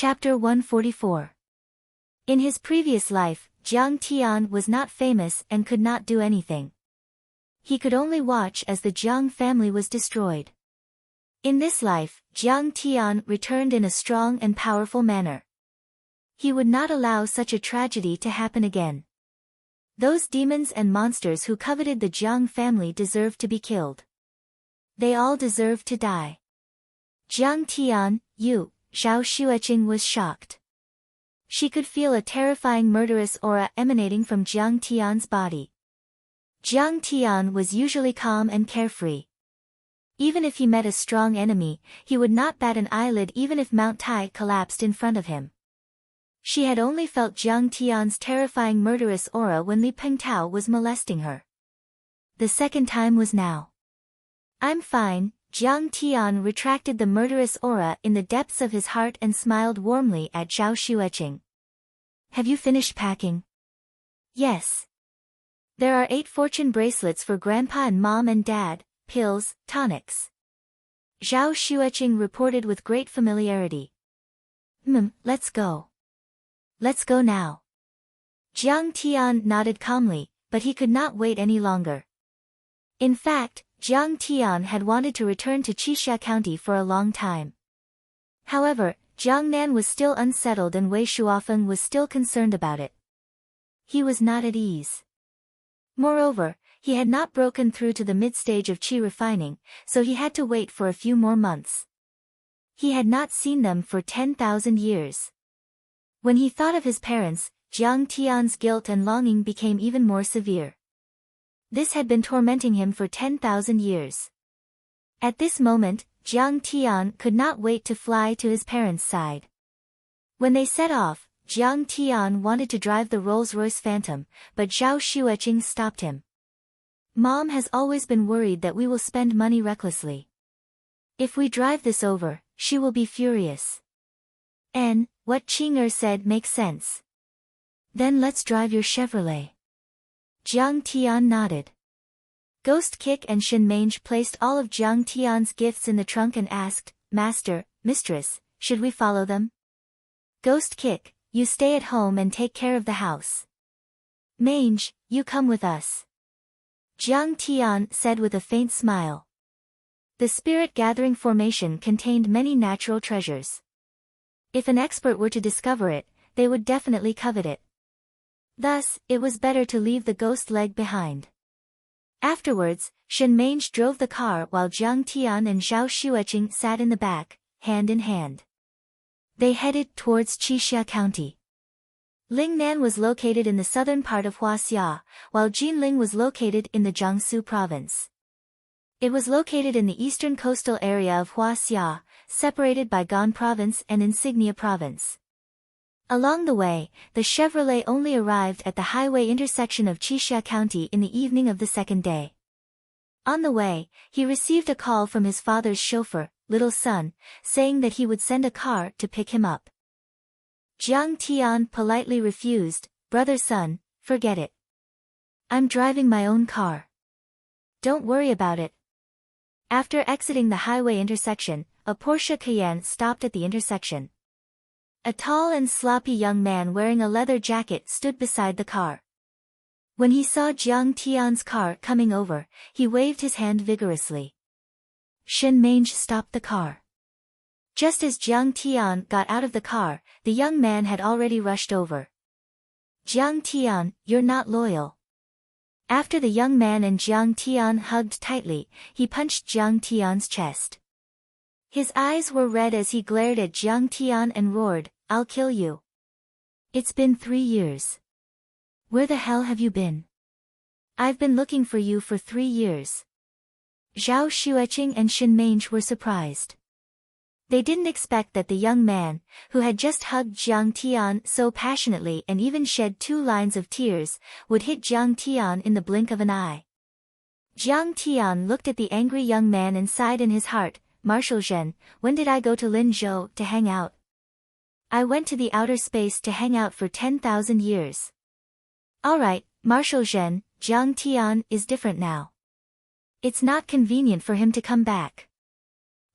Chapter 144. In his previous life, Jiang Tian was not famous and could not do anything. He could only watch as the Jiang family was destroyed. In this life, Jiang Tian returned in a strong and powerful manner. He would not allow such a tragedy to happen again. Those demons and monsters who coveted the Jiang family deserved to be killed. They all deserved to die. Jiang Tian, Zhao Xueqing was shocked. She could feel a terrifying murderous aura emanating from Jiang Tian's body. Jiang Tian was usually calm and carefree. Even if he met a strong enemy, he would not bat an eyelid even if Mount Tai collapsed in front of him. She had only felt Jiang Tian's terrifying murderous aura when Li Pengtao was molesting her. The second time was now. "I'm fine." Jiang Tian retracted the murderous aura in the depths of his heart and smiled warmly at Zhao Xueqing. "Have you finished packing?" "Yes. There are 8 fortune bracelets for Grandpa and Mom and Dad, pills, tonics." Zhao Xueqing reported with great familiarity. Let's go. Let's go now." Jiang Tian nodded calmly, but he could not wait any longer. In fact, Jiang Tian had wanted to return to Qixia County for a long time. However, Jiangnan was still unsettled and Wei Shuofeng was still concerned about it. He was not at ease. Moreover, he had not broken through to the mid-stage of qi refining, so he had to wait for a few more months. He had not seen them for 10,000 years. When he thought of his parents, Jiang Tian's guilt and longing became even more severe. This had been tormenting him for 10,000 years. At this moment, Jiang Tian could not wait to fly to his parents' side. When they set off, Jiang Tian wanted to drive the Rolls-Royce Phantom, but Zhao Xueqing stopped him. "Mom has always been worried that we will spend money recklessly. If we drive this over, she will be furious." "And, what Qing'er said makes sense. Then let's drive your Chevrolet." Jiang Tian nodded. Ghost Kick and Shen Mange placed all of Jiang Tian's gifts in the trunk and asked, "Master, Mistress, should we follow them?" "Ghost Kick, you stay at home and take care of the house. Mange, you come with us," Jiang Tian said with a faint smile. The spirit gathering formation contained many natural treasures. If an expert were to discover it, they would definitely covet it. Thus, it was better to leave the ghost leg behind. Afterwards, Shen Mange drove the car while Jiang Tian and Zhao Xueqing sat in the back, hand in hand. They headed towards Qixia County. Lingnan was located in the southern part of Huaxia, while Jinling was located in the Jiangsu province. It was located in the eastern coastal area of Huaxia, separated by Gan Province and Insignia Province. Along the way, the Chevrolet only arrived at the highway intersection of Qixia County in the evening of the second day. On the way, he received a call from his father's chauffeur, Little Son, saying that he would send a car to pick him up. Jiang Tian politely refused. "Brother Son, forget it. I'm driving my own car. Don't worry about it." After exiting the highway intersection, a Porsche Cayenne stopped at the intersection. A tall and sloppy young man wearing a leather jacket stood beside the car. When he saw Jiang Tian's car coming over, he waved his hand vigorously. Shen Mange stopped the car. Just as Jiang Tian got out of the car, the young man had already rushed over. "Jiang Tian, you're not loyal." After the young man and Jiang Tian hugged tightly, he punched Jiang Tian's chest. His eyes were red as he glared at Jiang Tian and roared, "I'll kill you. It's been 3 years. Where the hell have you been? I've been looking for you for 3 years." Zhao Xueqing and Shen Mange were surprised. They didn't expect that the young man, who had just hugged Jiang Tian so passionately and even shed 2 lines of tears, would hit Jiang Tian in the blink of an eye. Jiang Tian looked at the angry young man and sighed in his heart, "Marshal Zhen, when did I go to Linzhou to hang out? I went to the outer space to hang out for 10,000 years. Alright, Marshal Zhen, Jiang Tian is different now. It's not convenient for him to come back."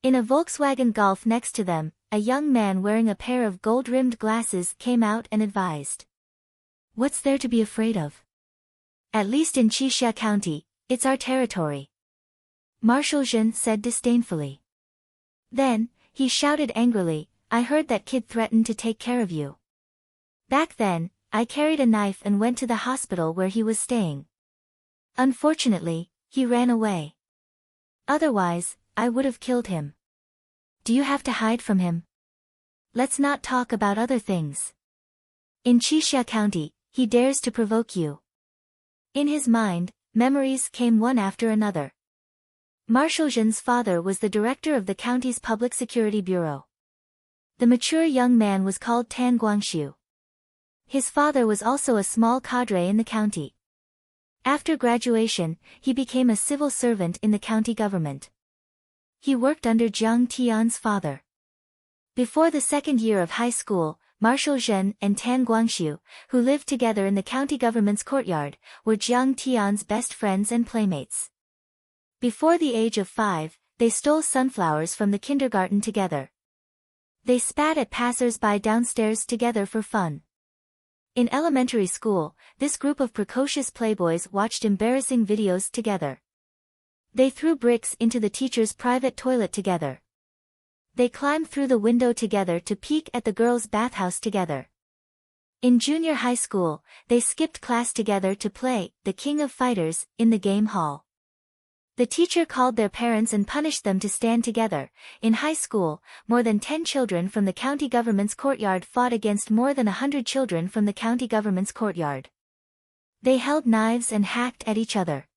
In a Volkswagen Golf next to them, a young man wearing a pair of gold-rimmed glasses came out and advised. What's there to be afraid of? At least in Qixia County, it's our territory. Marshal Zhen said disdainfully. Then, he shouted angrily, I heard that kid threatened to take care of you. Back then, I carried a knife and went to the hospital where he was staying. Unfortunately, he ran away. Otherwise, I would have killed him. Do you have to hide from him? Let's not talk about other things. In Qixia County, he dares to provoke you. In his mind, memories came one after another. Marshal Zhen's father was the director of the county's public security bureau. The mature young man was called Tan Guangxiu. His father was also a small cadre in the county. After graduation, he became a civil servant in the county government. He worked under Jiang Tian's father. Before the second year of high school, Marshal Zhen and Tan Guangxiu, who lived together in the county government's courtyard, were Jiang Tian's best friends and playmates. Before the age of 5, they stole sunflowers from the kindergarten together. They spat at passers-by downstairs together for fun. In elementary school, this group of precocious playboys watched embarrassing videos together. They threw bricks into the teacher's private toilet together. They climbed through the window together to peek at the girls' bathhouse together. In junior high school, they skipped class together to play The King of Fighters in the game hall. The teacher called their parents and punished them to stand together. In high school, more than 10 children from the county government's courtyard fought against more than 100 children from the county government's courtyard. They held knives and hacked at each other.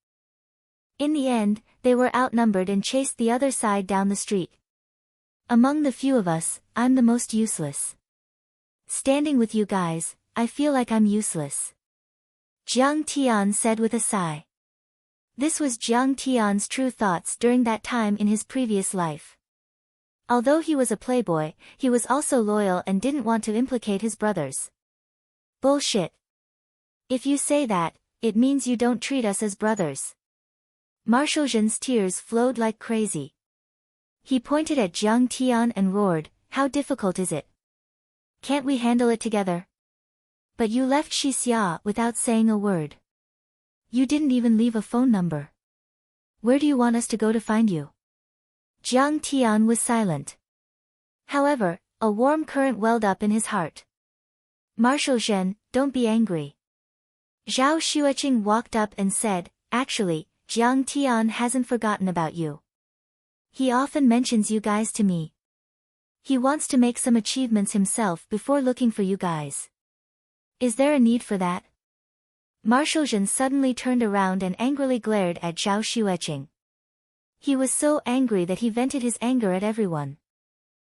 In the end, they were outnumbered and chased the other side down the street. Among the few of us, I'm the most useless. Standing with you guys, I feel like I'm useless. Jiang Tian said with a sigh. This was Jiang Tian's true thoughts during that time in his previous life. Although he was a playboy, he was also loyal and didn't want to implicate his brothers. Bullshit. If you say that, it means you don't treat us as brothers. Marshal Zhen's tears flowed like crazy. He pointed at Jiang Tian and roared, how difficult is it? Can't we handle it together? But you left Xixia without saying a word. You didn't even leave a phone number. Where do you want us to go to find you? Jiang Tian was silent. However, a warm current welled up in his heart. Marshal Zhen, don't be angry. Zhao Xueqing walked up and said, actually, Jiang Tian hasn't forgotten about you. He often mentions you guys to me. He wants to make some achievements himself before looking for you guys. Is there a need for that? Marshal Zhen suddenly turned around and angrily glared at Zhao Xueqing. He was so angry that he vented his anger at everyone.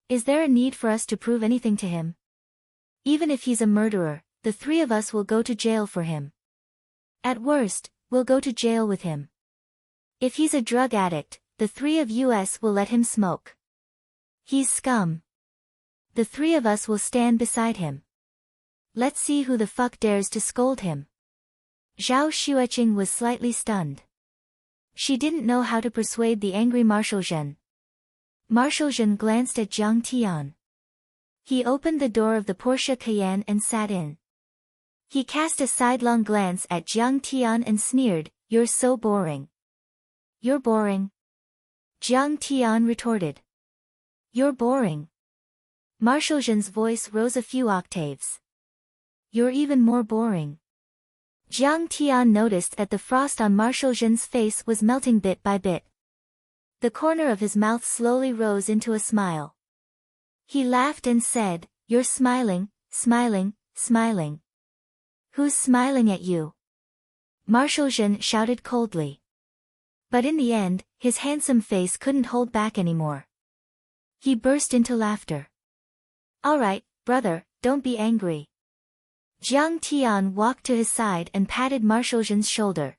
Is there a need for us to prove anything to him? Even if he's a murderer, the three of us will go to jail for him. At worst, we'll go to jail with him. If he's a drug addict, the three of us will let him smoke. He's scum. The three of us will stand beside him. Let's see who the fuck dares to scold him. Zhao Xueqing was slightly stunned. She didn't know how to persuade the angry Marshal Zhen. Marshal Zhen glanced at Jiang Tian. He opened the door of the Porsche Cayenne and sat in. He cast a sidelong glance at Jiang Tian and sneered, you're so boring. You're boring. Jiang Tian retorted. You're boring. Marshal Zhen's voice rose a few octaves. You're even more boring. Jiang Tian noticed that the frost on Marshal Zhen's face was melting bit by bit. The corner of his mouth slowly rose into a smile. He laughed and said, you're smiling, smiling, smiling. Who's smiling at you? Marshal Zhen shouted coldly. But in the end, his handsome face couldn't hold back anymore. He burst into laughter. All right, brother, don't be angry. Jiang Tian walked to his side and patted Marshal Zhen's shoulder.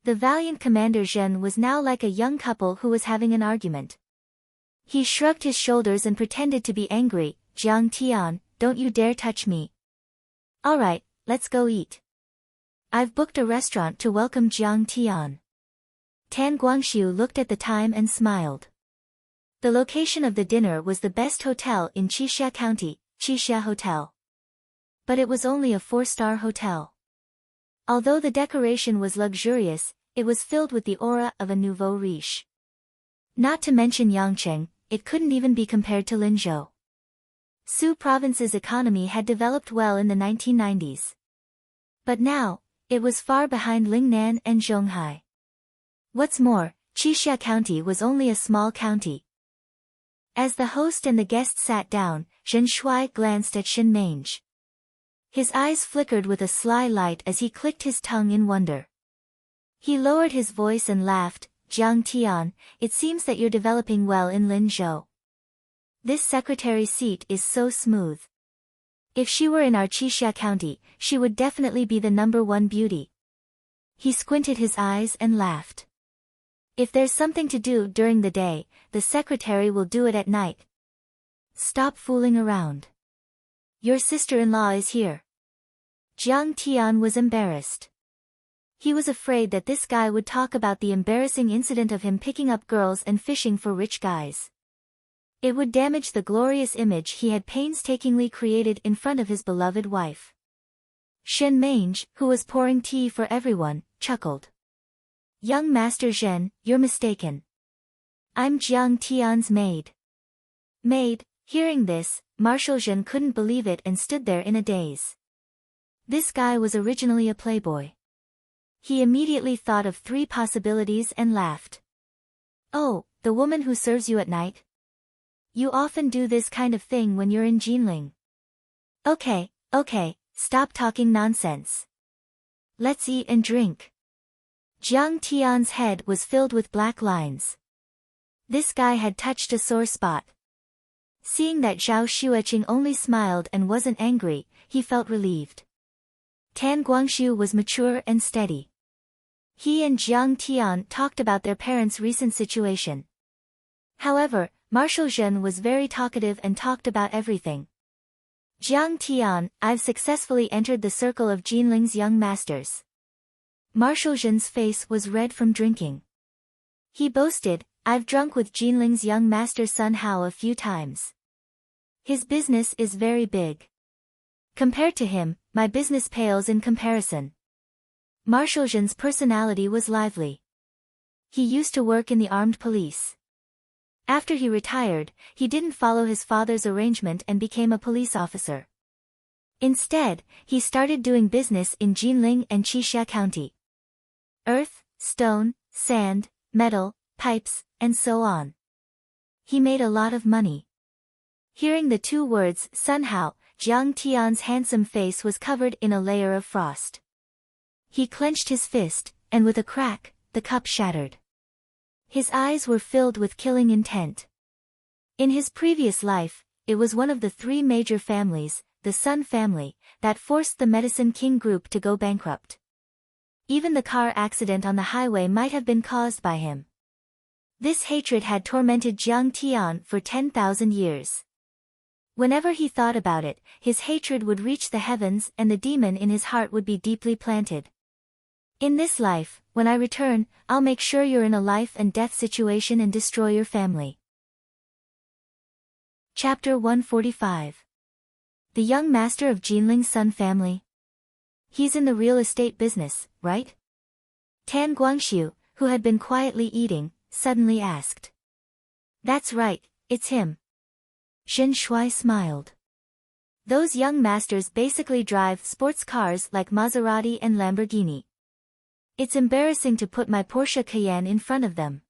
The valiant Commander Zhen was now like a young couple who was having an argument. He shrugged his shoulders and pretended to be angry. Jiang Tian, don't you dare touch me. All right, let's go eat. I've booked a restaurant to welcome Jiang Tian. Tan Guangxiu looked at the time and smiled. The location of the dinner was the best hotel in Qixia County, Qixia Hotel. But it was only a 4-star hotel. Although the decoration was luxurious, it was filled with the aura of a nouveau riche. Not to mention Yangcheng, it couldn't even be compared to Linzhou. Su province's economy had developed well in the 1990s. But now, it was far behind Lingnan and Zhonghai. What's more, Qixia County was only a small county. As the host and the guests sat down, Zhen Shuai glanced at Shen Mange. His eyes flickered with a sly light as he clicked his tongue in wonder. He lowered his voice and laughed, "Jiang Tian, it seems that you're developing well in Linzhou. This secretary's seat is so smooth. If she were in our Qixia County, she would definitely be the #1 beauty." He squinted his eyes and laughed. "If there's something to do during the day, the secretary will do it at night. Stop fooling around. Your sister-in-law is here." Jiang Tian was embarrassed. He was afraid that this guy would talk about the embarrassing incident of him picking up girls and fishing for rich guys. It would damage the glorious image he had painstakingly created in front of his beloved wife. Shen Mange, who was pouring tea for everyone, chuckled. "Young Master Zhen, you're mistaken. I'm Jiang Tian's maid." Maid? Hearing this, Marshal Zhen couldn't believe it and stood there in a daze. This guy was originally a playboy. He immediately thought of 3 possibilities and laughed. "Oh, the woman who serves you at night? You often do this kind of thing when you're in Jinling." Okay, stop talking nonsense. Let's eat and drink." Jiang Tian's head was filled with black lines. This guy had touched a sore spot. Seeing that Zhao Xueqing only smiled and wasn't angry, he felt relieved. Tan Guangxiu was mature and steady. He and Jiang Tian talked about their parents' recent situation. However, Marshal Zhen was very talkative and talked about everything. "Jiang Tian, I've successfully entered the circle of Jinling's young masters." Marshal Zhen's face was red from drinking. He boasted, "I've drunk with Jinling's young master Sun Hao a few times. His business is very big. Compared to him, my business pales in comparison." Marshal Zhen's personality was lively. He used to work in the armed police. After he retired, he didn't follow his father's arrangement and became a police officer. Instead, he started doing business in Jinling and Qixia County. Earth, stone, sand, metal, pipes, and so on. He made a lot of money. Hearing the 2 words Sun Hao, Jiang Tian's handsome face was covered in a layer of frost. He clenched his fist, and with a crack, the cup shattered. His eyes were filled with killing intent. In his previous life, it was one of the 3 major families, the Sun family, that forced the Medicine King Group to go bankrupt. Even the car accident on the highway might have been caused by him. This hatred had tormented Jiang Tian for 10,000 years. Whenever he thought about it, his hatred would reach the heavens and the demon in his heart would be deeply planted. "In this life, when I return, I'll make sure you're in a life and death situation and destroy your family." Chapter 145. The young master of Jinling's Sun family. He's in the real estate business, right? Tan Guangxiu, who had been quietly eating, suddenly asked. "That's right, it's him." Zhen Shuai smiled. "Those young masters basically drive sports cars like Maserati and Lamborghini. It's embarrassing to put my Porsche Cayenne in front of them."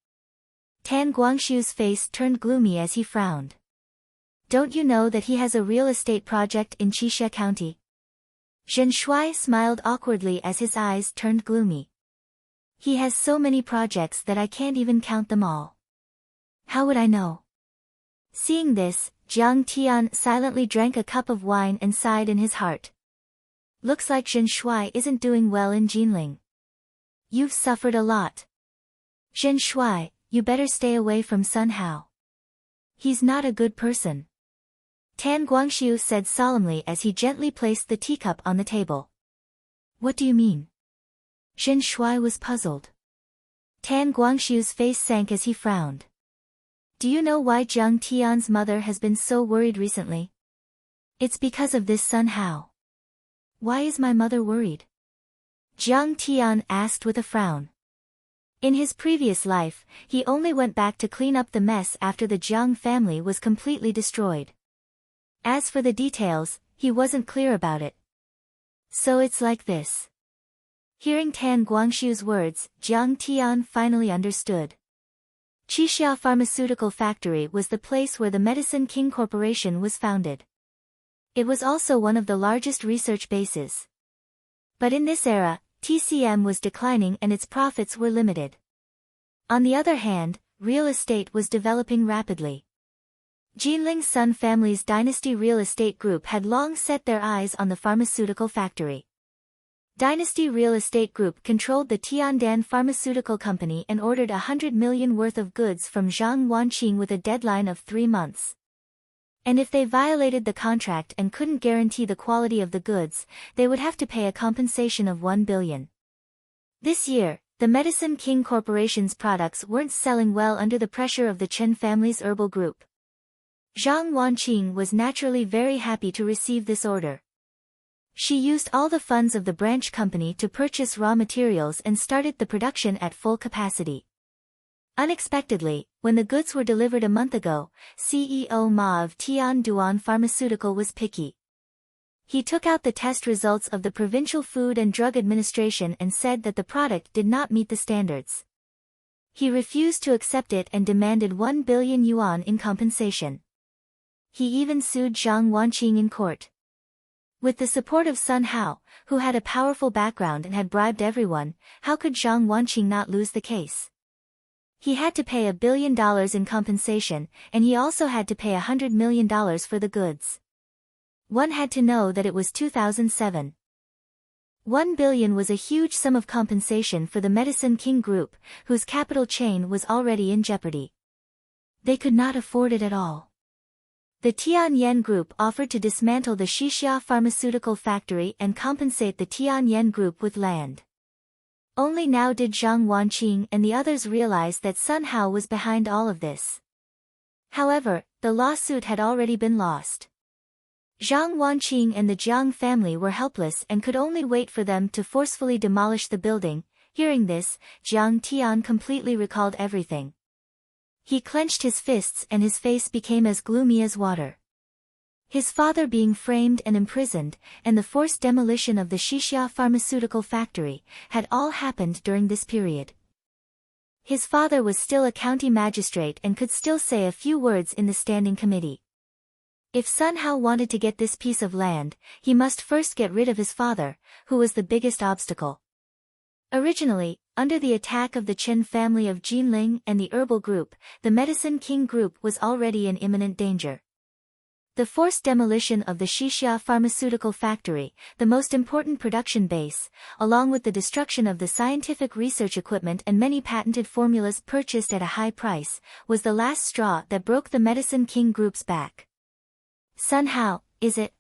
Tan Guangxiu's face turned gloomy as he frowned. "Don't you know that he has a real estate project in Qixia County?" Zhen Shuai smiled awkwardly as his eyes turned gloomy. "He has so many projects that I can't even count them all. How would I know?" Seeing this, Jiang Tian silently drank a cup of wine and sighed in his heart. "Looks like Zhen Shuai isn't doing well in Jinling. You've suffered a lot. Zhen Shuai, you better stay away from Sun Hao. He's not a good person." Tan Guangxiu said solemnly as he gently placed the teacup on the table. "What do you mean?" Zhen Shuai was puzzled. Tan Guangxiu's face sank as he frowned. Do you know why Jiang Tian's mother has been so worried recently? It's because of this Sun Hao. Why is my mother worried? Jiang Tian asked with a frown. In his previous life, he only went back to clean up the mess after the Jiang family was completely destroyed. As for the details, he wasn't clear about it. So it's like this. Hearing Tan Guangxiu's words, Jiang Tian finally understood. Qixia Pharmaceutical Factory was the place where the Medicine King Corporation was founded. It was also one of the largest research bases. But in this era, TCM was declining and its profits were limited. On the other hand, real estate was developing rapidly. Jinling's Sun family's Dynasty Real Estate Group had long set their eyes on the pharmaceutical factory. Dynasty Real Estate Group controlled the Tiandan Pharmaceutical Company and ordered 100 million worth of goods from Zhang Wanqing with a deadline of 3 months. And if they violated the contract and couldn't guarantee the quality of the goods, they would have to pay a compensation of 1 billion. This year, the Medicine King Corporation's products weren't selling well under the pressure of the Chen family's herbal group. Zhang Wanqing was naturally very happy to receive this order. She used all the funds of the branch company to purchase raw materials and started the production at full capacity. Unexpectedly, when the goods were delivered a month ago, CEO Ma of Tianduan Pharmaceutical was picky. He took out the test results of the Provincial Food and Drug Administration and said that the product did not meet the standards. He refused to accept it and demanded 1 billion yuan in compensation. He even sued Zhang Wanqing in court. With the support of Sun Hao, who had a powerful background and had bribed everyone, how could Zhang Wanqing not lose the case? He had to pay $1 billion in compensation, and he also had to pay $100 million for the goods. One had to know that it was 2007. 1 billion was a huge sum of compensation for the Medicine King Group, whose capital chain was already in jeopardy. They could not afford it at all. The Tianyan Group offered to dismantle the Qixia Pharmaceutical Factory and compensate the Tianyan Group with land. Only now did Zhang Wanqing and the others realize that Sun Hao was behind all of this. However, the lawsuit had already been lost. Zhang Wanqing and the Jiang family were helpless and could only wait for them to forcefully demolish the building. Hearing this, Jiang Tian completely recalled everything. He clenched his fists and his face became as gloomy as water. His father being framed and imprisoned, and the forced demolition of the Qixia Pharmaceutical Factory, had all happened during this period. His father was still a county magistrate and could still say a few words in the standing committee. If Sun Hao wanted to get this piece of land, he must first get rid of his father, who was the biggest obstacle. Originally, under the attack of the Chen family of Jinling and the Herbal Group, the Medicine King Group was already in imminent danger. The forced demolition of the Qixia Pharmaceutical Factory, the most important production base, along with the destruction of the scientific research equipment and many patented formulas purchased at a high price, was the last straw that broke the Medicine King Group's back. Sun Hao, is it?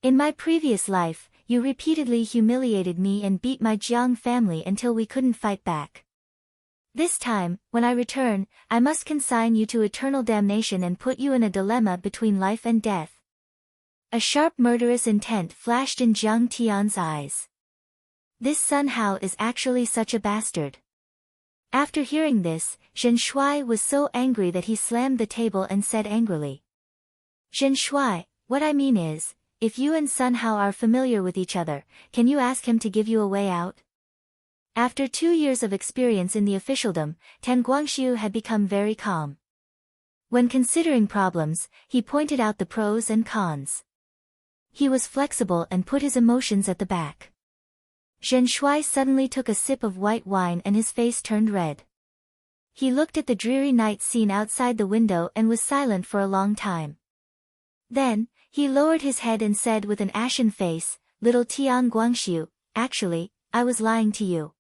In my previous life, you repeatedly humiliated me and beat my Jiang family until we couldn't fight back. This time, when I return, I must consign you to eternal damnation and put you in a dilemma between life and death. A sharp murderous intent flashed in Jiang Tian's eyes. This Sun Hao is actually such a bastard. After hearing this, Zhen Shuai was so angry that he slammed the table and said angrily. Zhen Shuai, what I mean is, if you and Sun Hao are familiar with each other, can you ask him to give you a way out? After 2 years of experience in the officialdom, Tan Guangxiu had become very calm. When considering problems, he pointed out the pros and cons. He was flexible and put his emotions at the back. Zhen Shuai suddenly took a sip of white wine and his face turned red. He looked at the dreary night scene outside the window and was silent for a long time. Then, he lowered his head and said with an ashen face, "Little Tian Guangxiu, actually, I was lying to you."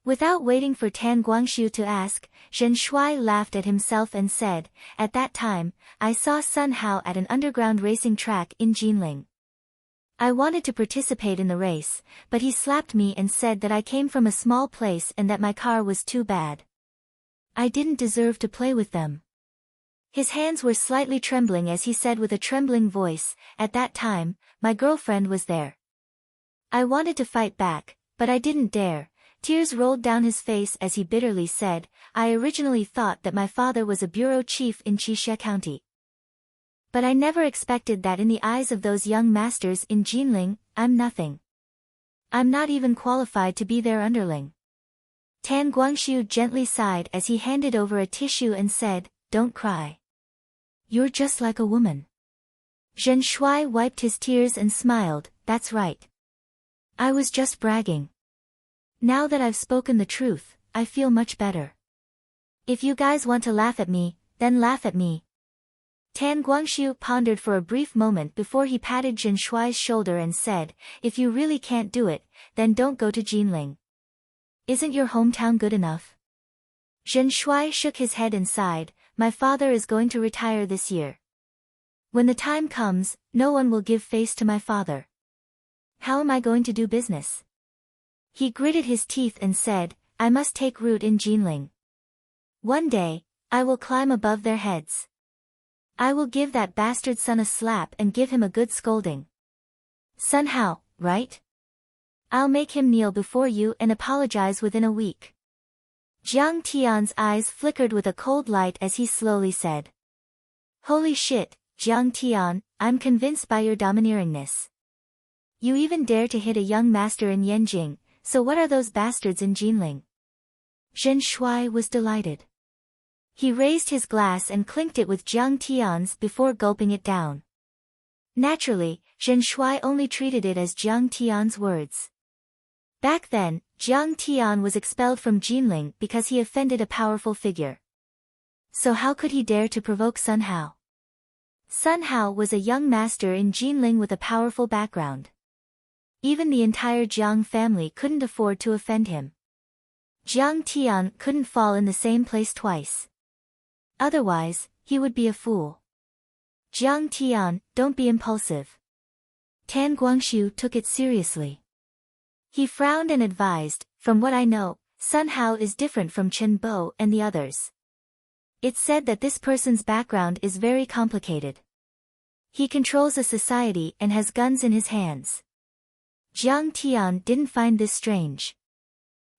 Without waiting for Tan Guangxiu to ask, Zhen Shuai laughed at himself and said, "At that time, I saw Sun Hao at an underground racing track in Jinling. I wanted to participate in the race, but he slapped me and said that I came from a small place and that my car was too bad. I didn't deserve to play with them. His hands were slightly trembling as he said with a trembling voice, "At that time, my girlfriend was there. I wanted to fight back, but I didn't dare." Tears rolled down his face as he bitterly said, "I originally thought that my father was a bureau chief in Qixia County. But I never expected that in the eyes of those young masters in Jinling, I'm nothing. I'm not even qualified to be their underling." Tan Guangxiu gently sighed as he handed over a tissue and said, "Don't cry. You're just like a woman." Zhen Shuai wiped his tears and smiled, "That's right. I was just bragging. Now that I've spoken the truth, I feel much better. If you guys want to laugh at me, then laugh at me." Tan Guangxiu pondered for a brief moment before he patted Zhen Shuai's shoulder and said, "If you really can't do it, then don't go to Jinling. Isn't your hometown good enough?" Zhen Shuai shook his head and sighed, "My father is going to retire this year. When the time comes, no one will give face to my father. How am I going to do business?" He gritted his teeth and said, "I must take root in Jinling. One day, I will climb above their heads. I will give that bastard son a slap and give him a good scolding. Sun Hao, right? I'll make him kneel before you and apologize within a week." Jiang Tian's eyes flickered with a cold light as he slowly said, "Holy shit, Jiang Tian, I'm convinced by your domineeringness. You even dare to hit a young master in Yanjing, so what are those bastards in Jinling?" Zhen Shuai was delighted. He raised his glass and clinked it with Jiang Tian's before gulping it down. Naturally, Zhen Shuai only treated it as Jiang Tian's words. Back then, Jiang Tian was expelled from Jinling because he offended a powerful figure. So how could he dare to provoke Sun Hao? Sun Hao was a young master in Jinling with a powerful background. Even the entire Jiang family couldn't afford to offend him. Jiang Tian couldn't fall in the same place twice. Otherwise, he would be a fool. "Jiang Tian, don't be impulsive." Tan Guangxiu took it seriously. He frowned and advised, "From what I know, Sun Hao is different from Chen Bo and the others. It's said that this person's background is very complicated. He controls a society and has guns in his hands." Jiang Tian didn't find this strange.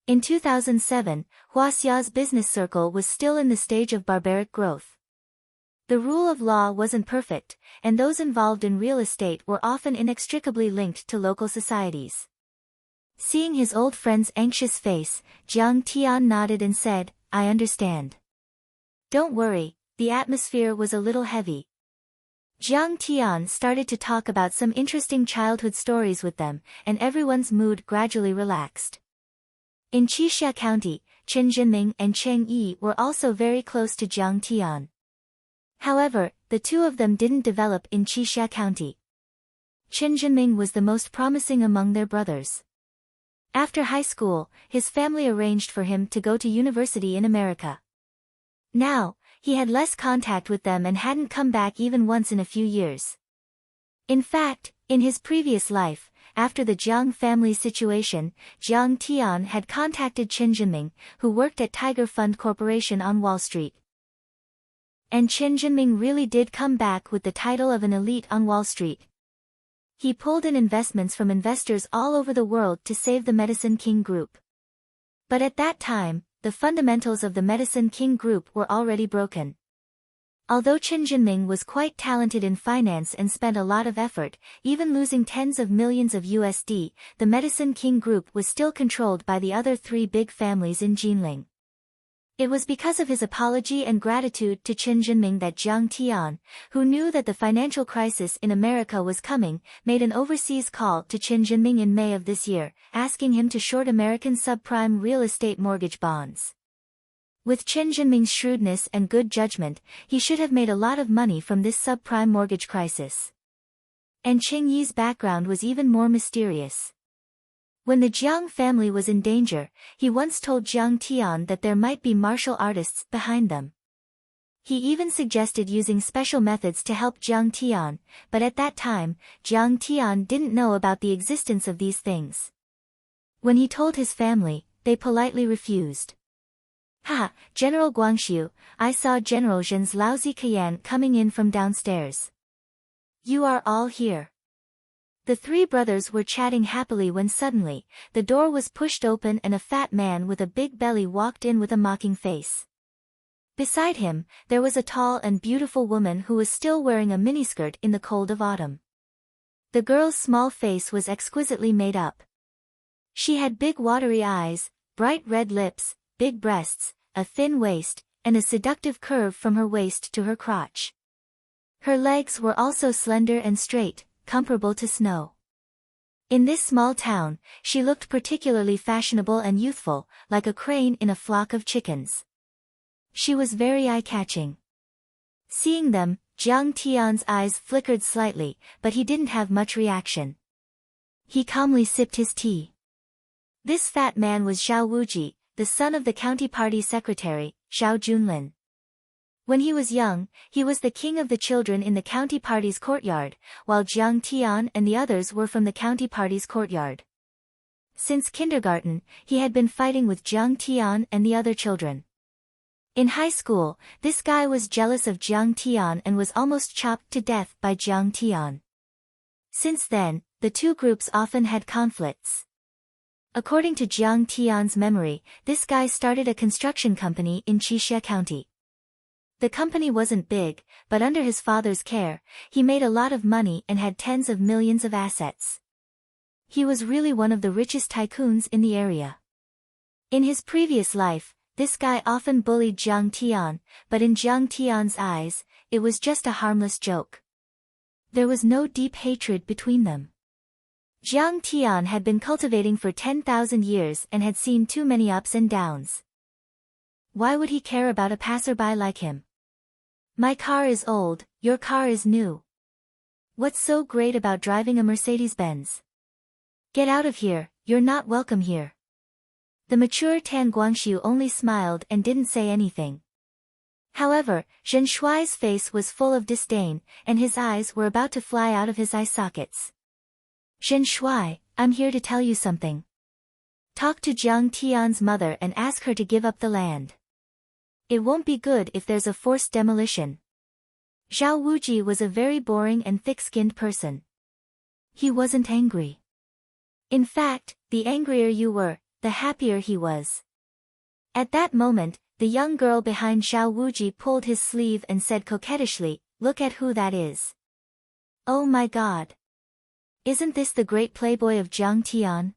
In 2007, Huaxia's business circle was still in the stage of barbaric growth. The rule of law wasn't perfect, and those involved in real estate were often inextricably linked to local societies. Seeing his old friend's anxious face, Jiang Tian nodded and said, "I understand. Don't worry, the atmosphere was a little heavy." Jiang Tian started to talk about some interesting childhood stories with them, and everyone's mood gradually relaxed. In Qixia County, Chen Jinming and Cheng Yi were also very close to Jiang Tian. However, the two of them didn't develop in Qixia County. Chen Jinming was the most promising among their brothers. After high school, his family arranged for him to go to university in America. Now, he had less contact with them and hadn't come back even once in a few years. In fact, in his previous life, after the Jiang family's situation, Jiang Tian had contacted Chen Jinming, who worked at Tiger Fund Corporation on Wall Street. And Chen Jinming really did come back with the title of an elite on Wall Street. He pulled in investments from investors all over the world to save the Medicine King Group. But at that time, the fundamentals of the Medicine King Group were already broken. Although Chen Jinming was quite talented in finance and spent a lot of effort, even losing tens of millions of USD, the Medicine King Group was still controlled by the other three big families in Jinling. It was because of his apology and gratitude to Chen Jinming that Jiang Tian, who knew that the financial crisis in America was coming, made an overseas call to Chen Jinming in May of this year, asking him to short American subprime real estate mortgage bonds. With Chen Jinming's shrewdness and good judgment, he should have made a lot of money from this subprime mortgage crisis. And Cheng Yi's background was even more mysterious. When the Jiang family was in danger, he once told Jiang Tian that there might be martial artists behind them. He even suggested using special methods to help Jiang Tian, but at that time, Jiang Tian didn't know about the existence of these things. When he told his family, they politely refused. Ha, General Guangxiu, I saw General Zhen's lousy Kayan coming in from downstairs. You are all here. The three brothers were chatting happily when suddenly, the door was pushed open and a fat man with a big belly walked in with a mocking face. Beside him, there was a tall and beautiful woman who was still wearing a miniskirt in the cold of autumn. The girl's small face was exquisitely made up. She had big watery eyes, bright red lips, big breasts, a thin waist, and a seductive curve from her waist to her crotch. Her legs were also slender and straight, comparable to snow. In this small town, she looked particularly fashionable and youthful, like a crane in a flock of chickens. She was very eye-catching. Seeing them, Jiang Tian's eyes flickered slightly, but he didn't have much reaction. He calmly sipped his tea. This fat man was Zhao Wuji, the son of the county party secretary, Zhao Junlin. When he was young, he was the king of the children in the county party's courtyard, while Jiang Tian and the others were from the county party's courtyard. Since kindergarten, he had been fighting with Jiang Tian and the other children. In high school, this guy was jealous of Jiang Tian and was almost chopped to death by Jiang Tian. Since then, the two groups often had conflicts. According to Jiang Tian's memory, this guy started a construction company in Qixia County. The company wasn't big, but under his father's care, he made a lot of money and had tens of millions of assets. He was really one of the richest tycoons in the area. In his previous life, this guy often bullied Jiang Tian, but in Jiang Tian's eyes, it was just a harmless joke. There was no deep hatred between them. Jiang Tian had been cultivating for 10,000 years and had seen too many ups and downs. Why would he care about a passerby like him? My car is old, your car is new. What's so great about driving a Mercedes-Benz? Get out of here, you're not welcome here. The mature Tan Guangxiu only smiled and didn't say anything. However, Zhen Shuai's face was full of disdain, and his eyes were about to fly out of his eye sockets. Zhen Shuai, I'm here to tell you something. Talk to Jiang Tian's mother and ask her to give up the land. It won't be good if there's a forced demolition. Zhao Wuji was a very boring and thick-skinned person. He wasn't angry. In fact, the angrier you were, the happier he was. At that moment, the young girl behind Zhao Wuji pulled his sleeve and said coquettishly, "Look at who that is." Oh my God! Isn't this the great playboy of Jiang Tian?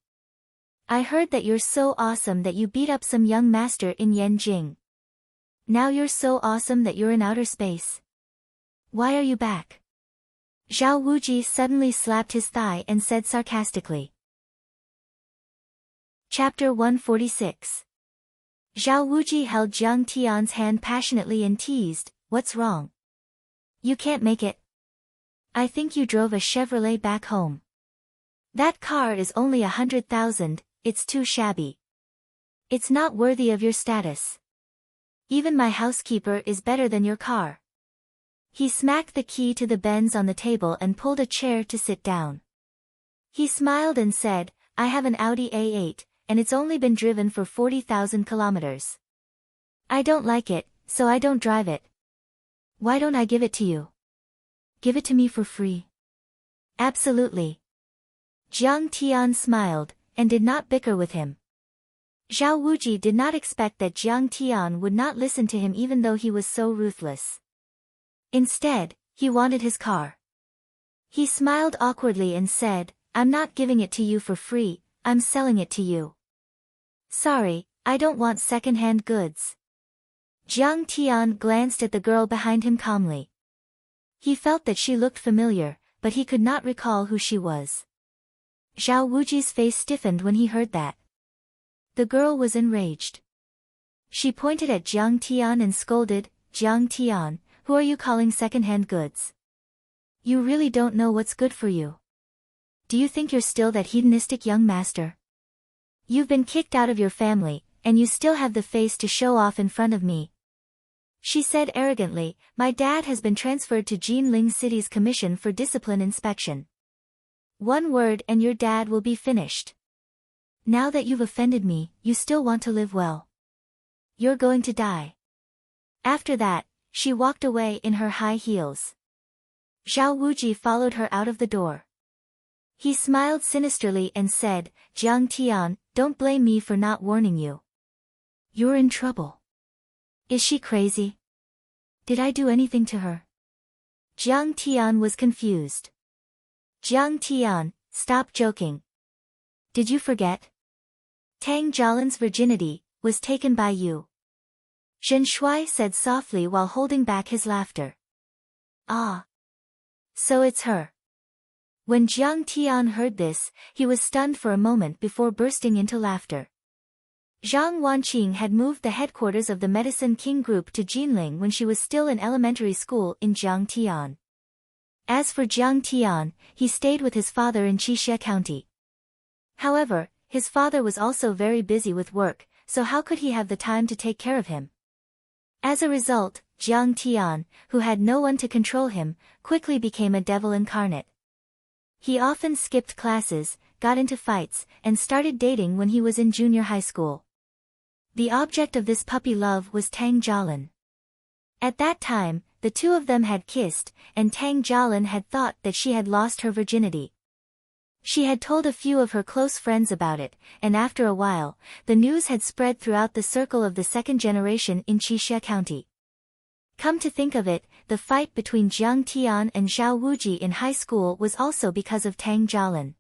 I heard that you're so awesome that you beat up some young master in Yanjing. Now you're so awesome that you're in outer space. Why are you back? Zhao Wuji suddenly slapped his thigh and said sarcastically. Chapter 146. Zhao Wuji held Jiang Tian's hand passionately and teased, "What's wrong? You can't make it. I think you drove a Chevrolet back home. That car is only 100,000, it's too shabby. It's not worthy of your status. Even my housekeeper is better than your car." He smacked the key to the Benz on the table and pulled a chair to sit down. He smiled and said, "I have an Audi A8, and it's only been driven for 40,000 kilometers. I don't like it, so I don't drive it. Why don't I give it to you? Give it to me for free." "Absolutely." Jiang Tian smiled, and did not bicker with him. Zhao Wuji did not expect that Jiang Tian would not listen to him even though he was so ruthless. Instead, he wanted his car. He smiled awkwardly and said, "I'm not giving it to you for free, I'm selling it to you." "Sorry, I don't want second-hand goods." Jiang Tian glanced at the girl behind him calmly. He felt that she looked familiar, but he could not recall who she was. Zhao Wuji's face stiffened when he heard that. The girl was enraged. She pointed at Jiang Tian and scolded, "Jiang Tian, who are you calling second-hand goods? You really don't know what's good for you. Do you think you're still that hedonistic young master? You've been kicked out of your family, and you still have the face to show off in front of me." She said arrogantly, "My dad has been transferred to Jinling City's Commission for Discipline Inspection. One word and your dad will be finished. Now that you've offended me, you still want to live well. You're going to die. After that, she walked away in her high heels. Zhao Wuji followed her out of the door. He smiled sinisterly and said, Jiang Tian, don't blame me for not warning you. You're in trouble. Is she crazy? Did I do anything to her? Jiang Tian was confused. Jiang Tian, stop joking. Did you forget? Tang Jialan's virginity was taken by you. Zhen Shuai said softly while holding back his laughter. Ah. So it's her. When Jiang Tian heard this, he was stunned for a moment before bursting into laughter. Zhang Wanqing had moved the headquarters of the Medicine King Group to Jinling when she was still in elementary school in Jiangtian. As for Jiang Tian, he stayed with his father in Qixia County. However, his father was also very busy with work, so how could he have the time to take care of him? As a result, Jiang Tian, who had no one to control him, quickly became a devil incarnate. He often skipped classes, got into fights, and started dating when he was in junior high school. The object of this puppy love was Tang Jialan. At that time, the two of them had kissed, and Tang Jialan had thought that she had lost her virginity. She had told a few of her close friends about it, and after a while, the news had spread throughout the circle of the second generation in Qixia County. Come to think of it, the fight between Jiang Tian and Zhao Wuji in high school was also because of Tang Jialan.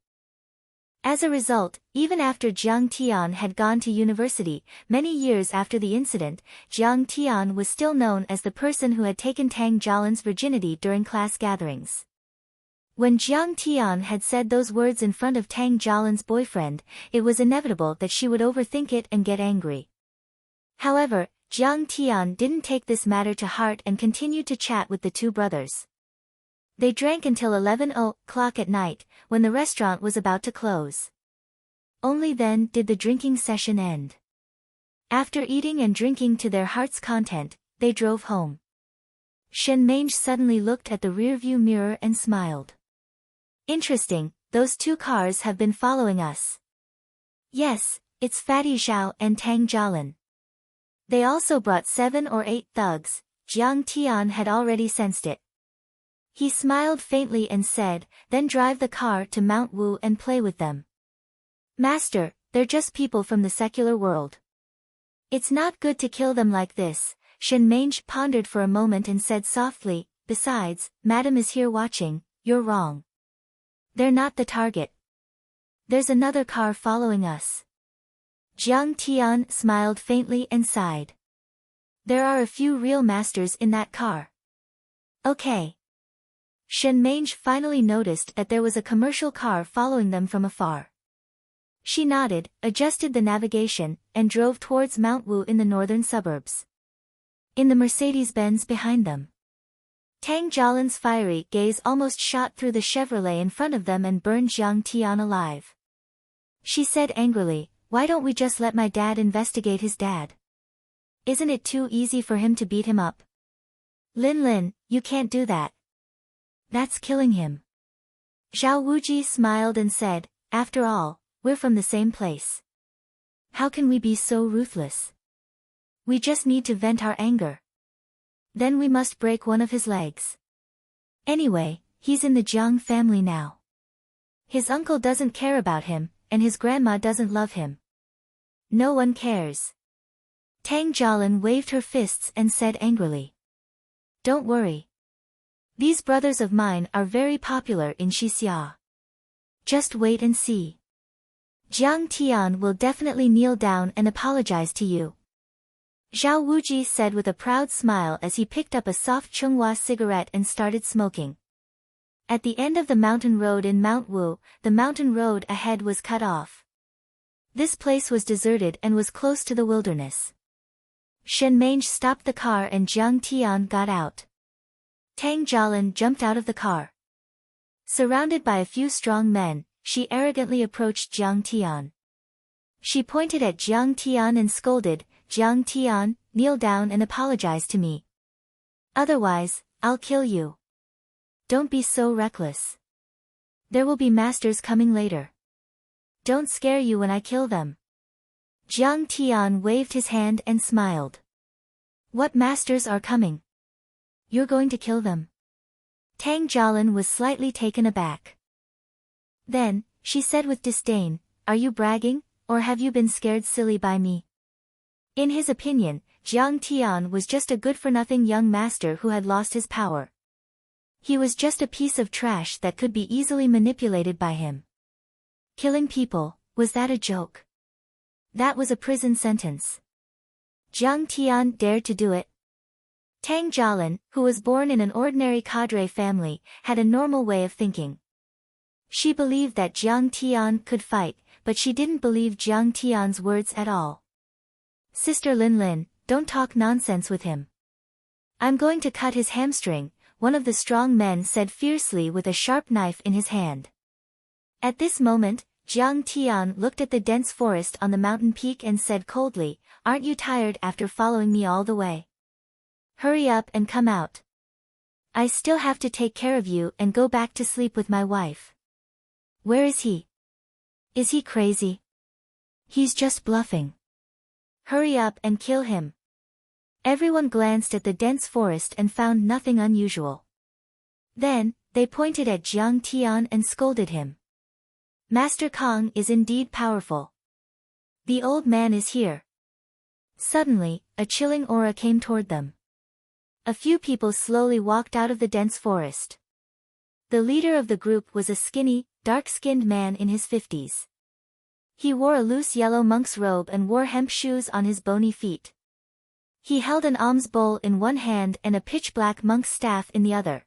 As a result, even after Jiang Tian had gone to university, many years after the incident, Jiang Tian was still known as the person who had taken Tang Jialan's virginity during class gatherings. When Jiang Tian had said those words in front of Tang Jialan's boyfriend, it was inevitable that she would overthink it and get angry. However, Jiang Tian didn't take this matter to heart and continued to chat with the two brothers. They drank until 11 o'clock at night, when the restaurant was about to close. Only then did the drinking session end. After eating and drinking to their heart's content, they drove home. Shen Mange suddenly looked at the rearview mirror and smiled. Interesting, those two cars have been following us. Yes, it's Fatty Zhao and Tang Jialan. They also brought 7 or 8 thugs. Jiang Tian had already sensed it. He smiled faintly and said, then drive the car to Mount Wu and play with them. Master, they're just people from the secular world. It's not good to kill them like this. Shen Mange pondered for a moment and said softly, besides, Madam is here watching, you're wrong. They're not the target. There's another car following us. Jiang Tian smiled faintly and sighed. There are a few real masters in that car. Okay. Shen Mange finally noticed that there was a commercial car following them from afar. She nodded, adjusted the navigation, and drove towards Mount Wu in the northern suburbs. In the Mercedes-Benz behind them, Tang Jialan's fiery gaze almost shot through the Chevrolet in front of them and burned Jiang Tian alive. She said angrily, why don't we just let my dad investigate his dad? Isn't it too easy for him to beat him up? Lin, you can't do that. That's killing him. Zhao Wuji smiled and said, after all, we're from the same place. How can we be so ruthless? We just need to vent our anger. Then we must break one of his legs. Anyway, he's in the Jiang family now. His uncle doesn't care about him, and his grandma doesn't love him. No one cares. Tang Jialan waved her fists and said angrily. Don't worry. These brothers of mine are very popular in Xixia. Just wait and see. Jiang Tian will definitely kneel down and apologize to you. Zhao Wuji said with a proud smile as he picked up a soft Chunghua cigarette and started smoking. At the end of the mountain road in Mount Wu, the mountain road ahead was cut off. This place was deserted and was close to the wilderness. Shen Mange stopped the car and Jiang Tian got out. Tang Jialan jumped out of the car. Surrounded by a few strong men, she arrogantly approached Jiang Tian. She pointed at Jiang Tian and scolded, Jiang Tian, kneel down and apologize to me. Otherwise, I'll kill you. Don't be so reckless. There will be masters coming later. Don't scare you when I kill them. Jiang Tian waved his hand and smiled. What masters are coming? You're going to kill them? Tang Jialin was slightly taken aback. Then, she said with disdain, are you bragging, or have you been scared silly by me? In his opinion, Jiang Tian was just a good-for-nothing young master who had lost his power. He was just a piece of trash that could be easily manipulated by him. Killing people, was that a joke? That was a prison sentence. Jiang Tian dared to do it. Tang Jialin, who was born in an ordinary cadre family, had a normal way of thinking. She believed that Jiang Tian could fight, but she didn't believe Jiang Tian's words at all. Sister Lin Lin, don't talk nonsense with him. I'm going to cut his hamstring, one of the strong men said fiercely with a sharp knife in his hand. At this moment, Jiang Tian looked at the dense forest on the mountain peak and said coldly, aren't you tired after following me all the way? Hurry up and come out. I still have to take care of you and go back to sleep with my wife. Where is he? Is he crazy? He's just bluffing. Hurry up and kill him. Everyone glanced at the dense forest and found nothing unusual. Then, they pointed at Jiang Tian and scolded him. Master Kong is indeed powerful. The old man is here. Suddenly, a chilling aura came toward them. A few people slowly walked out of the dense forest. The leader of the group was a skinny, dark-skinned man in his 50s. He wore a loose yellow monk's robe and wore hemp shoes on his bony feet. He held an alms bowl in one hand and a pitch-black monk's staff in the other.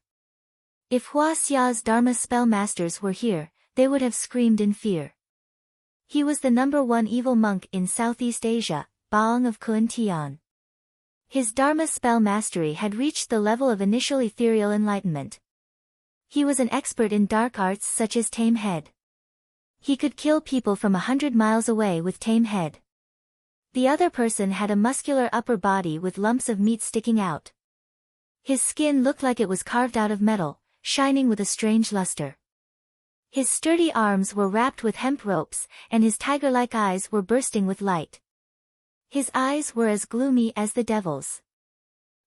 If Hua Xia's Dharma spell masters were here, they would have screamed in fear. He was the #1 evil monk in Southeast Asia, Baong of Kuan-Tian. His Dharma spell mastery had reached the level of initial ethereal enlightenment. He was an expert in dark arts such as Tame Head. He could kill people from 100 miles away with Tame Head. The other person had a muscular upper body with lumps of meat sticking out. His skin looked like it was carved out of metal, shining with a strange luster. His sturdy arms were wrapped with hemp ropes, and his tiger-like eyes were bursting with light. His eyes were as gloomy as the devil's.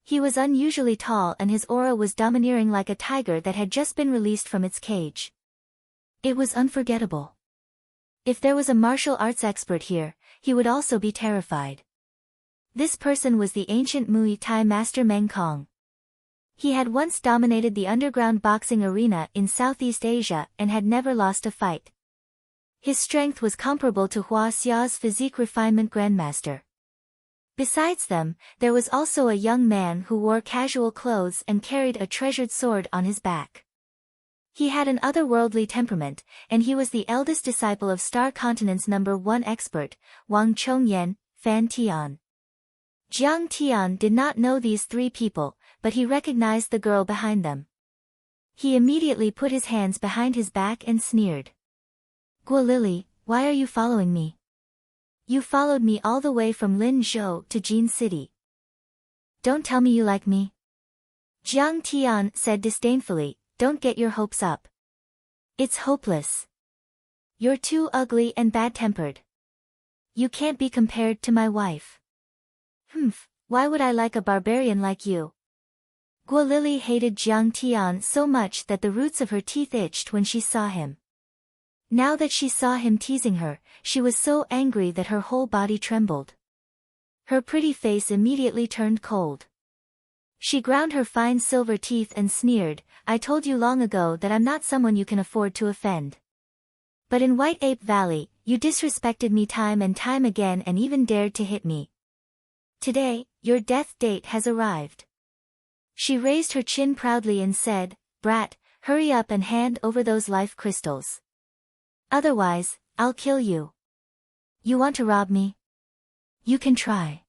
He was unusually tall and his aura was domineering like a tiger that had just been released from its cage. It was unforgettable. If there was a martial arts expert here, he would also be terrified. This person was the ancient Muay Thai master Meng Kong. He had once dominated the underground boxing arena in Southeast Asia and had never lost a fight. His strength was comparable to Hua Xia's physique refinement grandmaster. Besides them, there was also a young man who wore casual clothes and carried a treasured sword on his back. He had an otherworldly temperament, and he was the eldest disciple of Star Continent's #1 expert, Wang Chongyan, Fan Tian. Jiang Tian did not know these three people, but he recognized the girl behind them. He immediately put his hands behind his back and sneered. Guo Lily, why are you following me? You followed me all the way from Linzhou to Jin City. Don't tell me you like me. Jiang Tian said disdainfully, don't get your hopes up. It's hopeless. You're too ugly and bad-tempered. You can't be compared to my wife. Humph, why would I like a barbarian like you? Guo Lily hated Jiang Tian so much that the roots of her teeth itched when she saw him. Now that she saw him teasing her, she was so angry that her whole body trembled. Her pretty face immediately turned cold. She ground her fine silver teeth and sneered, I told you long ago that I'm not someone you can afford to offend. But in White Ape Valley, you disrespected me time and time again and even dared to hit me. Today, your death date has arrived. She raised her chin proudly and said, Brat, hurry up and hand over those life crystals. Otherwise, I'll kill you. You want to rob me? You can try.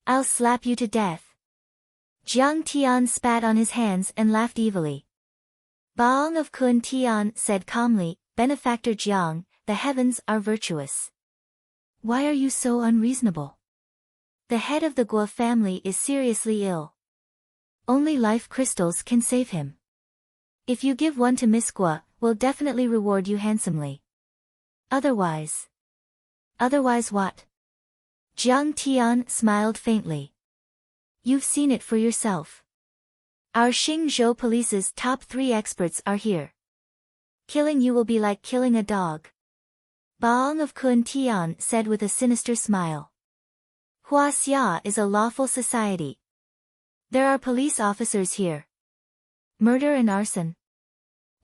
I'll slap you to death. Jiang Tian spat on his hands and laughed evilly. Baong of Kun Tian said calmly, Benefactor Jiang, the heavens are virtuous. Why are you so unreasonable? The head of the Guo family is seriously ill. Only life crystals can save him. If you give one to Miss Guo, we'll definitely reward you handsomely. Otherwise what? Jiang Tian smiled faintly. You've seen it for yourself. Our Xingzhou police's top 3 experts are here. Killing you will be like killing a dog. Baong of Kun Tian said with a sinister smile. Huaxia is a lawful society. There are police officers here. Murder and arson.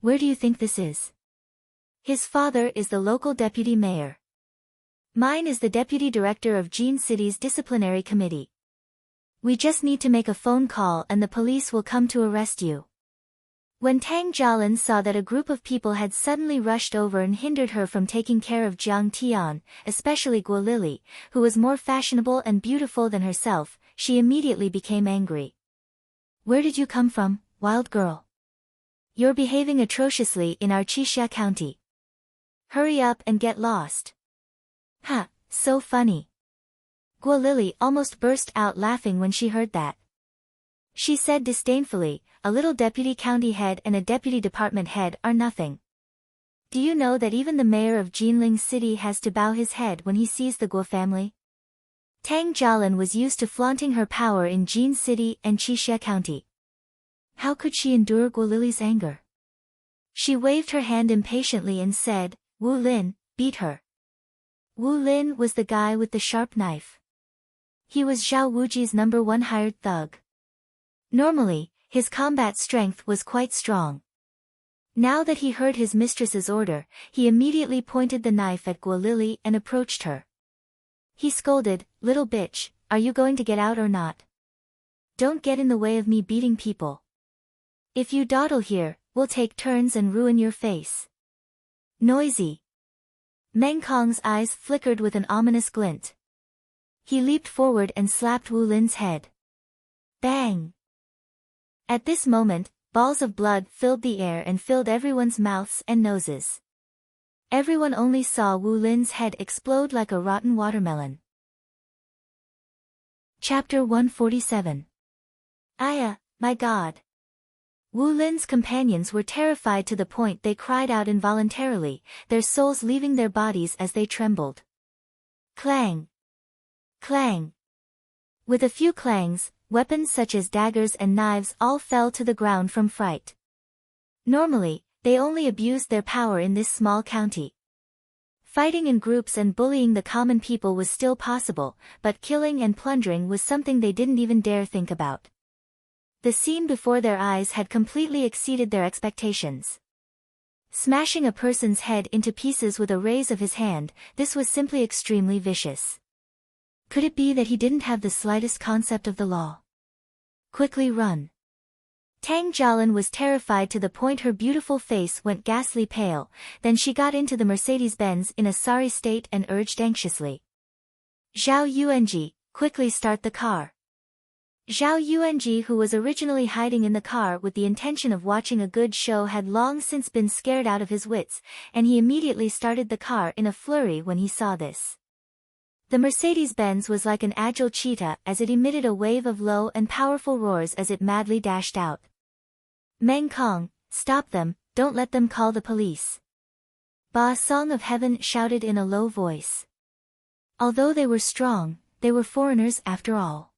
Where do you think this is? His father is the local deputy mayor. Mine is the deputy director of Jin City's disciplinary committee. We just need to make a phone call and the police will come to arrest you. When Tang Jialin saw that a group of people had suddenly rushed over and hindered her from taking care of Jiang Tian, especially Guo Lili, who was more fashionable and beautiful than herself, she immediately became angry. Where did you come from, wild girl? You're behaving atrociously in our Qixia County. Hurry up and get lost. Ha, so funny. Guo Lili almost burst out laughing when she heard that. She said disdainfully, a little deputy county head and a deputy department head are nothing. Do you know that even the mayor of Jinling City has to bow his head when he sees the Guo family? Tang Jialin was used to flaunting her power in Jin City and Qixia County. How could she endure Guo Lili's anger? She waved her hand impatiently and said, Wu Lin, beat her. Wu Lin was the guy with the sharp knife. He was Zhao Wuji's #1 hired thug. Normally, his combat strength was quite strong. Now that he heard his mistress's order, he immediately pointed the knife at Guo Lili and approached her. He scolded, Little bitch, are you going to get out or not? Don't get in the way of me beating people. If you dawdle here, we'll take turns and ruin your face. Noisy. Meng Kong's eyes flickered with an ominous glint. He leaped forward and slapped Wu Lin's head. Bang! At this moment, balls of blood filled the air and filled everyone's mouths and noses. Everyone only saw Wu Lin's head explode like a rotten watermelon. Chapter 147. Aya, my God! Wu Lin's companions were terrified to the point they cried out involuntarily, their souls leaving their bodies as they trembled. Clang! Clang! With a few clangs, weapons such as daggers and knives all fell to the ground from fright. Normally, they only abused their power in this small county. Fighting in groups and bullying the common people was still possible, but killing and plundering was something they didn't even dare think about. The scene before their eyes had completely exceeded their expectations. Smashing a person's head into pieces with a raise of his hand, this was simply extremely vicious. Could it be that he didn't have the slightest concept of the law? Quickly run. Tang Jialin was terrified to the point her beautiful face went ghastly pale, then she got into the Mercedes-Benz in a sorry state and urged anxiously. Zhao Yuanji, quickly start the car. Zhao Yuanji, who was originally hiding in the car with the intention of watching a good show, had long since been scared out of his wits, and he immediately started the car in a flurry when he saw this. The Mercedes-Benz was like an agile cheetah as it emitted a wave of low and powerful roars as it madly dashed out. Meng Kong, stop them, don't let them call the police. Ba Song of Heaven shouted in a low voice. Although they were strong, they were foreigners after all.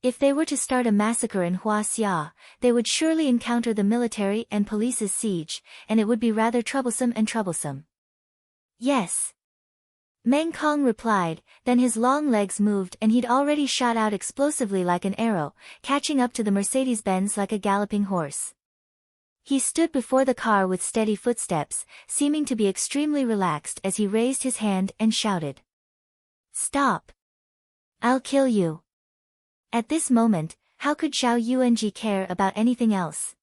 If they were to start a massacre in Huaxia, they would surely encounter the military and police's siege, and it would be rather troublesome. Yes. Meng Kong replied, then his long legs moved and he'd already shot out explosively like an arrow, catching up to the Mercedes-Benz like a galloping horse. He stood before the car with steady footsteps, seeming to be extremely relaxed as he raised his hand and shouted. Stop! I'll kill you. At this moment, how could Zhao Yuanji care about anything else?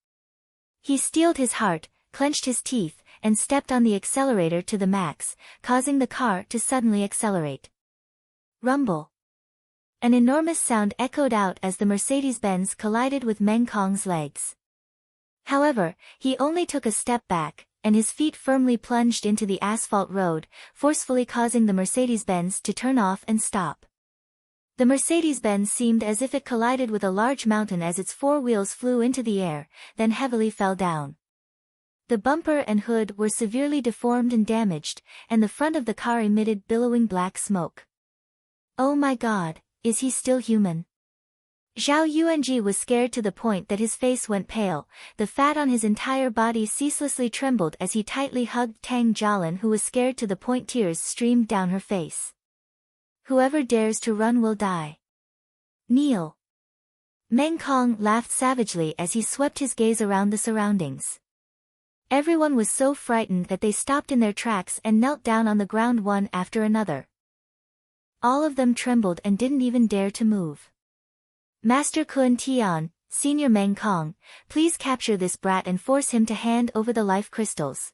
He steeled his heart, clenched his teeth, and stepped on the accelerator to the max, causing the car to suddenly accelerate. Rumble. An enormous sound echoed out as the Mercedes-Benz collided with Meng Kong's legs. However, he only took a step back, and his feet firmly plunged into the asphalt road, forcefully causing the Mercedes-Benz to turn off and stop. The Mercedes-Benz seemed as if it collided with a large mountain as its 4 wheels flew into the air, then heavily fell down. The bumper and hood were severely deformed and damaged, and the front of the car emitted billowing black smoke. Oh my god, is he still human? Zhao Yuanji was scared to the point that his face went pale, the fat on his entire body ceaselessly trembled as he tightly hugged Tang Jialin, who was scared to the point tears streamed down her face. Whoever dares to run will die. Kneel. Meng Kong laughed savagely as he swept his gaze around the surroundings. Everyone was so frightened that they stopped in their tracks and knelt down on the ground one after another. All of them trembled and didn't even dare to move. Master Kun Tian, Senior Meng Kong, please capture this brat and force him to hand over the life crystals.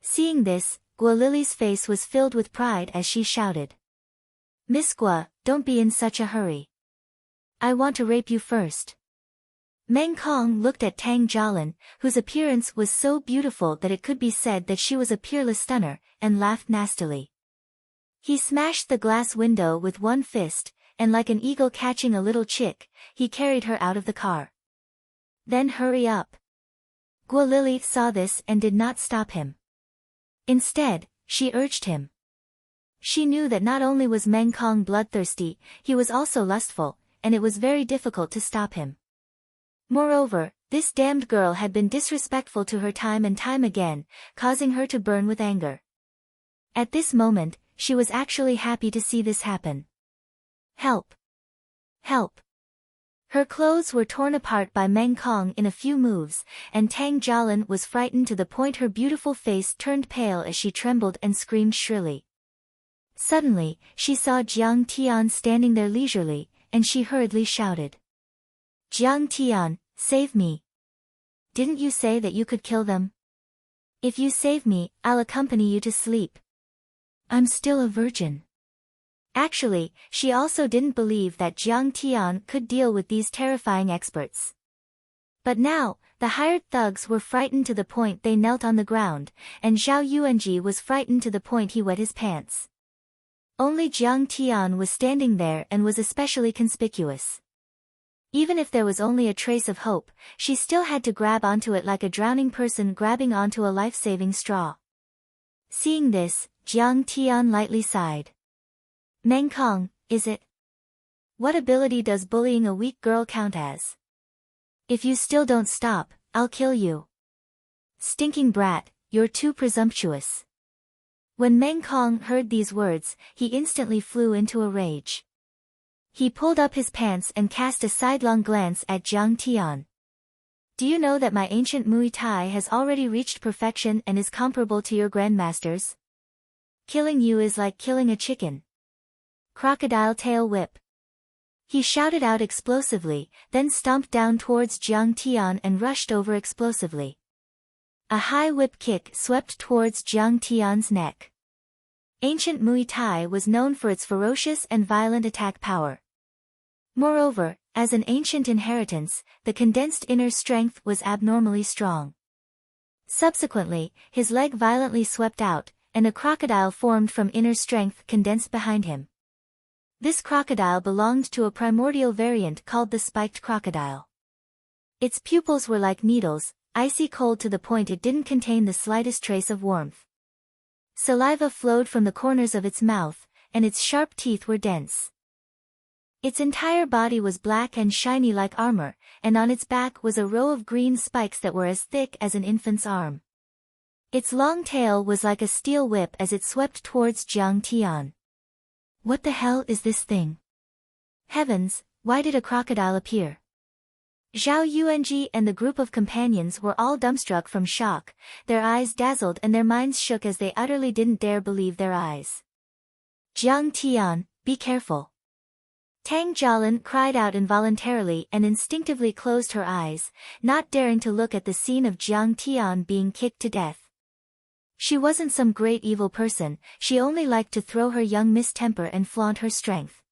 Seeing this, Guo Lily's face was filled with pride as she shouted. Miss Guo, don't be in such a hurry. I want to rape you first. Meng Kong looked at Tang Jialin, whose appearance was so beautiful that it could be said that she was a peerless stunner, and laughed nastily. He smashed the glass window with one fist, and like an eagle catching a little chick, he carried her out of the car. Then hurry up. Guo Lily saw this and did not stop him. Instead, she urged him. She knew that not only was Meng Kong bloodthirsty, he was also lustful, and it was very difficult to stop him. Moreover, this damned girl had been disrespectful to her time and time again, causing her to burn with anger. At this moment, she was actually happy to see this happen. Help! Help! Her clothes were torn apart by Meng Kong in a few moves, and Tang Jialin was frightened to the point her beautiful face turned pale as she trembled and screamed shrilly. Suddenly, she saw Jiang Tian standing there leisurely, and she hurriedly shouted. Jiang Tian, save me! Didn't you say that you could kill them? If you save me, I'll accompany you to sleep. I'm still a virgin. Actually, she also didn't believe that Jiang Tian could deal with these terrifying experts. But now, the hired thugs were frightened to the point they knelt on the ground, and Zhao Yuanji was frightened to the point he wet his pants. Only Jiang Tian was standing there and was especially conspicuous. Even if there was only a trace of hope, she still had to grab onto it like a drowning person grabbing onto a life-saving straw. Seeing this, Jiang Tian lightly sighed. Meng Kong, is it? What ability does bullying a weak girl count as? If you still don't stop, I'll kill you. Stinking brat, you're too presumptuous. When Meng Kong heard these words, he instantly flew into a rage. He pulled up his pants and cast a sidelong glance at Jiang Tian. Do you know that my ancient Muay Thai has already reached perfection and is comparable to your grandmaster's? Killing you is like killing a chicken. Crocodile tail whip. He shouted out explosively, then stomped down towards Jiang Tian and rushed over explosively. A high whip kick swept towards Jiang Tian's neck. Ancient Muay Thai was known for its ferocious and violent attack power. Moreover, as an ancient inheritance, the condensed inner strength was abnormally strong. Subsequently, his leg violently swept out, and a crocodile formed from inner strength condensed behind him. This crocodile belonged to a primordial variant called the spiked crocodile. Its pupils were like needles, icy cold to the point it didn't contain the slightest trace of warmth. Saliva flowed from the corners of its mouth, and its sharp teeth were dense. Its entire body was black and shiny like armor, and on its back was a row of green spikes that were as thick as an infant's arm. Its long tail was like a steel whip as it swept towards Jiang Tian. What the hell is this thing? Heavens, why did a crocodile appear? Zhao Yuanji and the group of companions were all dumbstruck from shock, their eyes dazzled and their minds shook as they utterly didn't dare believe their eyes. Jiang Tian, be careful. Tang Jialin cried out involuntarily and instinctively closed her eyes, not daring to look at the scene of Jiang Tian being kicked to death. She wasn't some great evil person, she only liked to throw her young mistemper and flaunt her strength.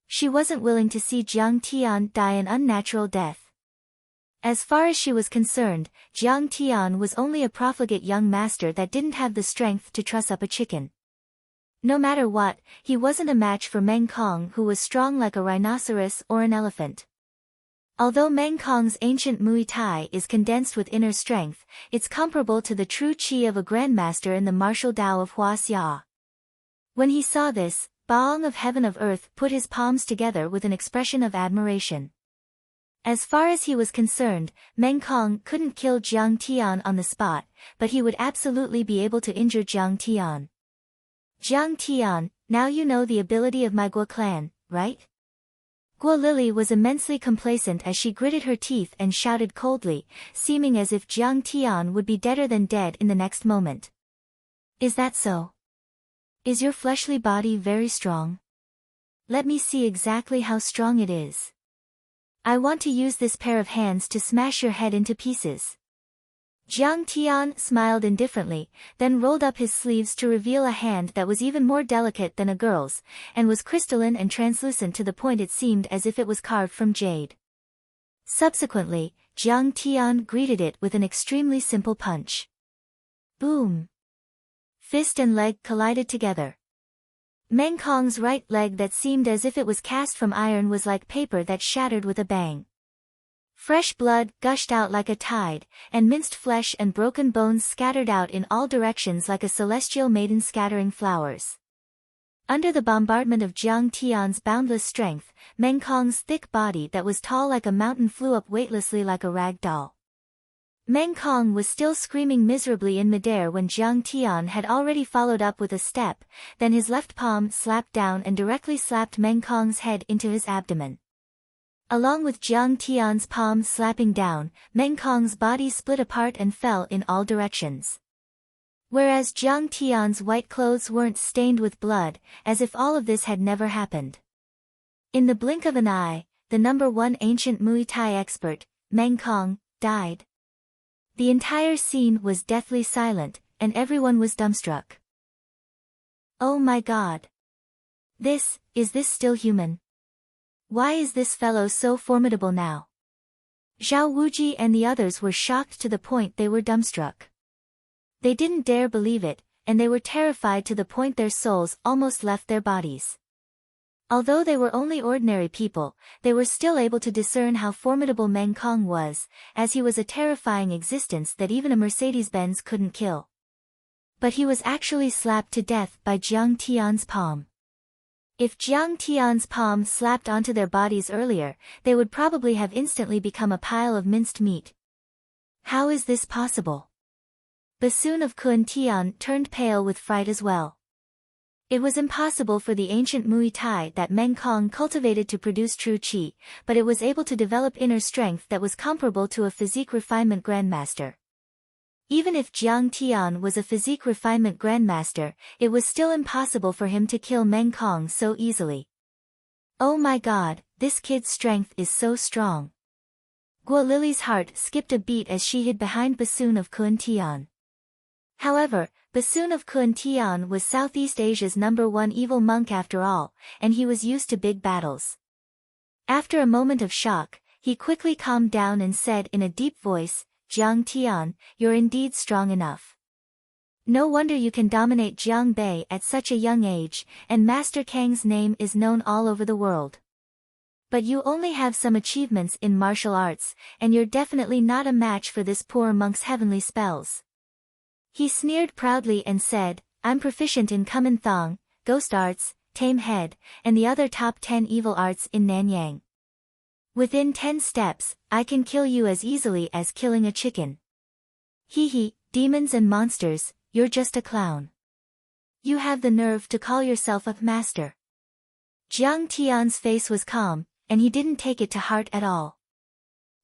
She wasn't willing to see Jiang Tian die an unnatural death. As far as she was concerned, Jiang Tian was only a profligate young master that didn't have the strength to truss up a chicken. No matter what, he wasn't a match for Meng Kong, who was strong like a rhinoceros or an elephant. Although Meng Kong's ancient Muay Thai is condensed with inner strength, it's comparable to the true chi of a grandmaster in the martial Tao of Hua Xia. When he saw this, Baong of heaven of earth put his palms together with an expression of admiration. As far as he was concerned, Meng Kong couldn't kill Jiang Tian on the spot, but he would absolutely be able to injure Jiang Tian. Jiang Tian, now you know the ability of my Guo clan, right? Guo Lily was immensely complacent as she gritted her teeth and shouted coldly, seeming as if Jiang Tian would be deader than dead in the next moment. Is that so? Is your fleshly body very strong? Let me see exactly how strong it is. I want to use this pair of hands to smash your head into pieces. Jiang Tian smiled indifferently, then rolled up his sleeves to reveal a hand that was even more delicate than a girl's, and was crystalline and translucent to the point it seemed as if it was carved from jade. Subsequently, Jiang Tian greeted it with an extremely simple punch. Boom! Fist and leg collided together. Meng Kong's right leg that seemed as if it was cast from iron was like paper that shattered with a bang. Fresh blood gushed out like a tide, and minced flesh and broken bones scattered out in all directions like a celestial maiden scattering flowers. Under the bombardment of Jiang Tian's boundless strength, Meng Kong's thick body that was tall like a mountain flew up weightlessly like a rag doll. Meng Kong was still screaming miserably in midair when Jiang Tian had already followed up with a step, then his left palm slapped down and directly slapped Meng Kong's head into his abdomen. Along with Jiang Tian's palm slapping down, Meng Kong's body split apart and fell in all directions. Whereas Jiang Tian's white clothes weren't stained with blood, as if all of this had never happened. In the blink of an eye, the #1 ancient Muay Thai expert, Meng Kong, died. The entire scene was deathly silent, and everyone was dumbstruck. Oh my God! Is this still human? Why is this fellow so formidable now? Zhao Wuji and the others were shocked to the point they were dumbstruck. They didn't dare believe it, and they were terrified to the point their souls almost left their bodies. Although they were only ordinary people, they were still able to discern how formidable Meng Kong was, as he was a terrifying existence that even a Mercedes-Benz couldn't kill. But he was actually slapped to death by Jiang Tian's palm. If Jiang Tian's palm slapped onto their bodies earlier, they would probably have instantly become a pile of minced meat. How is this possible? Bassoon of Kun Tian turned pale with fright as well. It was impossible for the ancient Muay Thai that Meng Kong cultivated to produce true qi, but it was able to develop inner strength that was comparable to a physique refinement grandmaster. Even if Jiang Tian was a physique refinement grandmaster, it was still impossible for him to kill Meng Kong so easily. Oh my God, this kid's strength is so strong. Guo Lily's heart skipped a beat as she hid behind Bassoon of Kun Tian. However, Bassoon of Kun Tian was Southeast Asia's #1 evil monk after all, and he was used to big battles. After a moment of shock, he quickly calmed down and said in a deep voice, Jiang Tian, you're indeed strong enough. No wonder you can dominate Jiang Bei at such a young age, and Master Kang's name is known all over the world. But you only have some achievements in martial arts, and you're definitely not a match for this poor monk's heavenly spells. He sneered proudly and said, I'm proficient in Kuman Thong, Ghost Arts, Tame Head, and the other top 10 evil arts in Nanyang. Within 10 steps, I can kill you as easily as killing a chicken. Hee, demons and monsters, you're just a clown. You have the nerve to call yourself a master. Jiang Tian's face was calm, and he didn't take it to heart at all.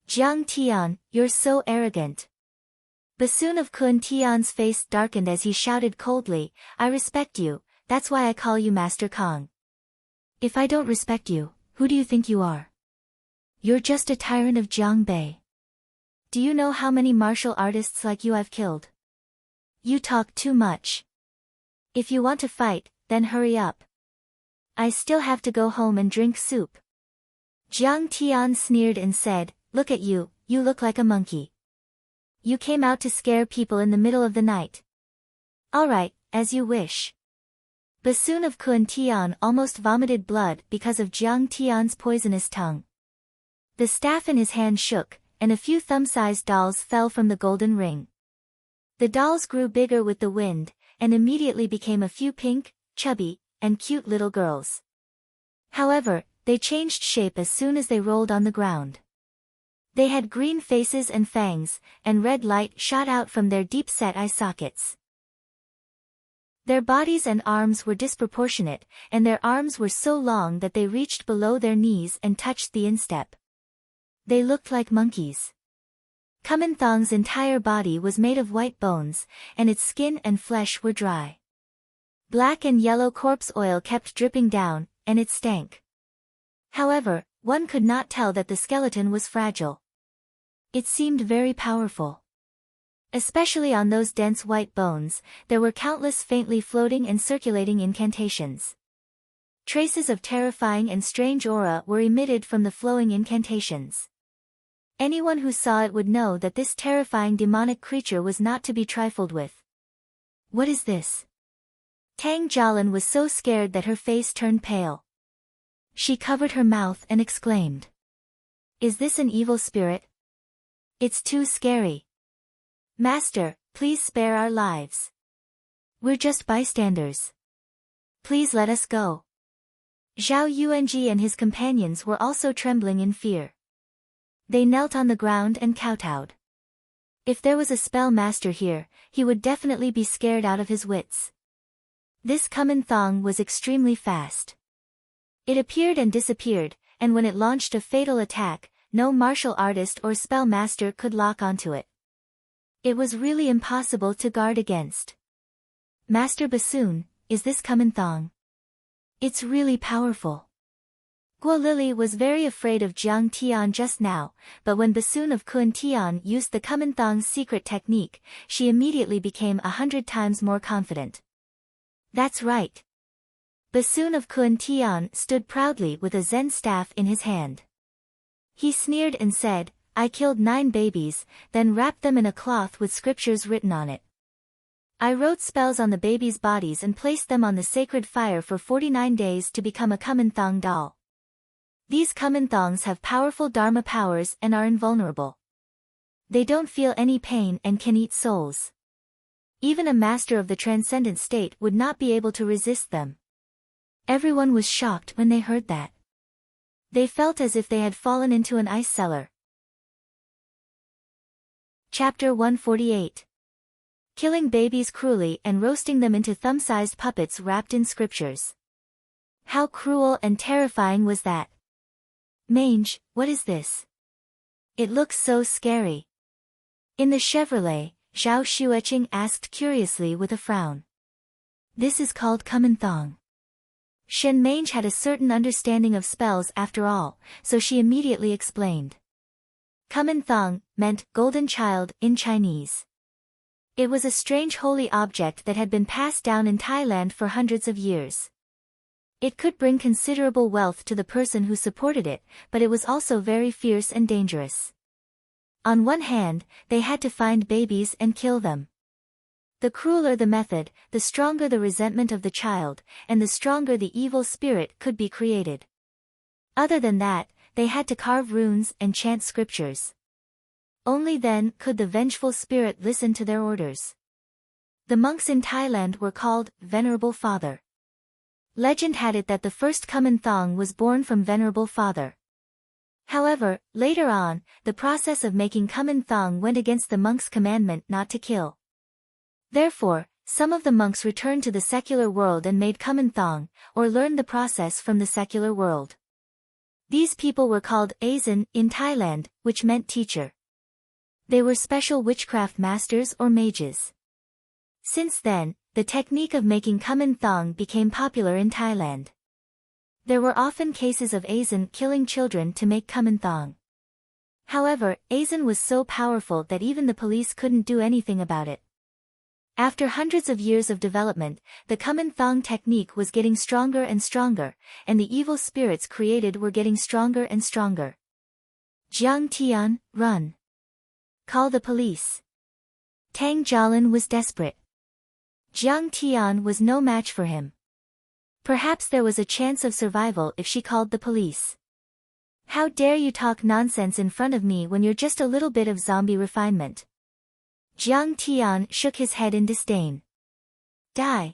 Jiang Tian, you're so arrogant. Bassoon of Kun Tian's face darkened as he shouted coldly, I respect you, that's why I call you Master Kong. If I don't respect you, who do you think you are? You're just a tyrant of Jiang Bei. Do you know how many martial artists like you I've killed? You talk too much. If you want to fight, then hurry up. I still have to go home and drink soup. Jiang Tian sneered and said, look at you, you look like a monkey. You came out to scare people in the middle of the night. Alright, as you wish. Bassoon of Kun Tian almost vomited blood because of Jiang Tian's poisonous tongue. The staff in his hand shook, and a few thumb-sized dolls fell from the golden ring. The dolls grew bigger with the wind, and immediately became a few pink, chubby, and cute little girls. However, they changed shape as soon as they rolled on the ground. They had green faces and fangs, and red light shot out from their deep-set eye sockets. Their bodies and arms were disproportionate, and their arms were so long that they reached below their knees and touched the instep. They looked like monkeys. Kumanthong's entire body was made of white bones, and its skin and flesh were dry. Black and yellow corpse oil kept dripping down, and it stank. However, one could not tell that the skeleton was fragile. It seemed very powerful. Especially on those dense white bones, there were countless faintly floating and circulating incantations. Traces of terrifying and strange aura were emitted from the flowing incantations. Anyone who saw it would know that this terrifying demonic creature was not to be trifled with. What is this? Tang Jialin was so scared that her face turned pale. She covered her mouth and exclaimed. Is this an evil spirit? It's too scary. Master, please spare our lives. We're just bystanders. Please let us go. Zhao Yuanji and his companions were also trembling in fear. They knelt on the ground and kowtowed. If there was a spell master here, he would definitely be scared out of his wits. This Kumanthong was extremely fast. It appeared and disappeared, and when it launched a fatal attack, no martial artist or spell master could lock onto it. It was really impossible to guard against. Master Bassoon, is this Kumanthong? It's really powerful. Guo Lily was very afraid of Jiang Tian just now, but when Bassoon of Kun Tian used the Kumanthong's secret technique, she immediately became 100 times more confident. That's right. Bassoon of Kun Tian stood proudly with a Zen staff in his hand. He sneered and said, I killed 9 babies, then wrapped them in a cloth with scriptures written on it. I wrote spells on the babies' bodies and placed them on the sacred fire for 49 days to become a Kumanthong doll. These Kumanthongs have powerful Dharma powers and are invulnerable. They don't feel any pain and can eat souls. Even a master of the transcendent state would not be able to resist them. Everyone was shocked when they heard that. They felt as if they had fallen into an ice cellar. Chapter 148. Killing babies cruelly and roasting them into thumb-sized puppets wrapped in scriptures. How cruel and terrifying was that? Mange, what is this? It looks so scary. In the Chevrolet, Zhao Shueqing asked curiously with a frown. This is called Kumanthong. Shen Mange had a certain understanding of spells after all, so she immediately explained. Kumanthong meant golden child in Chinese. It was a strange holy object that had been passed down in Thailand for hundreds of years. It could bring considerable wealth to the person who supported it, but it was also very fierce and dangerous. On one hand, they had to find babies and kill them. The crueler the method, the stronger the resentment of the child, and the stronger the evil spirit could be created. Other than that, they had to carve runes and chant scriptures. Only then could the vengeful spirit listen to their orders. The monks in Thailand were called Venerable Father. Legend had it that the first Kumanthong was born from Venerable Father. However, later on, the process of making Kumanthong went against the monks' commandment not to kill. Therefore, some of the monks returned to the secular world and made Kumanthong, or learned the process from the secular world. These people were called Azan in Thailand, which meant teacher. They were special witchcraft masters or mages. Since then, the technique of making Kumanthong became popular in Thailand. There were often cases of Azan killing children to make Kumanthong. However, Azan was so powerful that even the police couldn't do anything about it. After hundreds of years of development, the Kumanthong technique was getting stronger and stronger, and the evil spirits created were getting stronger and stronger. Jiang Tian, run. Call the police. Tang Jialin was desperate. Jiang Tian was no match for him. Perhaps there was a chance of survival if she called the police. How dare you talk nonsense in front of me when you're just a little bit of zombie refinement? Jiang Tian shook his head in disdain. Die.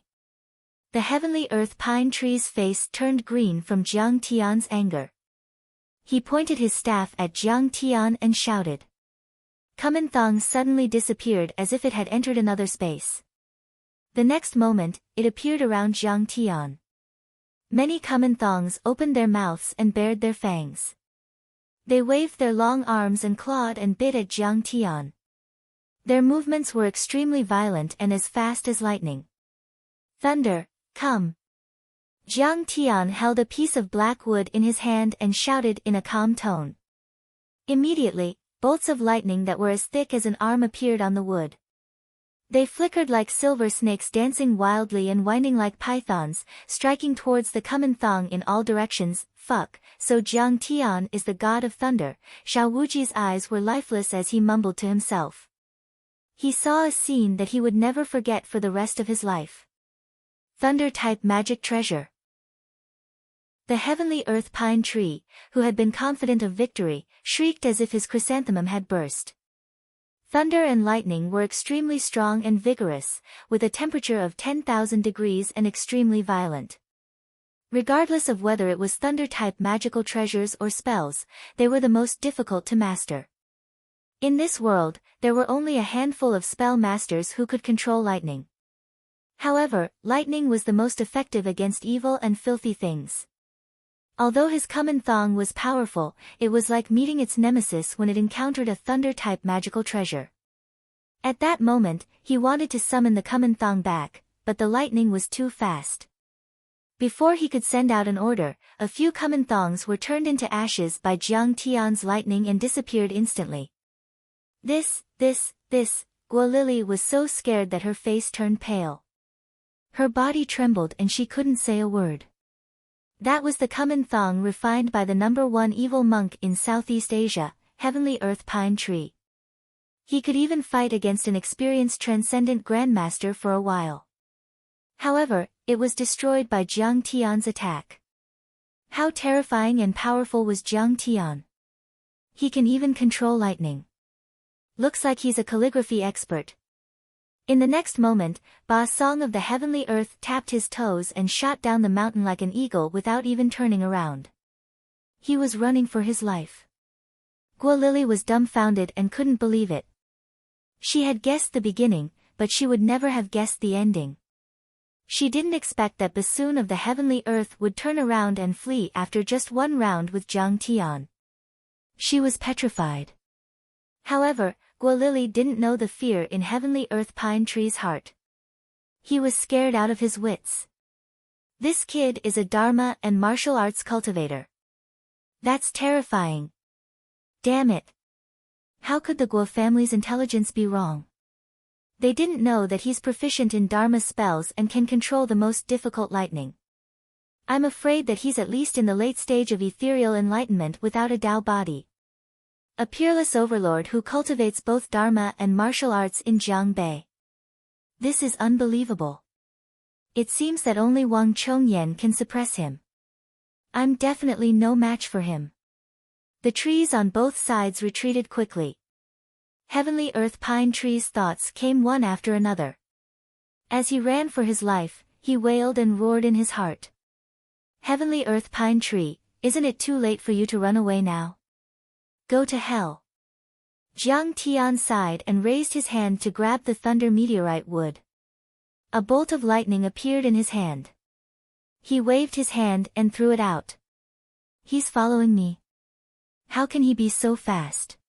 The heavenly earth pine tree's face turned green from Jiang Tian's anger. He pointed his staff at Jiang Tian and shouted. Kumanthong suddenly disappeared as if it had entered another space. The next moment, it appeared around Jiang Tian. Many Kumanthongs opened their mouths and bared their fangs. They waved their long arms and clawed and bit at Jiang Tian. Their movements were extremely violent and as fast as lightning. Thunder, come! Jiang Tian held a piece of black wood in his hand and shouted in a calm tone. Immediately, bolts of lightning that were as thick as an arm appeared on the wood. They flickered like silver snakes, dancing wildly and winding like pythons, striking towards the Kumanthong in all directions. Fuck, so Jiang Tian is the god of thunder. Xiao Wuji's eyes were lifeless as he mumbled to himself. He saw a scene that he would never forget for the rest of his life. Thunder-type magic treasure. The heavenly earth pine tree, who had been confident of victory, shrieked as if his chrysanthemum had burst. Thunder and lightning were extremely strong and vigorous, with a temperature of 10,000 degrees and extremely violent. Regardless of whether it was thunder-type magical treasures or spells, they were the most difficult to master. In this world, there were only a handful of spell masters who could control lightning. However, lightning was the most effective against evil and filthy things. Although his Kumanthong was powerful, it was like meeting its nemesis when it encountered a thunder-type magical treasure. At that moment, he wanted to summon the Kumanthong back, but the lightning was too fast. Before he could send out an order, a few Kumanthongs were turned into ashes by Jiang Tian's lightning and disappeared instantly. This, Guo Lily was so scared that her face turned pale. Her body trembled and she couldn't say a word. That was the Kumanthong refined by the #1 evil monk in Southeast Asia, Heavenly Earth Pine Tree. He could even fight against an experienced transcendent grandmaster for a while. However, it was destroyed by Jiang Tian's attack. How terrifying and powerful was Jiang Tian? He can even control lightning. Looks like he's a calligraphy expert. In the next moment, Ba Song of the heavenly earth tapped his toes and shot down the mountain like an eagle without even turning around. He was running for his life. Guo Lily was dumbfounded and couldn't believe it. She had guessed the beginning, but she would never have guessed the ending. She didn't expect that Bassoon of the heavenly earth would turn around and flee after just one round with Jiang Tian. She was petrified. However, Guo Lily didn't know the fear in Heavenly Earth Pine Tree's heart. He was scared out of his wits. This kid is a Dharma and martial arts cultivator. That's terrifying. Damn it. How could the Guo family's intelligence be wrong? They didn't know that he's proficient in Dharma spells and can control the most difficult lightning. I'm afraid that he's at least in the late stage of ethereal enlightenment without a Tao body. A peerless overlord who cultivates both Dharma and martial arts in Jiangbei. This is unbelievable. It seems that only Wang Chongyan can suppress him. I'm definitely no match for him. The trees on both sides retreated quickly. Heavenly Earth Pine Tree's thoughts came one after another. As he ran for his life, he wailed and roared in his heart. Heavenly Earth Pine Tree, isn't it too late for you to run away now? Go to hell. Jiang Tian sighed and raised his hand to grab the thunder meteorite wood. A bolt of lightning appeared in his hand. He waved his hand and threw it out. He's following me. How can he be so fast?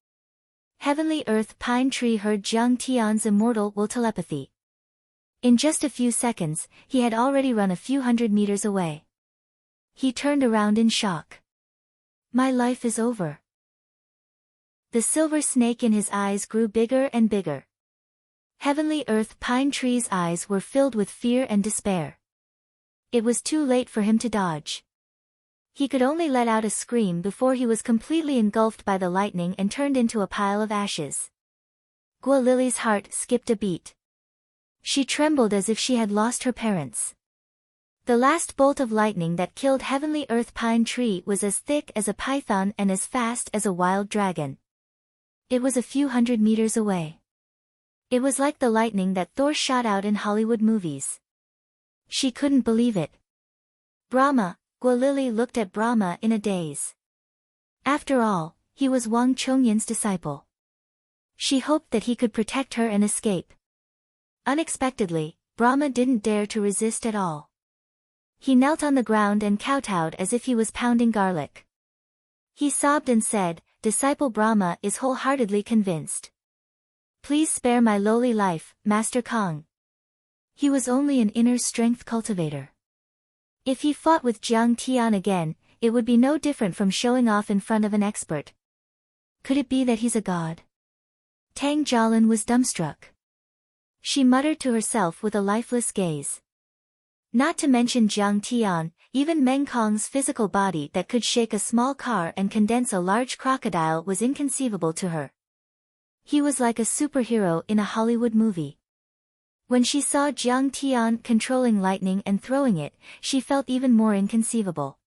Heavenly Earth Pine Tree heard Jiang Tian's immortal will telepathy. In just a few seconds, he had already run a few hundred meters away. He turned around in shock. My life is over. The silver snake in his eyes grew bigger and bigger. Heavenly Earth Pine Tree's eyes were filled with fear and despair. It was too late for him to dodge. He could only let out a scream before he was completely engulfed by the lightning and turned into a pile of ashes. Guo Lily's heart skipped a beat. She trembled as if she had lost her parents. The last bolt of lightning that killed Heavenly Earth Pine Tree was as thick as a python and as fast as a wild dragon. It was a few hundred meters away. It was like the lightning that Thor shot out in Hollywood movies. She couldn't believe it. Brahma, Guolili looked at Brahma in a daze. After all, he was Wang Chongyan's disciple. She hoped that he could protect her and escape. Unexpectedly, Brahma didn't dare to resist at all. He knelt on the ground and kowtowed as if he was pounding garlic. He sobbed and said, "Disciple Brahma is wholeheartedly convinced. Please spare my lowly life, Master Kong." He was only an inner strength cultivator. If he fought with Jiang Tian again, it would be no different from showing off in front of an expert. Could it be that he's a god? Tang Jialin was dumbstruck. She muttered to herself with a lifeless gaze. Not to mention Jiang Tian, even Meng Kong's physical body that could shake a small car and condense a large crocodile was inconceivable to her. He was like a superhero in a Hollywood movie. When she saw Jiang Tian controlling lightning and throwing it, she felt even more inconceivable.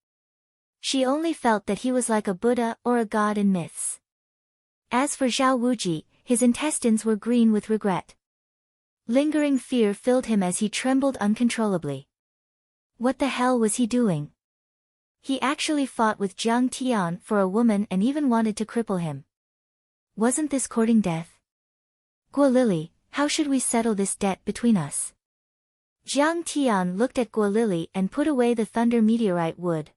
She only felt that he was like a Buddha or a god in myths. As for Zhao Wuji, his intestines were green with regret. Lingering fear filled him as he trembled uncontrollably. What the hell was he doing? He actually fought with Jiang Tian for a woman and even wanted to cripple him. Wasn't this courting death? Guolili, how should we settle this debt between us? Jiang Tian looked at Guolili and put away the thunder meteorite wood.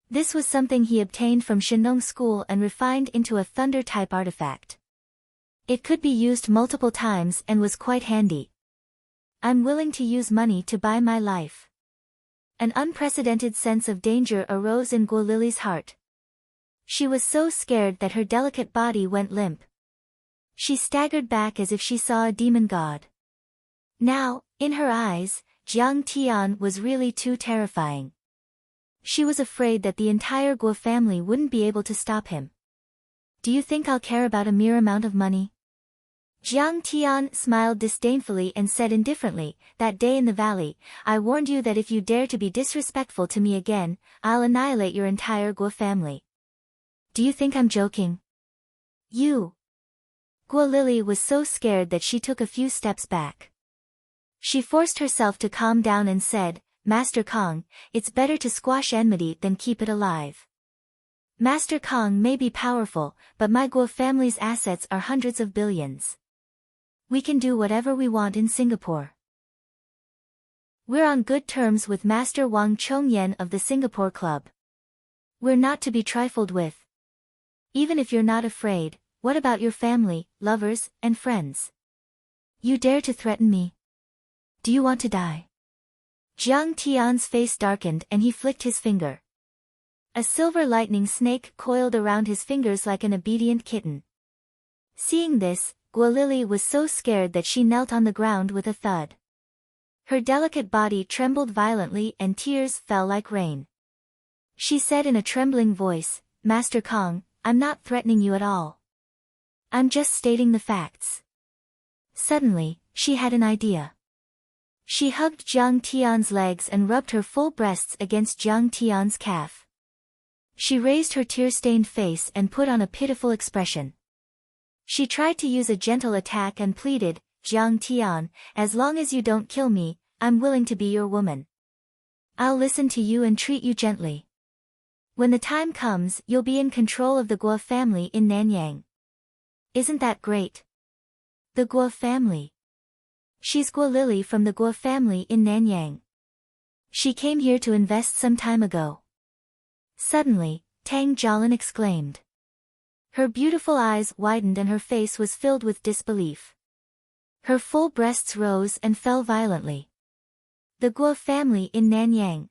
This was something he obtained from Shenong school and refined into a thunder-type artifact. It could be used multiple times and was quite handy. I'm willing to use money to buy my life. An unprecedented sense of danger arose in Guolili's heart. She was so scared that her delicate body went limp. She staggered back as if she saw a demon god. Now, in her eyes, Jiang Tian was really too terrifying. She was afraid that the entire Guo family wouldn't be able to stop him. Do you think I'll care about a mere amount of money? Jiang Tian smiled disdainfully and said indifferently, "That day in the valley, I warned you that if you dare to be disrespectful to me again, I'll annihilate your entire Guo family. Do you think I'm joking?" You. Guolili was so scared that she took a few steps back. She forced herself to calm down and said, "Master Kong, it's better to squash enmity than keep it alive. Master Kong may be powerful, but my Guo family's assets are hundreds of billions. We can do whatever we want in Singapore. We're on good terms with Master Wang Chongyan of the Singapore Club. We're not to be trifled with. Even if you're not afraid, what about your family, lovers, and friends? You dare to threaten me? Do you want to die?" Jiang Tian's face darkened and he flicked his finger. A silver lightning snake coiled around his fingers like an obedient kitten. Seeing this, Guolili was so scared that she knelt on the ground with a thud. Her delicate body trembled violently and tears fell like rain. She said in a trembling voice, "Master Kong, I'm not threatening you at all. I'm just stating the facts." Suddenly, she had an idea. She hugged Jiang Tian's legs and rubbed her full breasts against Jiang Tian's calf. She raised her tear-stained face and put on a pitiful expression. She tried to use a gentle attack and pleaded, "Jiang Tian, as long as you don't kill me, I'm willing to be your woman. I'll listen to you and treat you gently. When the time comes, you'll be in control of the Guo family in Nanyang. Isn't that great?" The Guo family. She's Guolili from the Guo family in Nanyang. She came here to invest some time ago. Suddenly, Tang Jialin exclaimed. Her beautiful eyes widened and her face was filled with disbelief. Her full breasts rose and fell violently. The Guo family in Nanyang.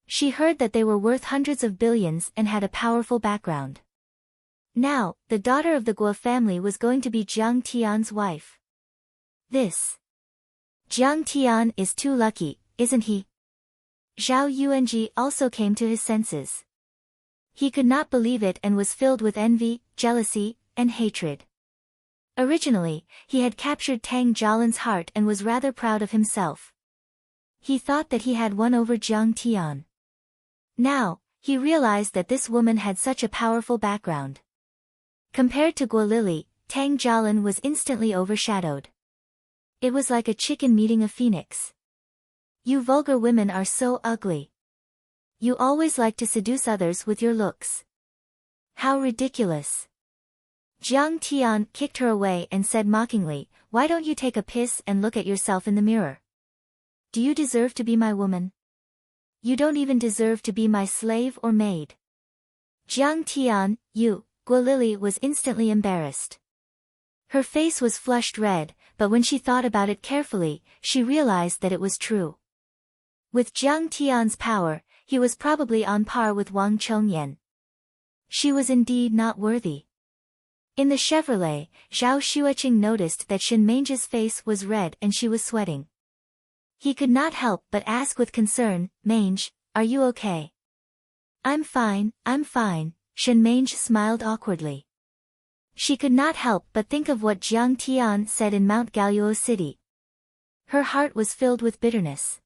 She heard that they were worth hundreds of billions and had a powerful background. Now, the daughter of the Guo family was going to be Jiang Tian's wife. This. Jiang Tian is too lucky, isn't he? Zhao Yuanji also came to his senses. He could not believe it and was filled with envy, jealousy, and hatred. Originally, he had captured Tang Jialin's heart and was rather proud of himself. He thought that he had won over Jiang Tian. Now, he realized that this woman had such a powerful background. Compared to Guolili, Tang Jialin was instantly overshadowed. It was like a chicken meeting a phoenix. You vulgar women are so ugly. You always like to seduce others with your looks. How ridiculous. Jiang Tian kicked her away and said mockingly, "Why don't you take a piss and look at yourself in the mirror? Do you deserve to be my woman? You don't even deserve to be my slave or maid." Jiang Tian, you, Guo Lily was instantly embarrassed. Her face was flushed red, but when she thought about it carefully, she realized that it was true. With Jiang Tian's power, he was probably on par with Wang Chengyan. She was indeed not worthy. In the Chevrolet, Zhao Xueqing noticed that Shen Meng's face was red and she was sweating. He could not help but ask with concern, "Menge, are you okay?" I'm fine," Shen Menge smiled awkwardly. She could not help but think of what Jiang Tian said in Mount Galuo City. Her heart was filled with bitterness.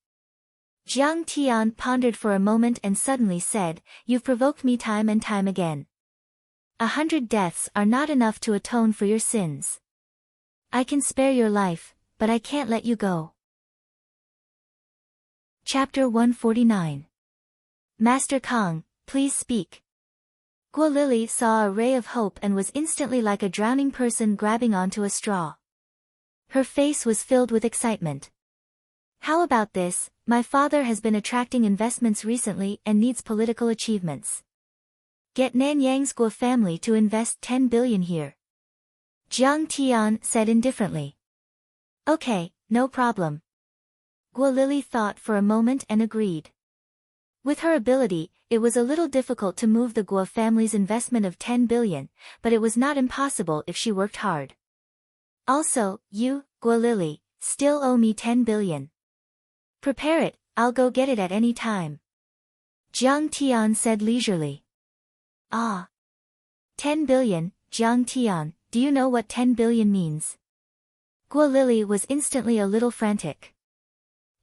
Jiang Tian pondered for a moment and suddenly said, "You've provoked me time and time again. 100 deaths are not enough to atone for your sins. I can spare your life, but I can't let you go." Chapter 149. Master Kong, please speak. Guo Lily saw a ray of hope and was instantly like a drowning person grabbing onto a straw. Her face was filled with excitement. "How about this? My father has been attracting investments recently and needs political achievements. Get Nanyang's Guo family to invest 10 billion here." Jiang Tian said indifferently. "Okay, no problem." Guo Lily thought for a moment and agreed. With her ability, it was a little difficult to move the Guo family's investment of 10 billion, but it was not impossible if she worked hard. "Also, you, Guo Lily, still owe me 10 billion. Prepare it, I'll go get it at any time." Jiang Tian said leisurely. "Ah. 10 billion, Jiang Tian, do you know what 10 billion means?" Guo Lily was instantly a little frantic.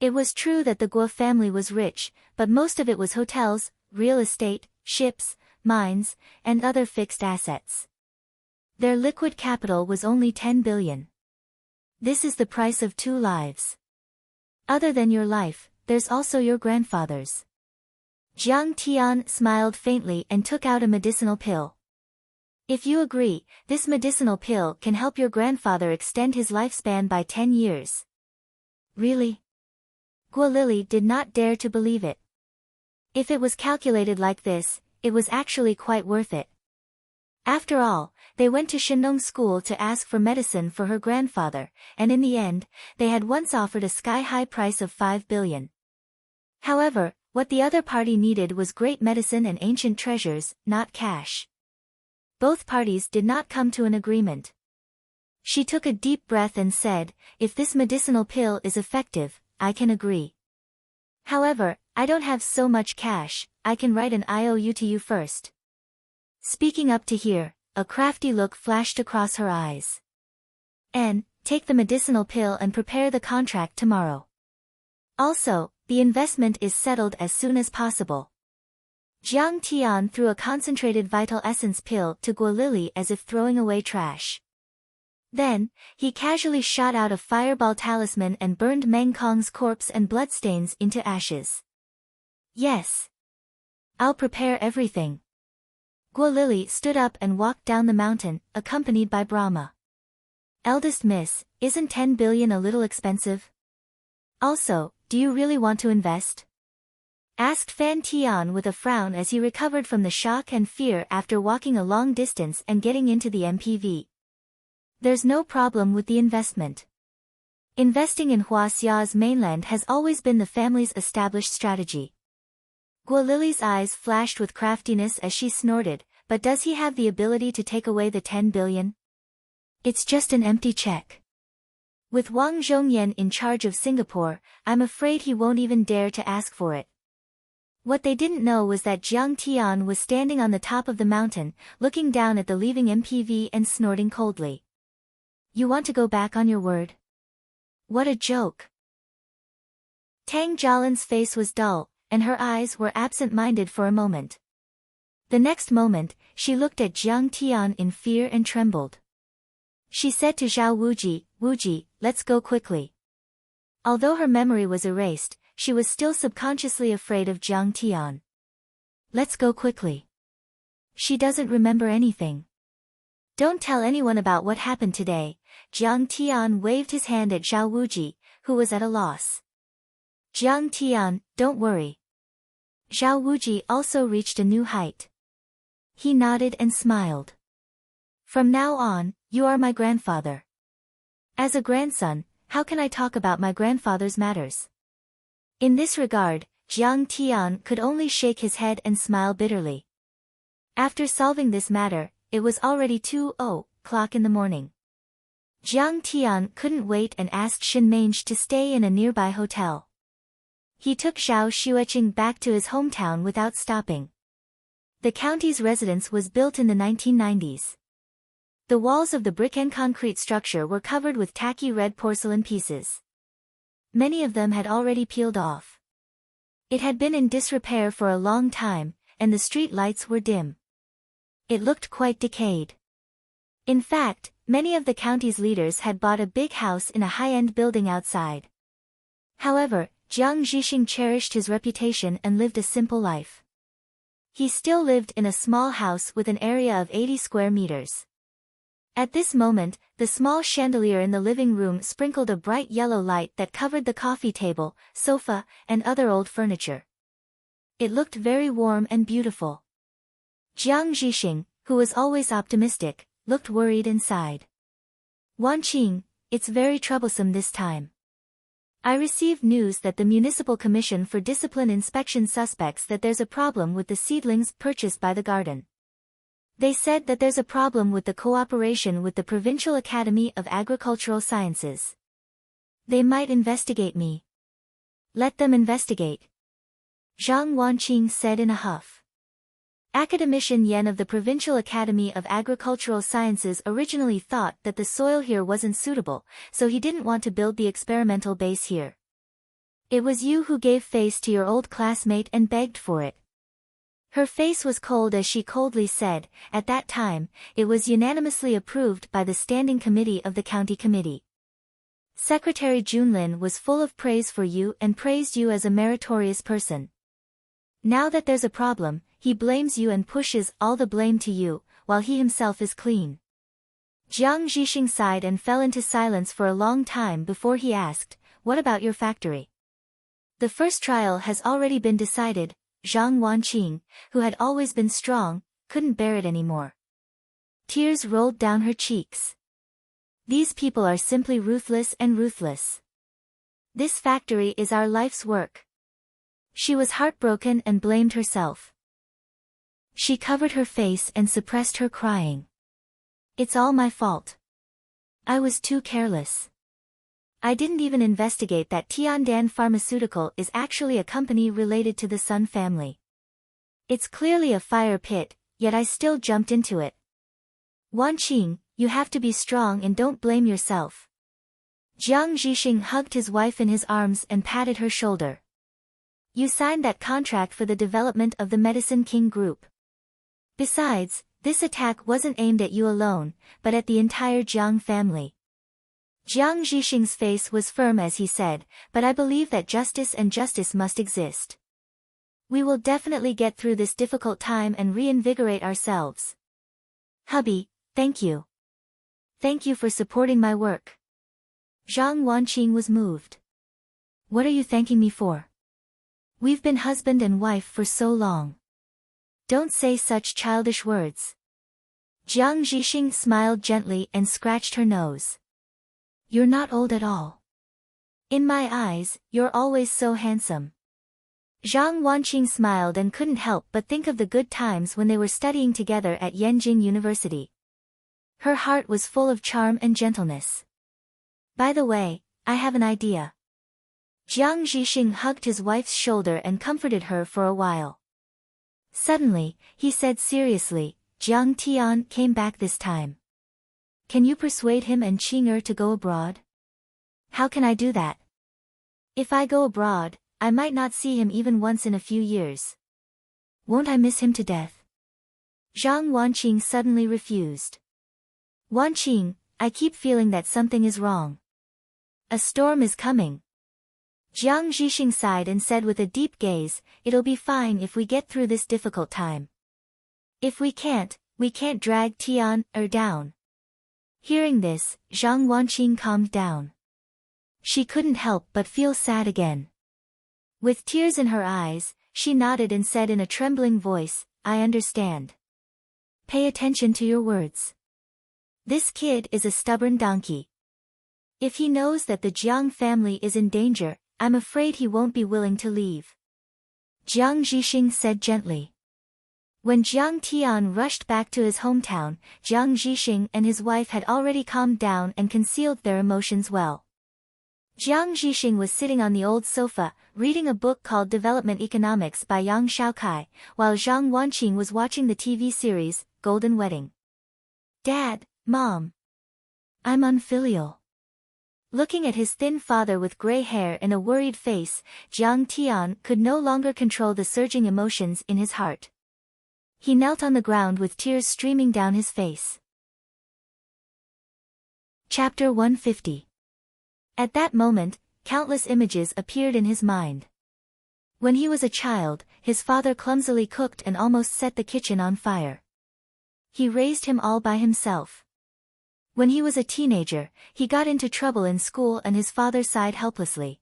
It was true that the Guo family was rich, but most of it was hotels, real estate, ships, mines, and other fixed assets. Their liquid capital was only 10 billion. This is the price of 2 lives. Other than your life, there's also your grandfather's. Jiang Tian smiled faintly and took out a medicinal pill. "If you agree, this medicinal pill can help your grandfather extend his lifespan by 10 years. Really?" Guo Lily did not dare to believe it. If it was calculated like this, it was actually quite worth it. After all, they went to Shenong school to ask for medicine for her grandfather, and in the end, they had once offered a sky-high price of 5 billion. However, what the other party needed was great medicine and ancient treasures, not cash. Both parties did not come to an agreement. She took a deep breath and said, "If this medicinal pill is effective, I can agree. However, I don't have so much cash, I can write an IOU to you first." Speaking up to here, a crafty look flashed across her eyes. "And, take the medicinal pill and prepare the contract tomorrow. Also, the investment is settled as soon as possible." Jiang Tian threw a concentrated vital essence pill to Guo Lily as if throwing away trash. Then, he casually shot out a fireball talisman and burned Meng Kong's corpse and bloodstains into ashes. "Yes. I'll prepare everything." Guo Lily stood up and walked down the mountain, accompanied by Brahma. "Eldest miss, isn't 10 billion a little expensive? Also, do you really want to invest?" asked Fan Tian with a frown as he recovered from the shock and fear after walking a long distance and getting into the MPV. "There's no problem with the investment. Investing in Huaxia's mainland has always been the family's established strategy." Guo Lily's eyes flashed with craftiness as she snorted, "But does he have the ability to take away the 10 billion? It's just an empty check. With Wang Zhongyan in charge of Singapore, I'm afraid he won't even dare to ask for it." What they didn't know was that Jiang Tian was standing on the top of the mountain, looking down at the leaving MPV and snorting coldly. "You want to go back on your word? What a joke." Tang Jialin's face was dull, and her eyes were absent-minded for a moment. The next moment, she looked at Jiang Tian in fear and trembled. She said to Zhao Wuji, "Wuji, let's go quickly." Although her memory was erased, she was still subconsciously afraid of Jiang Tian. Let's go quickly. She doesn't remember anything. Don't tell anyone about what happened today. Jiang Tian waved his hand at Zhao Wuji, who was at a loss. Jiang Tian, don't worry. Zhao Wuji also reached a new height. He nodded and smiled. From now on, you are my grandfather. As a grandson, how can I talk about my grandfather's matters? In this regard, Jiang Tian could only shake his head and smile bitterly. After solving this matter, it was already 2:00 in the morning. Jiang Tian couldn't wait and asked Shin Mange to stay in a nearby hotel. He took Zhao Xueqing back to his hometown without stopping. The county's residence was built in the 1990s. The walls of the brick and concrete structure were covered with tacky red porcelain pieces. Many of them had already peeled off. It had been in disrepair for a long time, and the street lights were dim. It looked quite decayed. In fact, many of the county's leaders had bought a big house in a high-end building outside. However, Jiang Zhixing cherished his reputation and lived a simple life. He still lived in a small house with an area of 80 square meters. At this moment, the small chandelier in the living room sprinkled a bright yellow light that covered the coffee table, sofa, and other old furniture. It looked very warm and beautiful. Jiang Zhixing, who was always optimistic, looked worried and sighed. Wanqing, it's very troublesome this time. I received news that the Municipal Commission for Discipline Inspection suspects that there's a problem with the seedlings purchased by the garden. They said that there's a problem with the cooperation with the Provincial Academy of Agricultural Sciences. They might investigate me. Let them investigate. Zhang Wanqing said in a huff. Academician Yen of the Provincial Academy of Agricultural Sciences originally thought that the soil here wasn't suitable, so he didn't want to build the experimental base here. It was you who gave face to your old classmate and begged for it. Her face was cold as she coldly said, at that time, it was unanimously approved by the Standing Committee of the County Committee. Secretary Junlin was full of praise for you and praised you as a meritorious person. Now that there's a problem, he blames you and pushes all the blame to you, while he himself is clean. Jiang Zhixing sighed and fell into silence for a long time before he asked, what about your factory? The first trial has already been decided. Zhang Wanqing, who had always been strong, couldn't bear it anymore. Tears rolled down her cheeks. These people are simply ruthless and ruthless. This factory is our life's work. She was heartbroken and blamed herself. She covered her face and suppressed her crying. It's all my fault. I was too careless. I didn't even investigate that Tiandan Pharmaceutical is actually a company related to the Sun family. It's clearly a fire pit, yet I still jumped into it. Wanqing, you have to be strong and don't blame yourself. Jiang Zhixing hugged his wife in his arms and patted her shoulder. You signed that contract for the development of the Medicine King Group. Besides, this attack wasn't aimed at you alone, but at the entire Jiang family. Jiang Zhixing's face was firm as he said, but I believe that justice must exist. We will definitely get through this difficult time and reinvigorate ourselves. Hubby, thank you. Thank you for supporting my work. Zhang Wanqing was moved. What are you thanking me for? We've been husband and wife for so long. Don't say such childish words. Jiang Zhixing smiled gently and scratched her nose. You're not old at all. In my eyes, you're always so handsome. Zhang Wanqing smiled and couldn't help but think of the good times when they were studying together at Yanjing University. Her heart was full of charm and gentleness. By the way, I have an idea. Jiang Zhixing hugged his wife's shoulder and comforted her for a while. Suddenly, he said seriously, Jiang Tian came back this time. Can you persuade him and Qing'er to go abroad? How can I do that? If I go abroad, I might not see him even once in a few years. Won't I miss him to death? Zhang Wanqing suddenly refused. Wanqing, I keep feeling that something is wrong. A storm is coming. Jiang Zhixing sighed and said with a deep gaze, "It'll be fine if we get through this difficult time. If we can't drag Tian down." Hearing this, Zhang Wanqing calmed down. She couldn't help but feel sad again. With tears in her eyes, she nodded and said in a trembling voice, "I understand. Pay attention to your words. This kid is a stubborn donkey. If he knows that the Jiang family is in danger, I'm afraid he won't be willing to leave." Jiang Zhixing said gently. When Jiang Tian rushed back to his hometown, Jiang Zhixing and his wife had already calmed down and concealed their emotions well. Jiang Zhixing was sitting on the old sofa, reading a book called Development Economics by Yang Shaokai, while Zhang Wanqing was watching the TV series, Golden Wedding. "Dad, Mom. I'm unfilial." Looking at his thin father with gray hair and a worried face, Jiang Tian could no longer control the surging emotions in his heart. He knelt on the ground with tears streaming down his face. Chapter 150. At that moment, countless images appeared in his mind. When he was a child, his father clumsily cooked and almost set the kitchen on fire. He raised him all by himself. When he was a teenager, he got into trouble in school and his father sighed helplessly.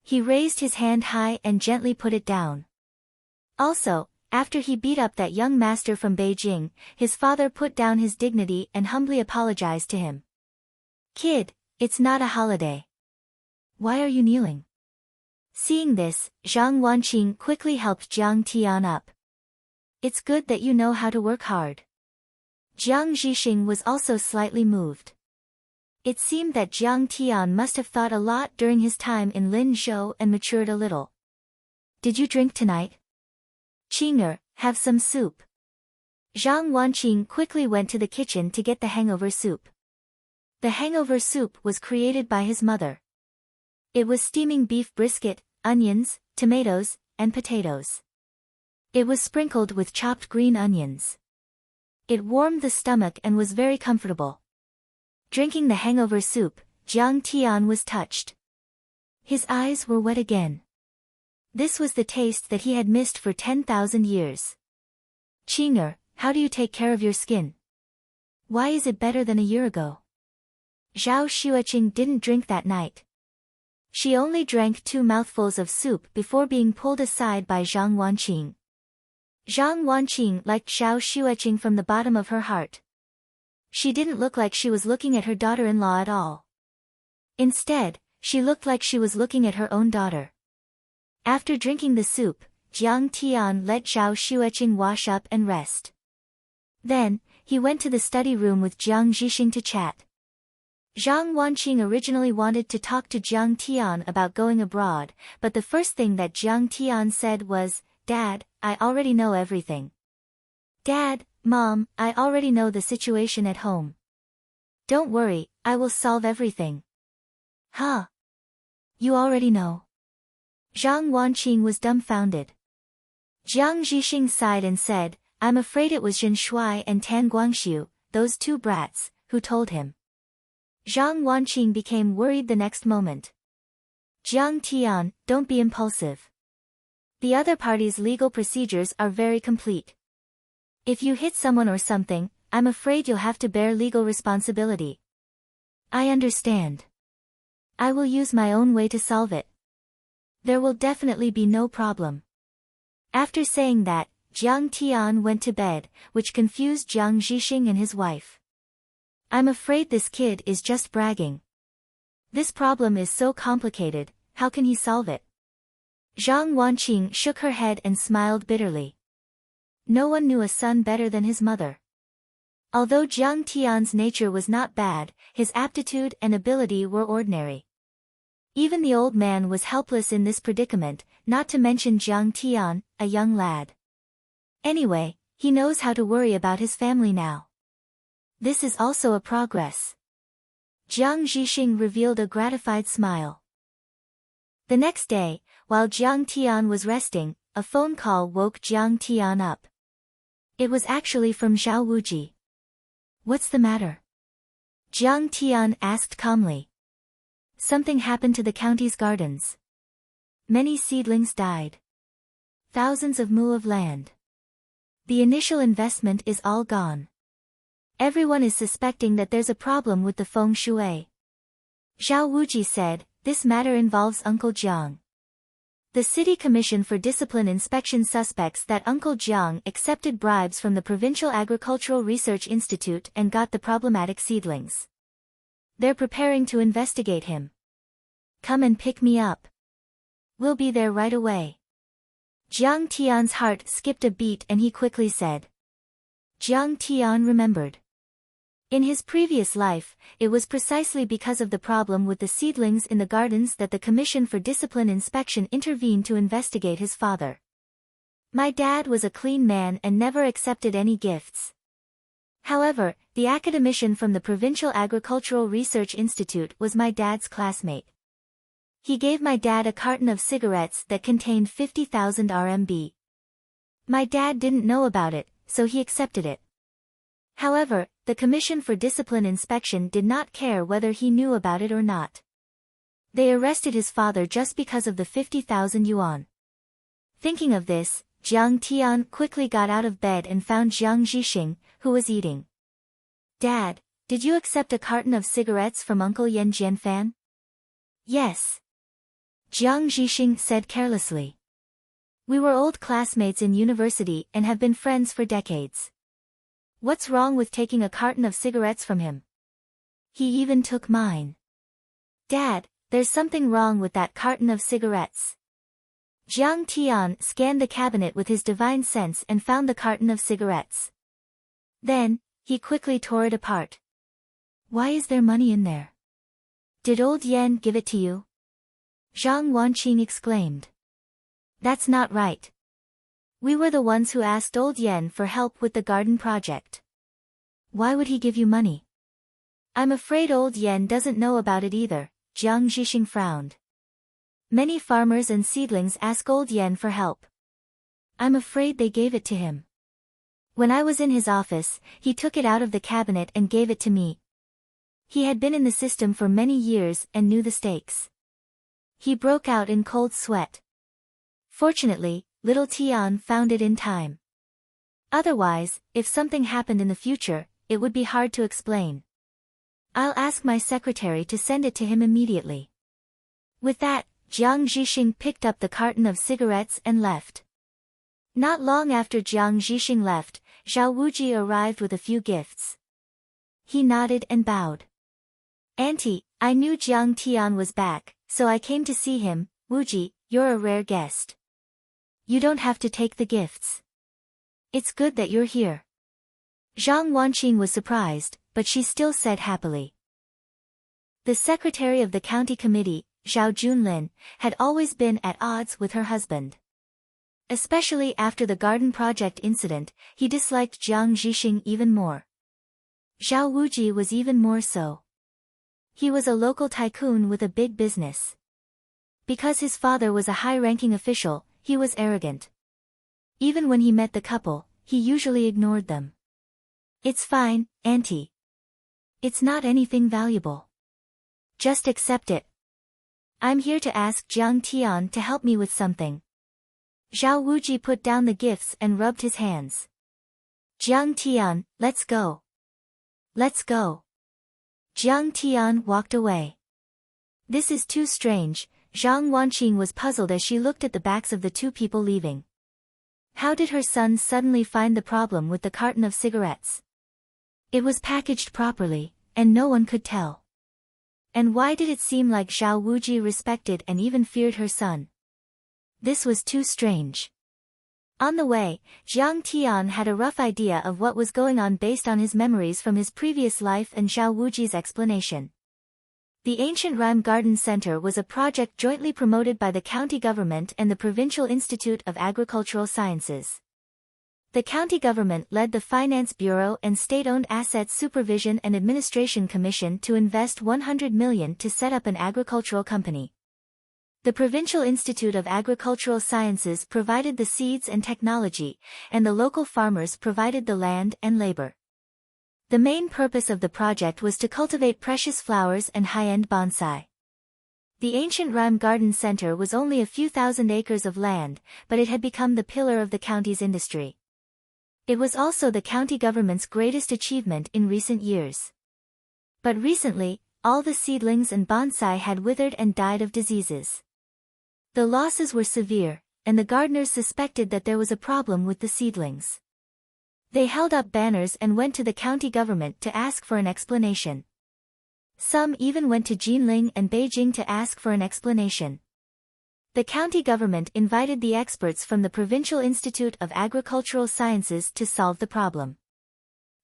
He raised his hand high and gently put it down. Also, after he beat up that young master from Beijing, his father put down his dignity and humbly apologized to him. "Kid, it's not a holiday. Why are you kneeling?" Seeing this, Zhang Wanqing quickly helped Jiang Tian up. "It's good that you know how to work hard." Jiang Zhixing was also slightly moved. It seemed that Jiang Tian must have thought a lot during his time in Linzhou and matured a little. "Did you drink tonight?" "Qing'er, have some soup." Zhang Wanqing quickly went to the kitchen to get the hangover soup. The hangover soup was created by his mother. It was steaming beef brisket, onions, tomatoes, and potatoes. It was sprinkled with chopped green onions. It warmed the stomach and was very comfortable. Drinking the hangover soup, Jiang Tian was touched. His eyes were wet again. This was the taste that he had missed for 10,000 years. "Qing'er, how do you take care of your skin? Why is it better than a year ago?" Zhao Xueqing didn't drink that night. She only drank 2 mouthfuls of soup before being pulled aside by Zhang Wanqing. Zhang Wanqing liked Zhao Xueqing from the bottom of her heart. She didn't look like she was looking at her daughter-in-law at all. Instead, she looked like she was looking at her own daughter. After drinking the soup, Jiang Tian let Zhao Xueqing wash up and rest. Then, he went to the study room with Jiang Zhixing to chat. Zhang Wanqing originally wanted to talk to Jiang Tian about going abroad, but the first thing that Jiang Tian said was, "Dad, I already know everything. Dad, Mom, I already know the situation at home. Don't worry, I will solve everything." "Huh? You already know?" Zhang Wanqing was dumbfounded. Jiang Zhixing sighed and said, "I'm afraid it was Zhen Shuai and Tan Guangxiu, those 2 brats, who told him." Zhang Wanqing became worried the next moment. "Jiang Tian, don't be impulsive. The other party's legal procedures are very complete. If you hit someone or something, I'm afraid you'll have to bear legal responsibility." "I understand. I will use my own way to solve it. There will definitely be no problem." After saying that, Jiang Tian went to bed, which confused Jiang Zhixing and his wife. "I'm afraid this kid is just bragging. This problem is so complicated, how can he solve it?" Zhang Wanqing shook her head and smiled bitterly. No one knew a son better than his mother. Although Jiang Tian's nature was not bad, his aptitude and ability were ordinary. Even the old man was helpless in this predicament, not to mention Jiang Tian, a young lad. Anyway, he knows how to worry about his family now. This is also a progress. Jiang Zhixing revealed a gratified smile. The next day, while Jiang Tian was resting, a phone call woke Jiang Tian up. It was actually from Zhao Wuji. "What's the matter?" Jiang Tian asked calmly. "Something happened to the county's gardens. Many seedlings died. Thousands of mu of land. The initial investment is all gone. Everyone is suspecting that there's a problem with the feng shui. Zhao Wuji said, this matter involves Uncle Jiang. The City Commission for Discipline Inspection suspects that Uncle Jiang accepted bribes from the Provincial Agricultural Research Institute and got the problematic seedlings. They're preparing to investigate him. Come and pick me up. We'll be there right away. Jiang Tian's heart skipped a beat and he quickly said. Jiang Tian remembered. In his previous life, it was precisely because of the problem with the seedlings in the gardens that the Commission for Discipline Inspection intervened to investigate his father. My dad was a clean man and never accepted any gifts. However, the academician from the Provincial Agricultural Research Institute was my dad's classmate. He gave my dad a carton of cigarettes that contained 50,000 RMB. My dad didn't know about it, so he accepted it. However, the Commission for Discipline Inspection did not care whether he knew about it or not. They arrested his father just because of the 50,000 yuan. Thinking of this, Jiang Tian quickly got out of bed and found Jiang Zhixing, who was eating. Dad, did you accept a carton of cigarettes from Uncle Yan Jianfan? Yes. Jiang Zhixing said carelessly. We were old classmates in university and have been friends for decades. What's wrong with taking a carton of cigarettes from him? He even took mine. Dad, there's something wrong with that carton of cigarettes. Jiang Tian scanned the cabinet with his divine sense and found the carton of cigarettes. Then, he quickly tore it apart. Why is there money in there? Did old Yan give it to you? Zhang Wanqing exclaimed. That's not right. We were the ones who asked old Yan for help with the garden project. Why would he give you money? I'm afraid old Yan doesn't know about it either, Jiang Zhixing frowned. Many farmers and seedlings ask old Yan for help. I'm afraid they gave it to him. When I was in his office, he took it out of the cabinet and gave it to me. He had been in the system for many years and knew the stakes. He broke out in cold sweat. Fortunately, little Tian found it in time. Otherwise, if something happened in the future, it would be hard to explain. I'll ask my secretary to send it to him immediately. With that, Jiang Zhixing picked up the carton of cigarettes and left. Not long after Jiang Zhixing left, Zhao Wuji arrived with a few gifts. He nodded and bowed. Auntie, I knew Jiang Tian was back, so I came to see him. Wuji, you're a rare guest. You don't have to take the gifts. It's good that you're here. Zhang Wanqing was surprised, but she still said happily. The secretary of the county committee, Zhao Junlin, had always been at odds with her husband. Especially after the garden project incident, he disliked Jiang Zhixing even more. Zhao Wuji was even more so. He was a local tycoon with a big business. Because his father was a high-ranking official, he was arrogant. Even when he met the couple, he usually ignored them. It's fine, Auntie. It's not anything valuable. Just accept it. I'm here to ask Jiang Tian to help me with something. Zhao Wuji put down the gifts and rubbed his hands. Jiang Tian, let's go. Let's go. Jiang Tian walked away. This is too strange. Zhang Wanqing was puzzled as she looked at the backs of the two people leaving. How did her son suddenly find the problem with the carton of cigarettes? It was packaged properly, and no one could tell. And why did it seem like Zhao Wuji respected and even feared her son? This was too strange. On the way, Jiang Tian had a rough idea of what was going on based on his memories from his previous life and Zhao Wuji's explanation. The Ancient Rhyme Garden Center was a project jointly promoted by the county government and the Provincial Institute of Agricultural Sciences. The county government led the Finance Bureau and State-Owned Assets Supervision and Administration Commission to invest 100 million to set up an agricultural company. The Provincial Institute of Agricultural Sciences provided the seeds and technology, and the local farmers provided the land and labor. The main purpose of the project was to cultivate precious flowers and high-end bonsai. The ancient Rhyme Garden Center was only a few thousand acres of land, but it had become the pillar of the county's industry. It was also the county government's greatest achievement in recent years. But recently, all the seedlings and bonsai had withered and died of diseases. The losses were severe, and the gardeners suspected that there was a problem with the seedlings. They held up banners and went to the county government to ask for an explanation. Some even went to Jinling and Beijing to ask for an explanation. The county government invited the experts from the Provincial Institute of Agricultural Sciences to solve the problem.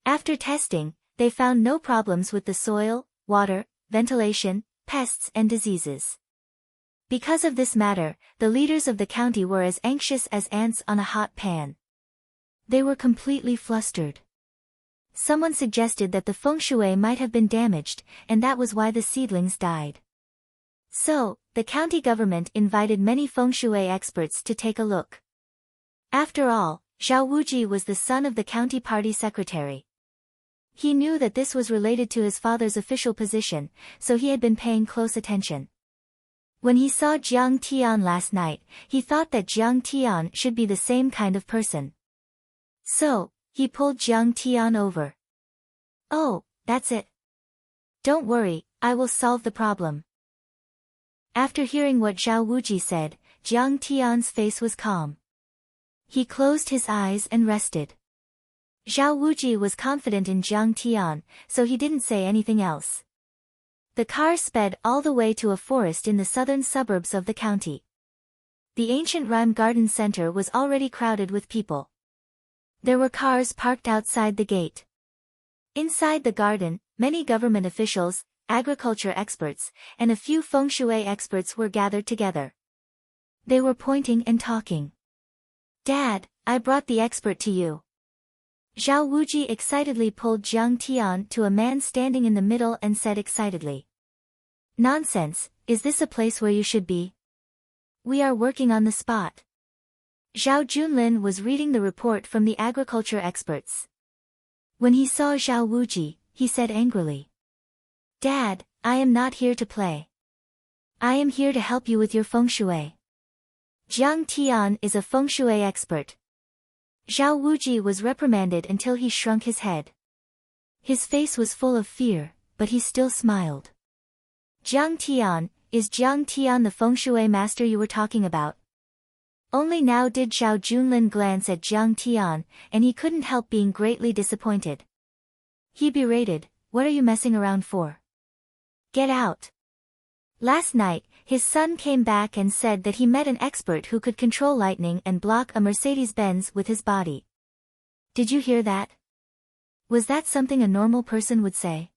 After testing, they found no problems with the soil, water, ventilation, pests and diseases. Because of this matter, the leaders of the county were as anxious as ants on a hot pan. They were completely flustered. Someone suggested that the feng shui might have been damaged, and that was why the seedlings died. So, the county government invited many feng shui experts to take a look. After all, Zhao Wuji was the son of the county party secretary. He knew that this was related to his father's official position, so he had been paying close attention. When he saw Jiang Tian last night, he thought that Jiang Tian should be the same kind of person. So, he pulled Jiang Tian over. "Oh, that's it. Don't worry, I will solve the problem." After hearing what Zhao Wuji said, Jiang Tian's face was calm. He closed his eyes and rested. Zhao Wuji was confident in Jiang Tian, so he didn't say anything else. The car sped all the way to a forest in the southern suburbs of the county. The ancient Rhyme Garden Center was already crowded with people. There were cars parked outside the gate. Inside the garden, many government officials, agriculture experts, and a few feng shui experts were gathered together. They were pointing and talking. "Dad, I brought the expert to you." Zhao Wuji excitedly pulled Jiang Tian to a man standing in the middle and said excitedly, "Nonsense, is this a place where you should be? We are working on the spot." Zhao Junlin was reading the report from the agriculture experts. When he saw Zhao Wuji, he said angrily, "Dad, I am not here to play. I am here to help you with your feng shui." Jiang Tian is a feng shui expert. Zhao Wuji was reprimanded until he shrunk his head. His face was full of fear, but he still smiled. "Jiang Tian, is Jiang Tian the feng shui master you were talking about?" Only now did Zhao Junlin glance at Jiang Tian, and he couldn't help being greatly disappointed. He berated, "What are you messing around for? Get out." Last night, his son came back and said that he met an expert who could control lightning and block a Mercedes-Benz with his body. Did you hear that? Was that something a normal person would say?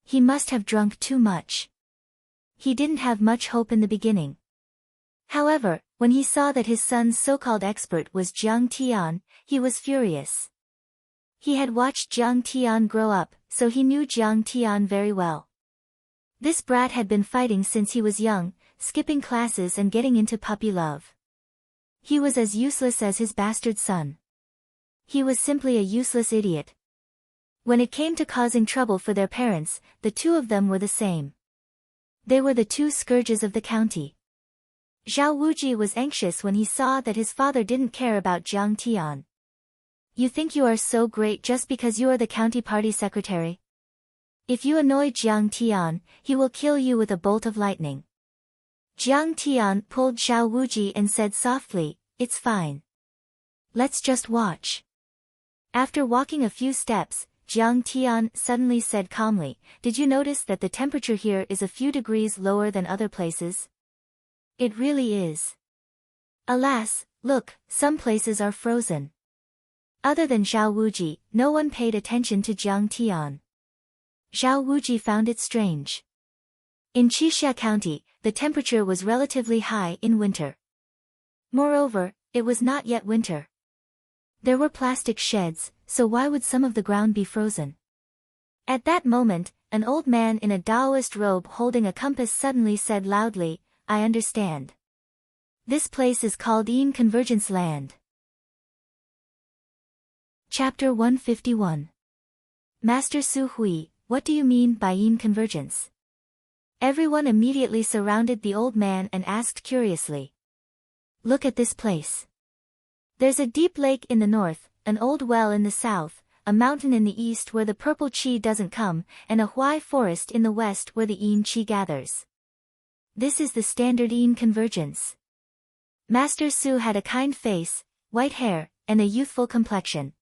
He must have drunk too much. He didn't have much hope in the beginning. However, when he saw that his son's so-called expert was Jiang Tian, he was furious. He had watched Jiang Tian grow up, so he knew Jiang Tian very well. This brat had been fighting since he was young, skipping classes and getting into puppy love. He was as useless as his bastard son. He was simply a useless idiot. When it came to causing trouble for their parents, the two of them were the same. They were the two scourges of the county. Zhao Wuji was anxious when he saw that his father didn't care about Jiang Tian. "You think you are so great just because you are the county party secretary? If you annoy Jiang Tian, he will kill you with a bolt of lightning." Jiang Tian pulled Zhao Wuji and said softly, "It's fine. Let's just watch." After walking a few steps, Jiang Tian suddenly said calmly, "Did you notice that the temperature here is a few degrees lower than other places? It really is. Alas, look, some places are frozen." Other than Zhao Wuji, no one paid attention to Jiang Tian. Zhao Wuji found it strange. In Qixia County, the temperature was relatively high in winter. Moreover, it was not yet winter. There were plastic sheds, so why would some of the ground be frozen? At that moment, an old man in a Taoist robe holding a compass suddenly said loudly, "I understand. This place is called Yin Convergence Land." Chapter 151. Master Su Hui, what do you mean by Yin Convergence? Everyone immediately surrounded the old man and asked curiously. Look at this place. There's a deep lake in the north, an old well in the south, a mountain in the east where the purple chi doesn't come, and a huai forest in the west where the yin chi gathers. This is the standard yin convergence. Master Su had a kind face, white hair, and a youthful complexion.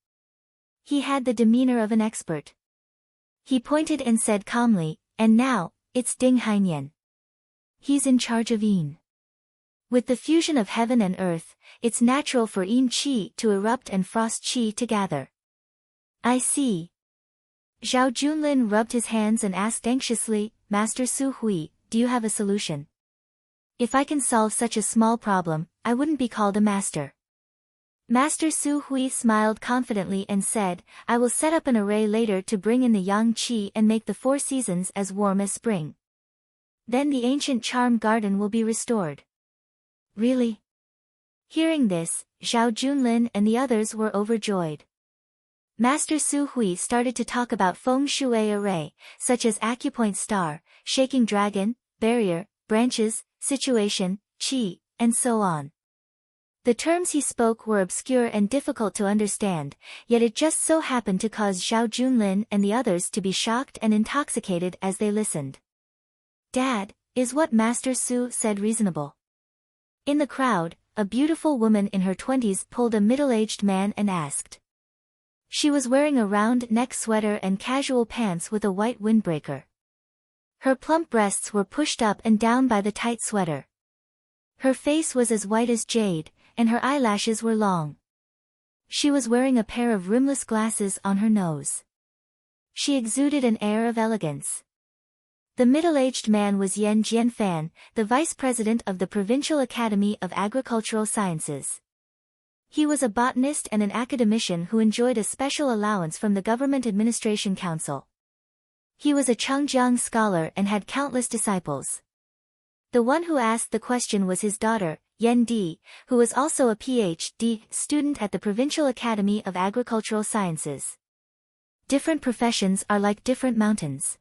He had the demeanor of an expert. He pointed and said calmly, and now, it's Ding Hainian. He's in charge of yin. With the fusion of heaven and earth, it's natural for yin chi to erupt and frost chi to gather. I see. Zhao Junlin rubbed his hands and asked anxiously, Master Su Hui, do you have a solution? If I can solve such a small problem, I wouldn't be called a master. Master Su Hui smiled confidently and said, I will set up an array later to bring in the yang qi and make the 4 seasons as warm as spring. Then the ancient charm garden will be restored. Really? Hearing this, Zhao Junlin and the others were overjoyed. Master Su Hui started to talk about feng shui array, such as acupoint star, shaking dragon, barrier, branches, situation, qi, and so on. The terms he spoke were obscure and difficult to understand, yet it just so happened to cause Zhao Junlin and the others to be shocked and intoxicated as they listened. Dad, is what Master Su said reasonable? In the crowd, a beautiful woman in her 20s pulled a middle-aged man and asked. She was wearing a round neck sweater and casual pants with a white windbreaker. Her plump breasts were pushed up and down by the tight sweater. Her face was as white as jade, and her eyelashes were long. She was wearing a pair of rimless glasses on her nose. She exuded an air of elegance. The middle-aged man was Yan Jianfan, the vice president of the Provincial Academy of Agricultural Sciences. He was a botanist and an academician who enjoyed a special allowance from the Government Administration Council. He was a Chengjiang scholar and had countless disciples. The one who asked the question was his daughter, Yan Di, who was also a Ph.D. student at the Provincial Academy of Agricultural Sciences. Different professions are like different mountains.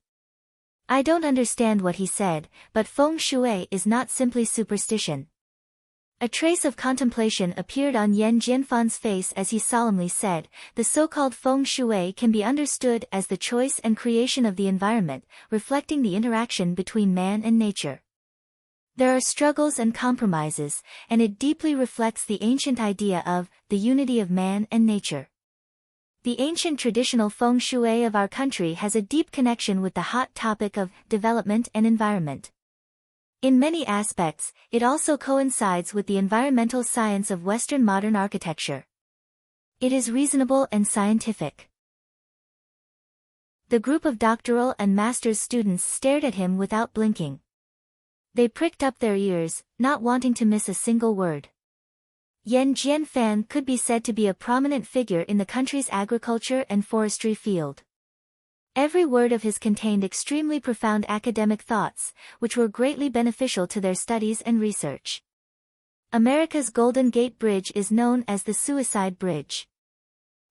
I don't understand what he said, but feng shui is not simply superstition. A trace of contemplation appeared on Yan Jianfan's face as he solemnly said, the so-called feng shui can be understood as the choice and creation of the environment, reflecting the interaction between man and nature. There are struggles and compromises, and it deeply reflects the ancient idea of the unity of man and nature. The ancient traditional feng shui of our country has a deep connection with the hot topic of development and environment. In many aspects, it also coincides with the environmental science of Western modern architecture. It is reasonable and scientific. The group of doctoral and master's students stared at him without blinking. They pricked up their ears, not wanting to miss a single word. Yan Jianfan could be said to be a prominent figure in the country's agriculture and forestry field. Every word of his contained extremely profound academic thoughts, which were greatly beneficial to their studies and research. America's Golden Gate Bridge is known as the Suicide Bridge.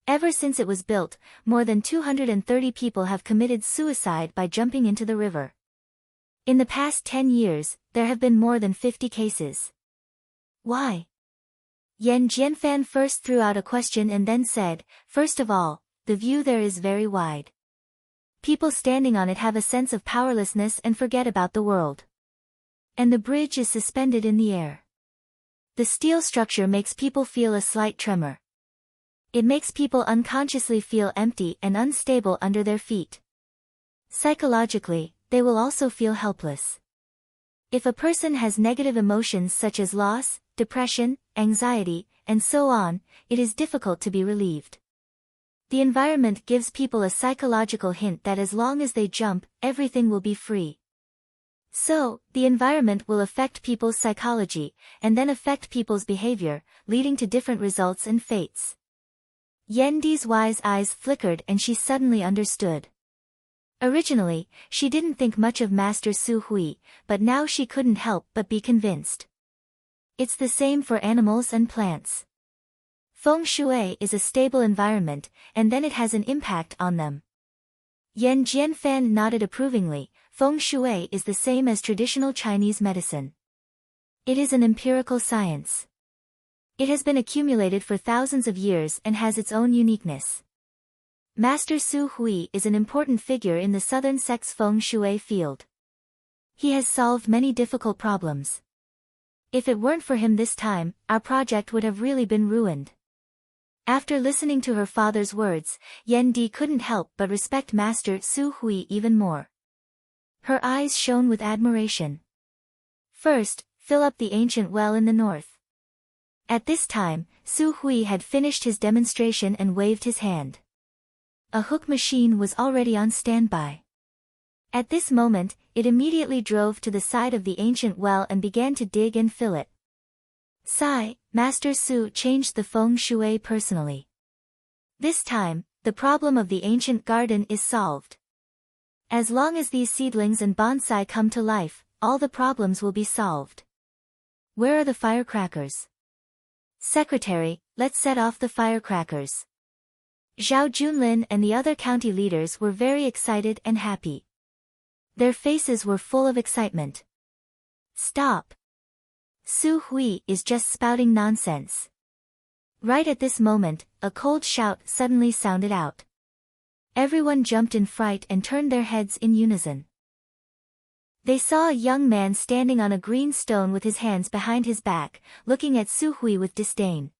Ever since it was built, more than 230 people have committed suicide by jumping into the river. In the past 10 years, there have been more than 50 cases. Why? Yan Jianfan first threw out a question and then said, first of all, the view there is very wide. People standing on it have a sense of powerlessness and forget about the world. And the bridge is suspended in the air. The steel structure makes people feel a slight tremor. It makes people unconsciously feel empty and unstable under their feet. Psychologically, they will also feel helpless. If a person has negative emotions such as loss, depression, anxiety, and so on, it is difficult to be relieved. The environment gives people a psychological hint that as long as they jump, everything will be free. So, the environment will affect people's psychology, and then affect people's behavior, leading to different results and fates. Yan Di's wise eyes flickered and she suddenly understood. Originally, she didn't think much of Master Su Hui, but now she couldn't help but be convinced. It's the same for animals and plants. Feng shui is a stable environment, and then it has an impact on them. Yan Jianfan nodded approvingly. Feng Shui is the same as traditional Chinese medicine. It is an empirical science. It has been accumulated for thousands of years and has its own uniqueness. Master Su Hui is an important figure in the Southern sect's Feng Shui field. He has solved many difficult problems. If it weren't for him this time, our project would have really been ruined. After listening to her father's words, Yan Di couldn't help but respect Master Su Hui even more. Her eyes shone with admiration. First, fill up the ancient well in the north. At this time, Su Hui had finished his demonstration and waved his hand. A hook machine was already on standby. At this moment, it immediately drove to the side of the ancient well and began to dig and fill it. Sai, Master Su changed the Feng Shui personally. This time, the problem of the ancient garden is solved. As long as these seedlings and bonsai come to life, all the problems will be solved. Where are the firecrackers? Secretary, let's set off the firecrackers. Zhao Junlin and the other county leaders were very excited and happy. Their faces were full of excitement. Stop! Su Hui is just spouting nonsense. Right at this moment, a cold shout suddenly sounded out. Everyone jumped in fright and turned their heads in unison. They saw a young man standing on a green stone with his hands behind his back, looking at Su Hui with disdain.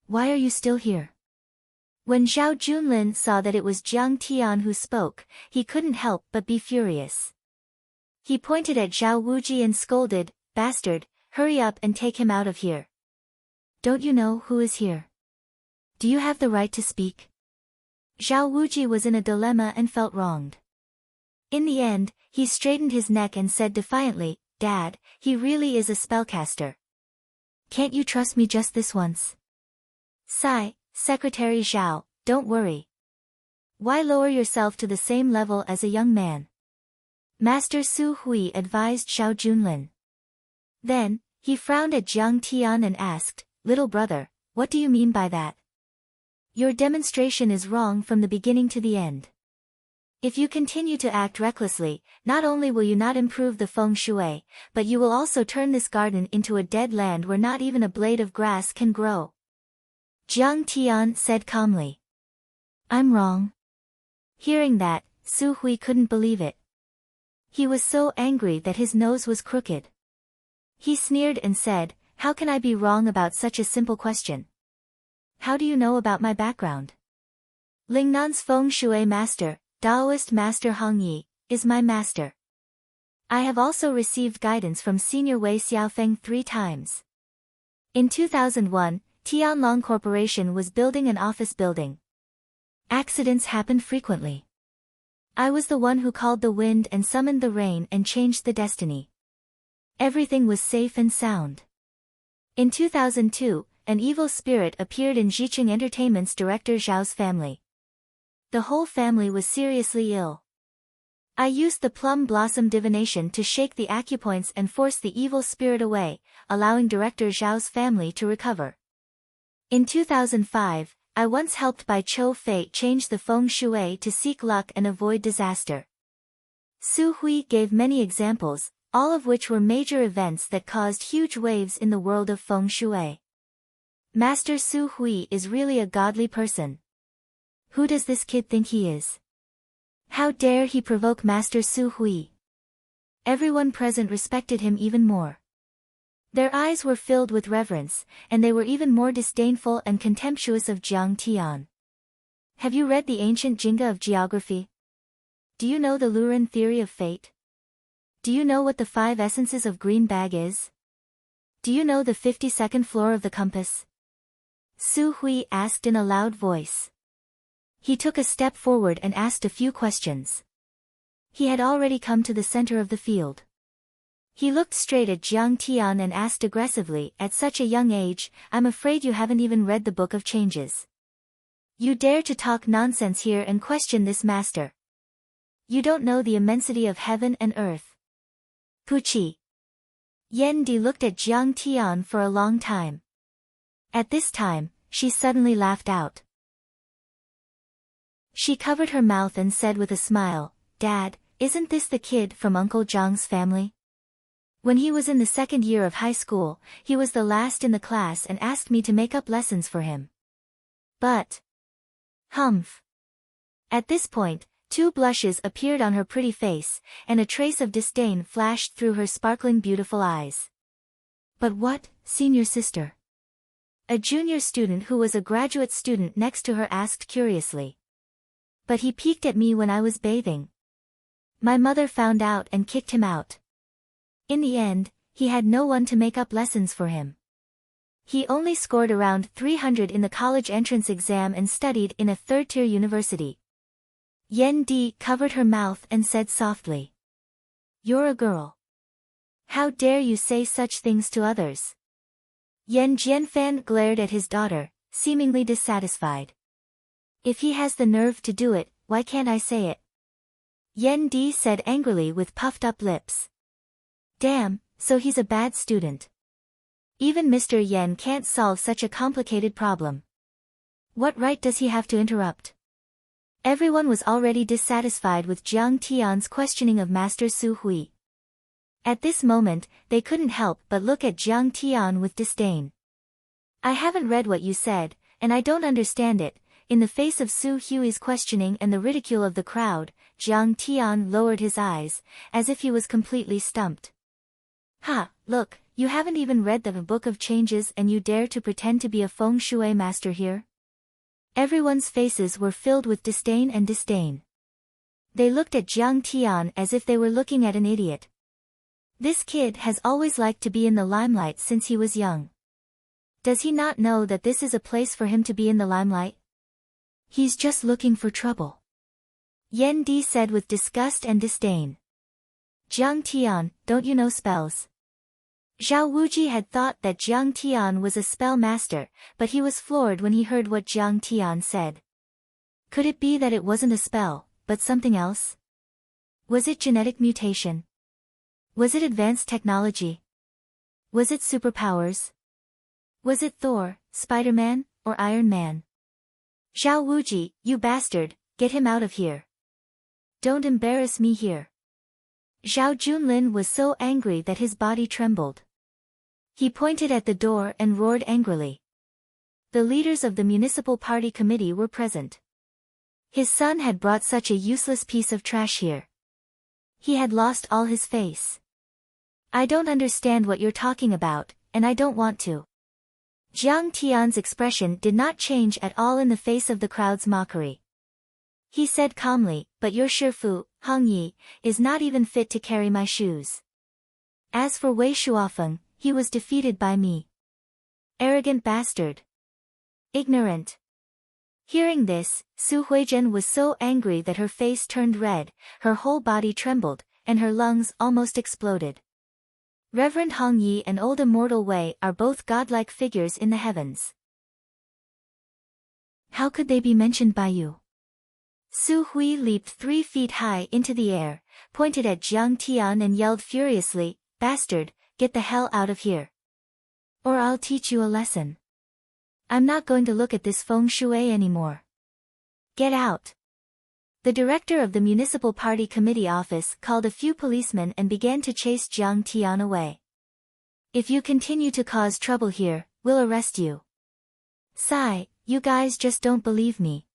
Why are you still here? When Zhao Junlin saw that it was Jiang Tian who spoke, he couldn't help but be furious. He pointed at Zhao Wuji and scolded, "Bastard, hurry up and take him out of here. Don't you know who is here? Do you have the right to speak?" Zhao Wuji was in a dilemma and felt wronged. In the end, he straightened his neck and said defiantly, "Dad, he really is a spellcaster. Can't you trust me just this once?" Sigh, Secretary Zhao, don't worry. Why lower yourself to the same level as a young man? Master Su Hui advised Zhao Junlin. Then, he frowned at Jiang Tian and asked, "Little brother, what do you mean by that? Your demonstration is wrong from the beginning to the end. If you continue to act recklessly, not only will you not improve the Feng Shui, but you will also turn this garden into a dead land where not even a blade of grass can grow." Jiang Tian said calmly. "I'm wrong." Hearing that, Su Hui couldn't believe it. He was so angry that his nose was crooked. He sneered and said, "How can I be wrong about such a simple question? How do you know about my background? Lingnan's Feng Shui master, Taoist master Hong Yi, is my master. I have also received guidance from Senior Wei Xiaofeng 3 times. In 2001, Tianlong Corporation was building an office building. Accidents happened frequently. I was the one who called the wind and summoned the rain and changed the destiny. Everything was safe and sound. In 2002, an evil spirit appeared in Jiqing Entertainment's director Zhao's family. The whole family was seriously ill. I used the plum blossom divination to shake the acupoints and force the evil spirit away, allowing director Zhao's family to recover. In 2005, I once helped Bai Chou Fei change the Feng Shui to seek luck and avoid disaster. Su Hui gave many examples, all of which were major events that caused huge waves in the world of Feng Shui. Master Su Hui is really a godly person. Who does this kid think he is? How dare he provoke Master Su Hui? Everyone present respected him even more. Their eyes were filled with reverence, and they were even more disdainful and contemptuous of Jiang Tian. Have you read the ancient Jinga of geography? Do you know the Lurin theory of fate? Do you know what the 5 essences of green bag is? Do you know the 52nd floor of the compass? Su Hui asked in a loud voice. He took a step forward and asked a few questions. He had already come to the center of the field. He looked straight at Jiang Tian and asked aggressively, "At such a young age, I'm afraid you haven't even read the Book of Changes. You dare to talk nonsense here and question this master. You don't know the immensity of heaven and earth." Puchi. Yan Di looked at Jiang Tian for a long time. At this time, she suddenly laughed out. She covered her mouth and said with a smile, "Dad, Isn't this the kid from Uncle Zhang's family? When he was in the second year of high school, he was the last in the class and asked me to make up lessons for him. But... Humph. At this point, 2 blushes appeared on her pretty face, and a trace of disdain flashed through her sparkling beautiful eyes. But what, senior sister? A junior student who was a graduate student next to her asked curiously. But he peeked at me when I was bathing. My mother found out and kicked him out. In the end, he had no one to make up lessons for him. He only scored around 300 in the college entrance exam and studied in a third-tier university. Yen Di covered her mouth and said softly. You're a girl. How dare you say such things to others? Yen Jianfan glared at his daughter, seemingly dissatisfied. If he has the nerve to do it, why can't I say it? Yen Di said angrily with puffed-up lips. Damn, so he's a bad student. Even Mr. Yen can't solve such a complicated problem. What right does he have to interrupt? Everyone was already dissatisfied with Jiang Tian's questioning of Master Su Hui. At this moment, they couldn't help but look at Jiang Tian with disdain. I haven't read what you said, and I don't understand it. In the face of Su Hui's questioning and the ridicule of the crowd, Jiang Tian lowered his eyes, as if he was completely stumped. Ha, look, you haven't even read the Book of Changes and you dare to pretend to be a feng shui master here? Everyone's faces were filled with disdain and disdain. They looked at Jiang Tian as if they were looking at an idiot. This kid has always liked to be in the limelight since he was young. Does he not know that this is a place for him to be in the limelight? He's just looking for trouble. Yen Di said with disgust and disdain. Jiang Tian, don't you know spells? Zhao Wuji had thought that Jiang Tian was a spell master, but he was floored when he heard what Jiang Tian said. Could it be that it wasn't a spell, but something else? Was it genetic mutation? Was it advanced technology? Was it superpowers? Was it Thor, Spider-Man, or Iron Man? Zhao Wuji, you bastard, get him out of here. Don't embarrass me here. Zhao Junlin was so angry that his body trembled. He pointed at the door and roared angrily. The leaders of the municipal party committee were present. His son had brought such a useless piece of trash here. He had lost all his face. I don't understand what you're talking about, and I don't want to. Jiang Tian's expression did not change at all in the face of the crowd's mockery. He said calmly, but your Shifu, Hong Yi, is not even fit to carry my shoes. As for Wei Shuofeng, he was defeated by me. Arrogant bastard. Ignorant. Hearing this, Su Huizhen was so angry that her face turned red, her whole body trembled, and her lungs almost exploded. Reverend Hong Yi and old immortal Wei are both godlike figures in the heavens. How could they be mentioned by you? Su Hui leaped 3 feet high into the air, pointed at Jiang Tian and yelled furiously, Bastard, get the hell out of here. Or I'll teach you a lesson. I'm not going to look at this feng shui anymore. Get out. The director of the municipal party committee office called a few policemen and began to chase Jiang Tian away. If you continue to cause trouble here, we'll arrest you. Sigh, you guys just don't believe me.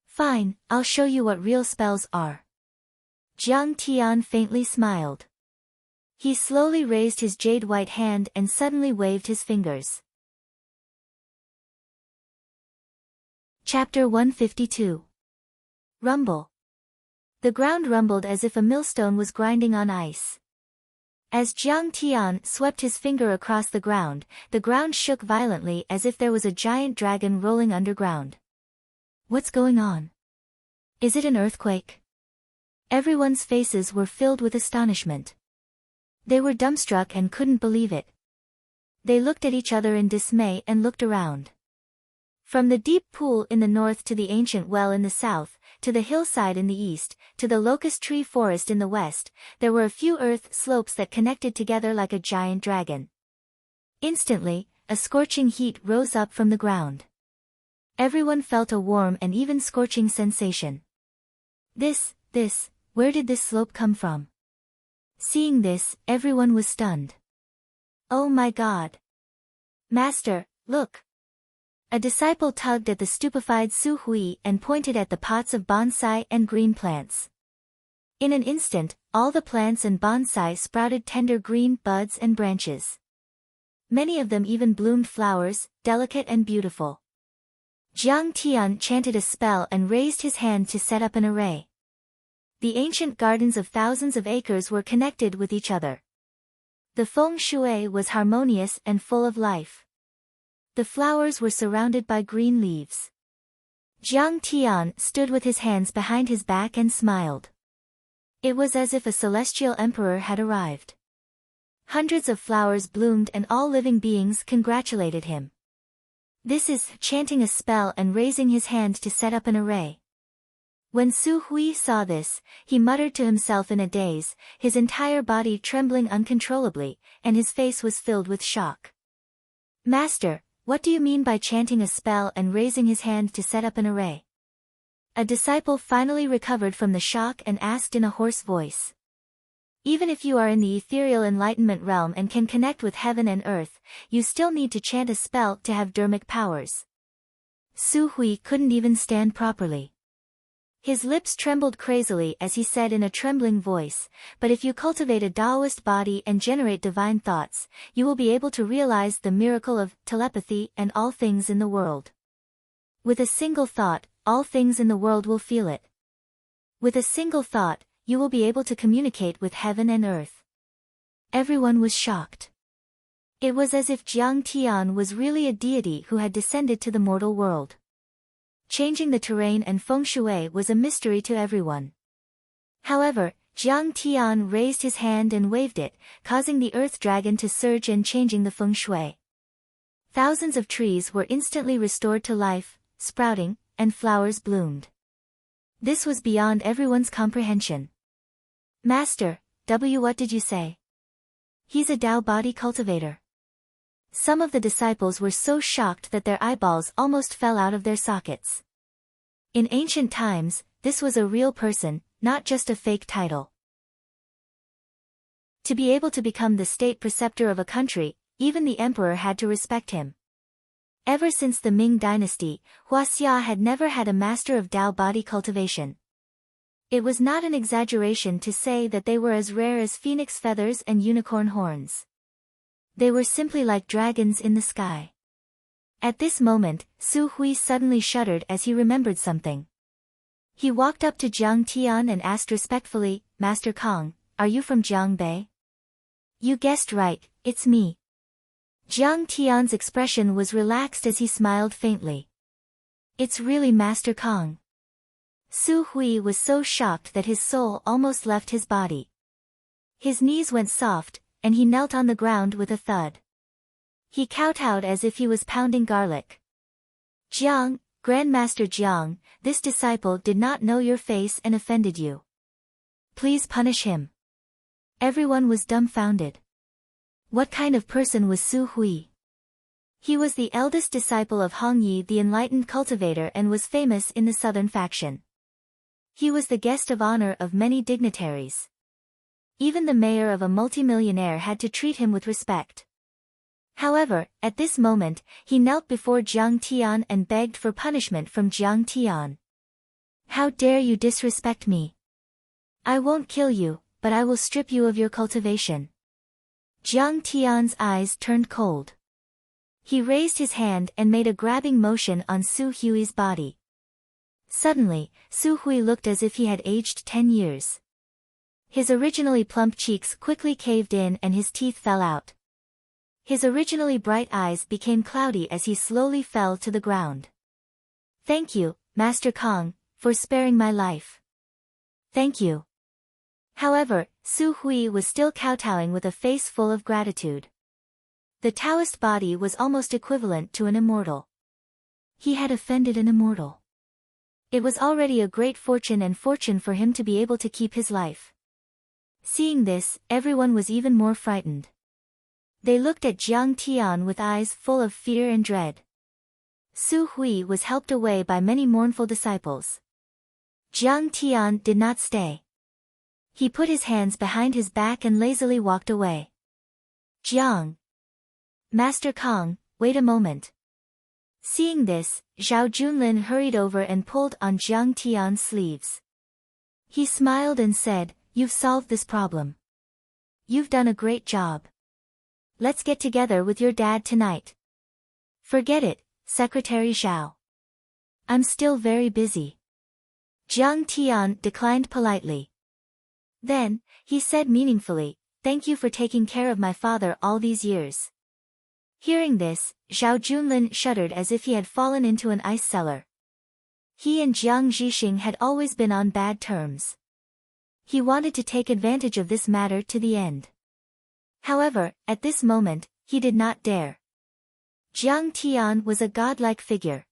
Fine, I'll show you what real spells are. Jiang Tian faintly smiled. He slowly raised his jade-white hand and suddenly waved his fingers. Chapter 152. Rumble. The ground rumbled as if a millstone was grinding on ice. As Jiang Tian swept his finger across the ground shook violently as if there was a giant dragon rolling underground. What's going on? Is it an earthquake? Everyone's faces were filled with astonishment. They were dumbstruck and couldn't believe it. They looked at each other in dismay and looked around. From the deep pool in the north to the ancient well in the south, to the hillside in the east, to the locust tree forest in the west, there were a few earth slopes that connected together like a giant dragon. Instantly, a scorching heat rose up from the ground. Everyone felt a warm and even scorching sensation. This Where did this slope come from? Seeing this, everyone was stunned. Oh my God! Master, look! A disciple tugged at the stupefied Su Hui and pointed at the pots of bonsai and green plants. In an instant, all the plants and bonsai sprouted tender green buds and branches. Many of them even bloomed flowers, delicate and beautiful. Jiang Tian chanted a spell and raised his hand to set up an array. The ancient gardens of thousands of acres were connected with each other. The feng shui was harmonious and full of life. The flowers were surrounded by green leaves. Jiang Tian stood with his hands behind his back and smiled. It was as if a celestial emperor had arrived. Hundreds of flowers bloomed and all living beings congratulated him. This is chanting a spell and raising his hand to set up an array. When Su Hui saw this, he muttered to himself in a daze, his entire body trembling uncontrollably, and his face was filled with shock. Master, what do you mean by chanting a spell and raising his hand to set up an array? A disciple finally recovered from the shock and asked in a hoarse voice. Even if you are in the ethereal enlightenment realm and can connect with heaven and earth, you still need to chant a spell to have dharmic powers. Su Hui couldn't even stand properly. His lips trembled crazily as he said in a trembling voice, but if you cultivate a Taoist body and generate divine thoughts, you will be able to realize the miracle of telepathy and all things in the world. With a single thought, all things in the world will feel it. With a single thought, you will be able to communicate with heaven and earth. Everyone was shocked. It was as if Jiang Tian was really a deity who had descended to the mortal world. Changing the terrain and feng shui was a mystery to everyone. However, Jiang Tian raised his hand and waved it, causing the earth dragon to surge and changing the feng shui. Thousands of trees were instantly restored to life, sprouting, and flowers bloomed. This was beyond everyone's comprehension. Master, what did you say? He's a Tao body cultivator. Some of the disciples were so shocked that their eyeballs almost fell out of their sockets. In ancient times, this was a real person, not just a fake title. To be able to become the state preceptor of a country, even the emperor had to respect him. Ever since the Ming dynasty, Huaxia had never had a master of Tao body cultivation. It was not an exaggeration to say that they were as rare as phoenix feathers and unicorn horns. They were simply like dragons in the sky. At this moment, Su Hui suddenly shuddered as he remembered something. He walked up to Jiang Tian and asked respectfully, Master Kong, are you from Jiangbei? You guessed right, it's me. Jiang Tian's expression was relaxed as he smiled faintly. It's really Master Kong. Su Hui was so shocked that his soul almost left his body. His knees went soft, and he knelt on the ground with a thud. He kowtowed as if he was pounding garlic. Jiang, Grandmaster Jiang, this disciple did not know your face and offended you. Please punish him. Everyone was dumbfounded. What kind of person was Su Hui? He was the eldest disciple of Hong Yi the enlightened cultivator and was famous in the southern faction. He was the guest of honor of many dignitaries. Even the mayor of a multimillionaire had to treat him with respect. However, at this moment, he knelt before Jiang Tian and begged for punishment from Jiang Tian. How dare you disrespect me? I won't kill you, but I will strip you of your cultivation. Jiang Tian's eyes turned cold. He raised his hand and made a grabbing motion on Su Hui's body. Suddenly, Su Hui looked as if he had aged 10 years. His originally plump cheeks quickly caved in and his teeth fell out. His originally bright eyes became cloudy as he slowly fell to the ground. Thank you, Master Kong, for sparing my life. Thank you. However, Su Hui was still kowtowing with a face full of gratitude. The Taoist body was almost equivalent to an immortal. He had offended an immortal. It was already a great fortune for him to be able to keep his life. Seeing this, everyone was even more frightened. They looked at Jiang Tian with eyes full of fear and dread. Su Hui was helped away by many mournful disciples. Jiang Tian did not stay. He put his hands behind his back and lazily walked away. Jiang. Master Kong, wait a moment. Seeing this, Zhao Junlin hurried over and pulled on Jiang Tian's sleeves. He smiled and said, "You've solved this problem. You've done a great job. Let's get together with your dad tonight." "Forget it, Secretary Zhao. I'm still very busy." Jiang Tian declined politely. Then, he said meaningfully, "Thank you for taking care of my father all these years." Hearing this, Zhao Junlin shuddered as if he had fallen into an ice cellar. He and Jiang Zhixing had always been on bad terms. He wanted to take advantage of this matter to the end. However, at this moment, he did not dare. Jiang Tian was a godlike figure.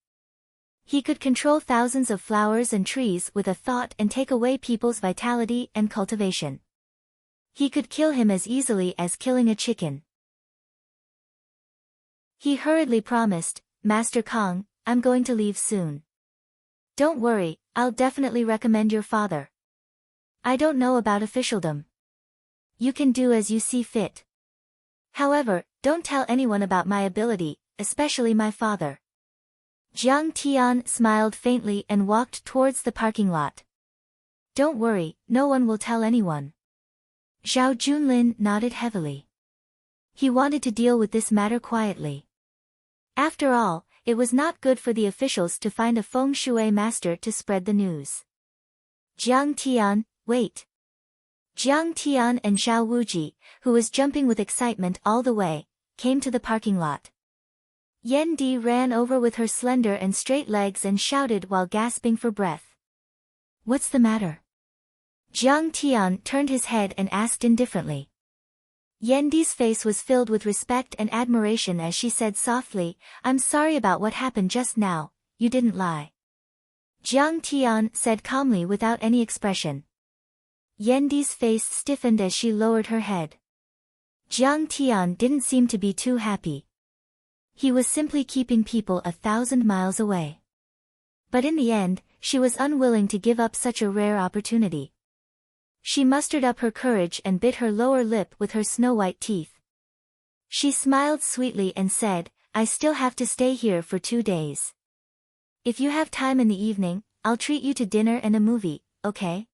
He could control thousands of flowers and trees with a thought and take away people's vitality and cultivation. He could kill him as easily as killing a chicken. He hurriedly promised, "Master Kong, I'm going to leave soon. Don't worry, I'll definitely recommend your father. I don't know about officialdom. You can do as you see fit. However, don't tell anyone about my ability, especially my father." Jiang Tian smiled faintly and walked towards the parking lot. "Don't worry, no one will tell anyone." Zhao Junlin nodded heavily. He wanted to deal with this matter quietly. After all, it was not good for the officials to find a feng shui master to spread the news. "Jiang Tian, wait." Jiang Tian and Zhao Wuji, who was jumping with excitement all the way, came to the parking lot. Yan Di ran over with her slender and straight legs and shouted while gasping for breath. "What's the matter?" Jiang Tian turned his head and asked indifferently. Yan Di's face was filled with respect and admiration as she said softly, "I'm sorry about what happened just now, you didn't lie." Jiang Tian said calmly without any expression. Yan Di's face stiffened as she lowered her head. Jiang Tian didn't seem to be too happy. He was simply keeping people 1,000 miles away. But in the end, she was unwilling to give up such a rare opportunity. She mustered up her courage and bit her lower lip with her snow-white teeth. She smiled sweetly and said, "I still have to stay here for 2 days. If you have time in the evening, I'll treat you to dinner and a movie, okay?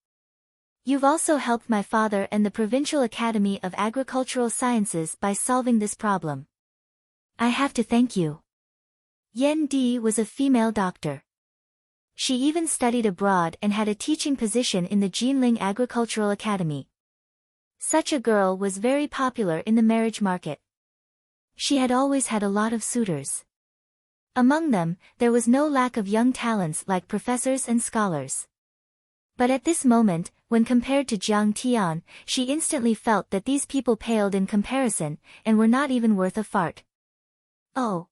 You've also helped my father and the Provincial Academy of Agricultural Sciences by solving this problem. I have to thank you." Yan Di was a female doctor. She even studied abroad and had a teaching position in the Jinling Agricultural Academy. Such a girl was very popular in the marriage market. She had always had a lot of suitors. Among them, there was no lack of young talents like professors and scholars. But at this moment, when compared to Jiang Tian, she instantly felt that these people paled in comparison, and were not even worth a fart. "Oh.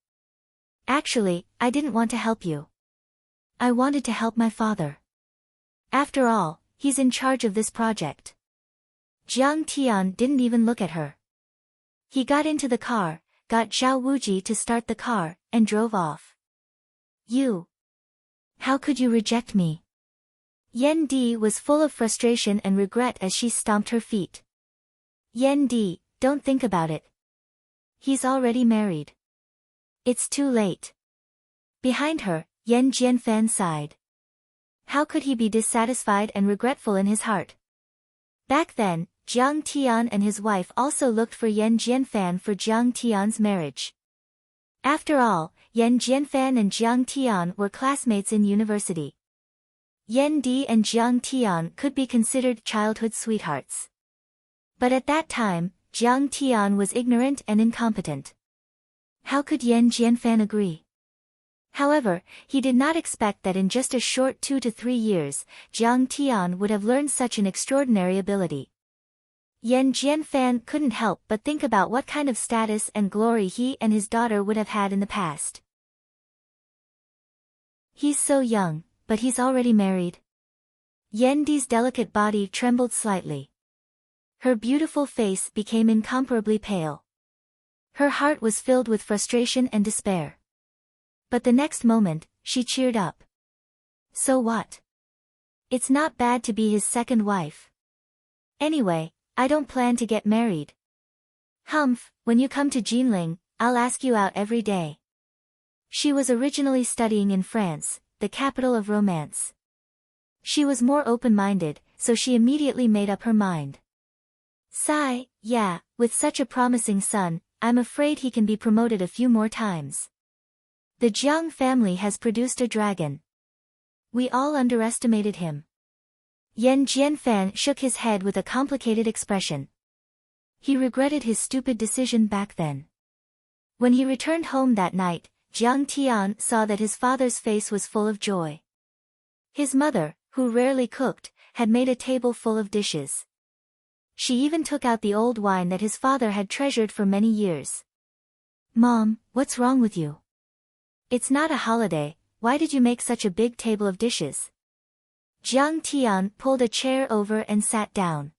Actually, I didn't want to help you. I wanted to help my father. After all, he's in charge of this project." Jiang Tian didn't even look at her. He got into the car, got Zhao Wuji to start the car, and drove off. "You. How could you reject me?" Yan Di was full of frustration and regret as she stomped her feet. "Yan Di, don't think about it. He's already married. It's too late." Behind her, Yan Jianfan sighed. How could he be dissatisfied and regretful in his heart? Back then, Jiang Tian and his wife also looked for Yan Jianfan for Jiang Tian's marriage. After all, Yan Jianfan and Jiang Tian were classmates in university. Yan Di and Jiang Tian could be considered childhood sweethearts. But at that time, Jiang Tian was ignorant and incompetent. How could Yan Jianfan agree? However, he did not expect that in just a short 2 to 3 years, Jiang Tian would have learned such an extraordinary ability. Yan Jianfan couldn't help but think about what kind of status and glory he and his daughter would have had in the past. He's so young, but he's already married. Yan Di's delicate body trembled slightly. Her beautiful face became incomparably pale. Her heart was filled with frustration and despair. But the next moment, she cheered up. So what? It's not bad to be his second wife. Anyway, I don't plan to get married. Humph, when you come to Jinling, I'll ask you out every day. She was originally studying in France, the capital of romance. She was more open-minded, so she immediately made up her mind. Sigh, yeah, with such a promising son, I'm afraid he can be promoted a few more times. The Jiang family has produced a dragon. We all underestimated him. Yan Jianfan shook his head with a complicated expression. He regretted his stupid decision back then. When he returned home that night, Jiang Tian saw that his father's face was full of joy. His mother, who rarely cooked, had made a table full of dishes. She even took out the old wine that his father had treasured for many years. Mom, what's wrong with you? It's not a holiday, why did you make such a big table of dishes? Jiang Tian pulled a chair over and sat down.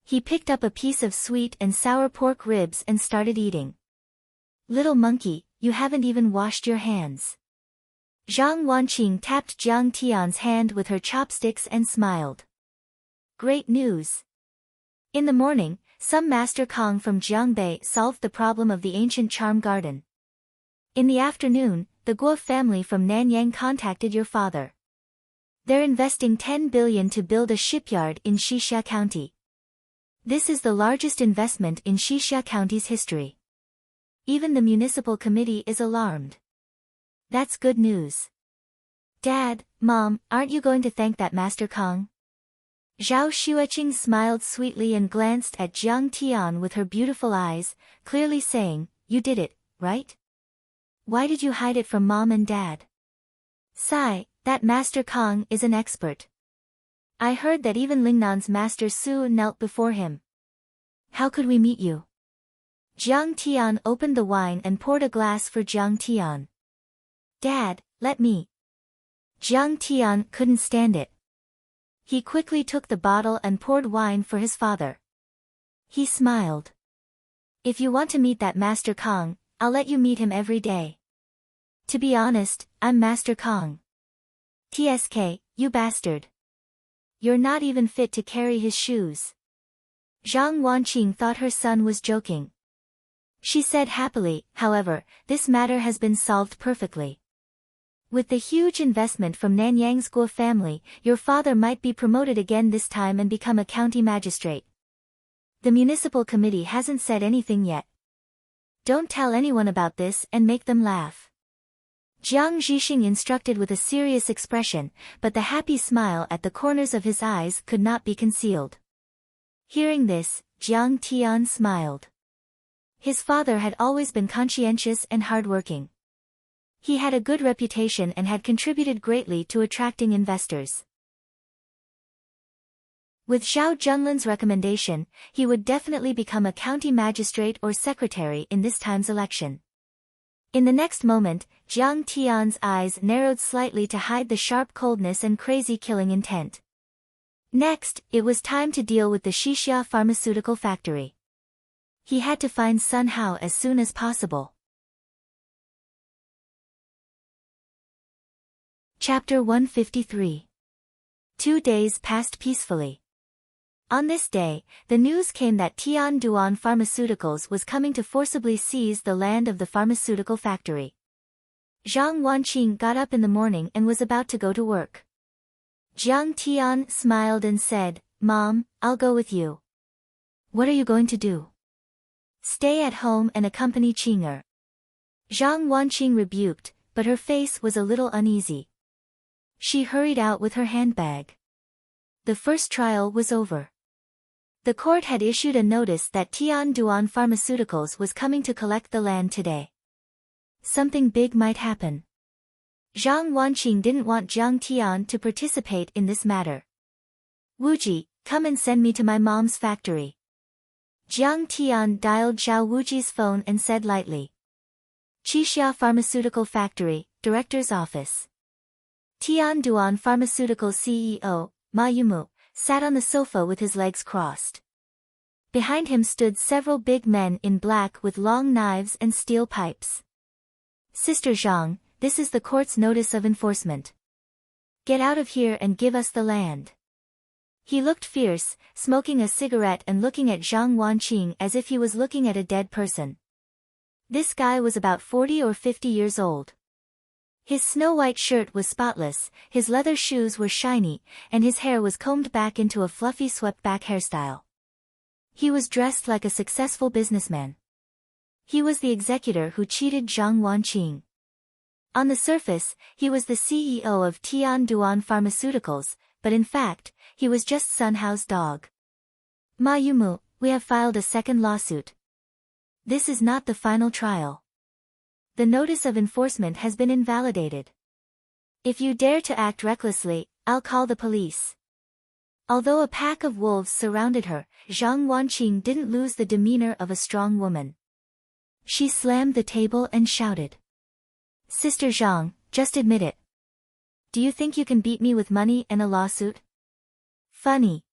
He picked up a piece of sweet and sour pork ribs and started eating. Little monkey, you haven't even washed your hands. Zhang Wanqing tapped Jiang Tian's hand with her chopsticks and smiled. Great news. In the morning, some Master Kong from Jiangbei solved the problem of the ancient charm garden. In the afternoon, the Guo family from Nanyang contacted your father. They're investing 10 billion to build a shipyard in Xixia County. This is the largest investment in Xixia County's history. Even the municipal committee is alarmed. That's good news. Dad, Mom, aren't you going to thank that Master Kong? Zhao Xueqing smiled sweetly and glanced at Jiang Tian with her beautiful eyes, clearly saying, you did it, right? Why did you hide it from Mom and Dad? Sigh, that Master Kong is an expert. I heard that even Lingnan's Master Su knelt before him. How could we meet you? Jiang Tian opened the wine and poured a glass for Jiang Tian. Dad, let me. Jiang Tian couldn't stand it. He quickly took the bottle and poured wine for his father. He smiled. If you want to meet that Master Kong, I'll let you meet him every day. To be honest, I'm Master Kong. TSK, you bastard. You're not even fit to carry his shoes. Zhang Wanqing thought her son was joking. She said happily, however, this matter has been solved perfectly. With the huge investment from Nanyang's Guo family, your father might be promoted again this time and become a county magistrate. The municipal committee hasn't said anything yet. Don't tell anyone about this and make them laugh. Jiang Zhixing instructed with a serious expression, but the happy smile at the corners of his eyes could not be concealed. Hearing this, Jiang Tian smiled. His father had always been conscientious and hardworking. He had a good reputation and had contributed greatly to attracting investors. With Zhao Junlin's recommendation, he would definitely become a county magistrate or secretary in this time's election. In the next moment, Jiang Tian's eyes narrowed slightly to hide the sharp coldness and crazy killing intent. Next, it was time to deal with the Xixia pharmaceutical factory. He had to find Sun Hao as soon as possible. Chapter 153. 2 days passed peacefully. On this day, the news came that Tian Duan Pharmaceuticals was coming to forcibly seize the land of the pharmaceutical factory. Zhang Wanqing got up in the morning and was about to go to work. Jiang Tian smiled and said, Mom, I'll go with you. What are you going to do? Stay at home and accompany Qing'er. Zhang Wanqing rebuked, but her face was a little uneasy. She hurried out with her handbag. The first trial was over. The court had issued a notice that Tian Duan Pharmaceuticals was coming to collect the land today. Something big might happen. Zhang Wanqing didn't want Jiang Tian to participate in this matter. Wuji, come and send me to my mom's factory. Jiang Tian dialed Zhao Wuji's phone and said lightly. Xixia Pharmaceutical Factory, Director's Office. Tian Duan Pharmaceuticals CEO, Ma Yumu, sat on the sofa with his legs crossed. Behind him stood several big men in black with long knives and steel pipes. Sister Zhang, this is the court's notice of enforcement. Get out of here and give us the land. He looked fierce, smoking a cigarette and looking at Zhang Wanqing as if he was looking at a dead person. This guy was about 40 or 50 years old. His snow-white shirt was spotless, his leather shoes were shiny, and his hair was combed back into a fluffy swept-back hairstyle. He was dressed like a successful businessman. He was the executor who cheated Zhang Wanqing. On the surface, he was the CEO of Tian Duan Pharmaceuticals, but in fact, he was just Sun Hao's dog. Ma Yumu, we have filed a second lawsuit. This is not the final trial. The notice of enforcement has been invalidated. If you dare to act recklessly, I'll call the police. Although a pack of wolves surrounded her, Zhang Wanqing didn't lose the demeanor of a strong woman. She slammed the table and shouted. Sister Zhang, just admit it. Do you think you can beat me with money and a lawsuit? Funny.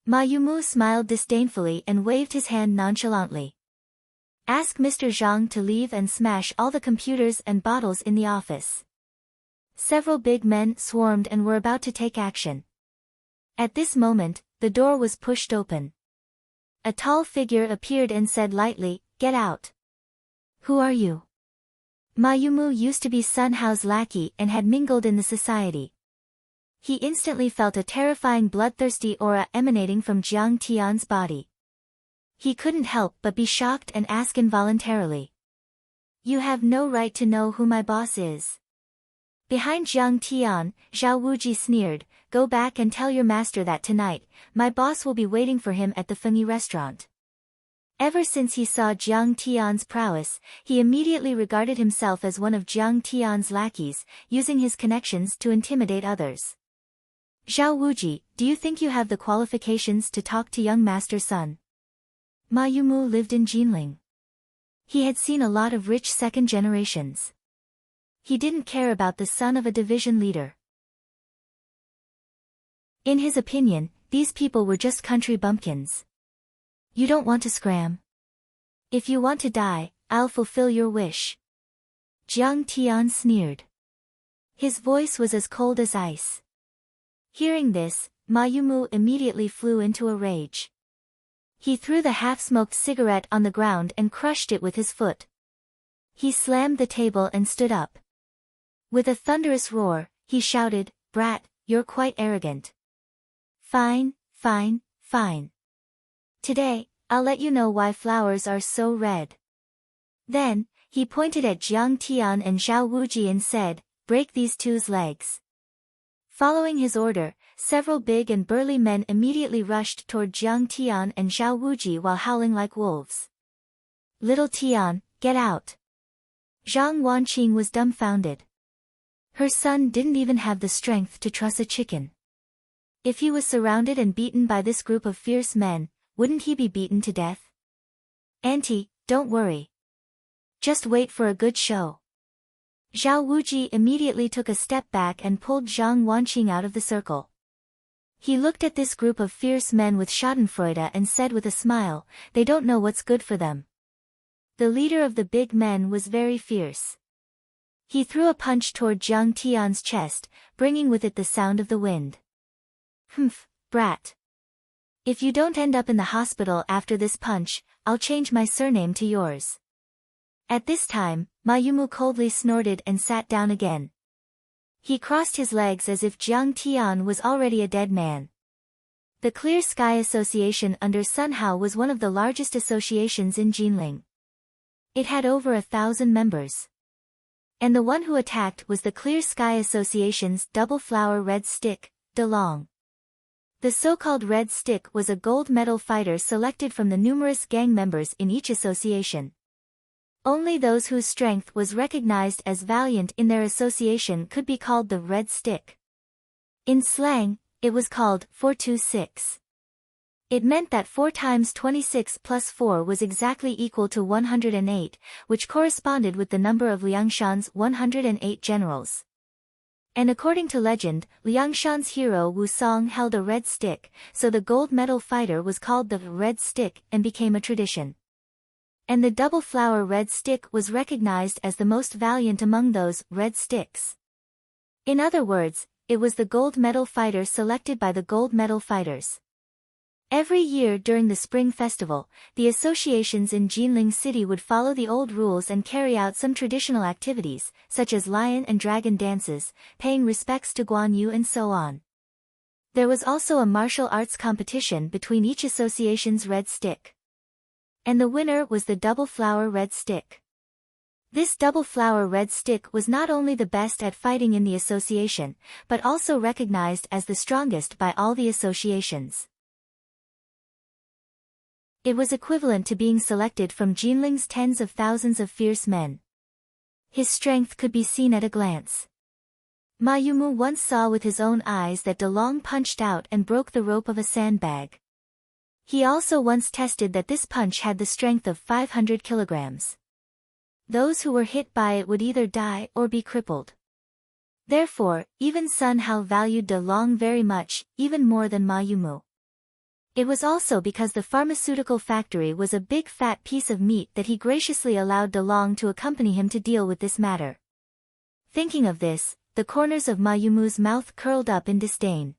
Ma Yumu smiled disdainfully and waved his hand nonchalantly. Ask Mr. Zhang to leave and smash all the computers and bottles in the office. Several big men swarmed and were about to take action. At this moment, the door was pushed open. A tall figure appeared and said lightly, "Get out." Who are you? Ma Yumu used to be Sun Hao's lackey and had mingled in the society. He instantly felt a terrifying bloodthirsty aura emanating from Jiang Tian's body. He couldn't help but be shocked and ask involuntarily. You have no right to know who my boss is. Behind Jiang Tian, Zhao Wuji sneered, Go back and tell your master that tonight, my boss will be waiting for him at the Fengyi restaurant. Ever since he saw Jiang Tian's prowess, he immediately regarded himself as one of Jiang Tian's lackeys, using his connections to intimidate others. Zhao Wuji, do you think you have the qualifications to talk to young master Sun? Ma Yumu lived in Jinling. He had seen a lot of rich second generations. He didn't care about the son of a division leader. In his opinion, these people were just country bumpkins. You don't want to scram? If you want to die, I'll fulfill your wish. Jiang Tian sneered. His voice was as cold as ice. Hearing this, Ma Yumu immediately flew into a rage. He threw the half-smoked cigarette on the ground and crushed it with his foot. He slammed the table and stood up. With a thunderous roar, he shouted, Brat, you're quite arrogant. Fine, fine, fine. Today, I'll let you know why flowers are so red. Then, he pointed at Jiang Tian and Zhao Wuji and said, Break these two's legs. Following his order, several big and burly men immediately rushed toward Jiang Tian and Zhao Wuji while howling like wolves. Little Tian, get out. Zhang Wanqing was dumbfounded. Her son didn't even have the strength to truss a chicken. If he was surrounded and beaten by this group of fierce men, wouldn't he be beaten to death? Auntie, don't worry. Just wait for a good show. Zhao Wuji immediately took a step back and pulled Zhang Wanqing out of the circle. He looked at this group of fierce men with schadenfreude and said with a smile, They don't know what's good for them. The leader of the big men was very fierce. He threw a punch toward Jiang Tian's chest, bringing with it the sound of the wind. Humph, brat. If you don't end up in the hospital after this punch, I'll change my surname to yours. At this time, Ma Yumu coldly snorted and sat down again. He crossed his legs as if Jiang Tian was already a dead man. The Clear Sky Association under Sun Hao was one of the largest associations in Jinling. It had over 1,000 members. And the one who attacked was the Clear Sky Association's double flower red stick, De Long. The so-called Red Stick was a gold medal fighter selected from the numerous gang members in each association. Only those whose strength was recognized as valiant in their association could be called the Red Stick. In slang, it was called 426. It meant that 4 times 26 plus 4 was exactly equal to 108, which corresponded with the number of Liangshan's 108 generals. And according to legend, Liangshan's hero Wu Song held a red stick, so the gold medal fighter was called the Red Stick and became a tradition. And the double flower red stick was recognized as the most valiant among those red sticks. In other words, it was the gold medal fighter selected by the gold medal fighters. Every year during the Spring Festival, the associations in Jinling City would follow the old rules and carry out some traditional activities, such as lion and dragon dances, paying respects to Guan Yu and so on. There was also a martial arts competition between each association's red stick. And the winner was the double flower red stick. This double flower red stick was not only the best at fighting in the association, but also recognized as the strongest by all the associations. It was equivalent to being selected from Jinling's tens of thousands of fierce men. His strength could be seen at a glance. Ma Yumu once saw with his own eyes that De Long punched out and broke the rope of a sandbag. He also once tested that this punch had the strength of 500 kilograms. Those who were hit by it would either die or be crippled. Therefore, even Sun Hao valued De Long very much, even more than Ma Yumu. It was also because the pharmaceutical factory was a big fat piece of meat that he graciously allowed De Long to accompany him to deal with this matter. Thinking of this, the corners of Ma Yumu's mouth curled up in disdain.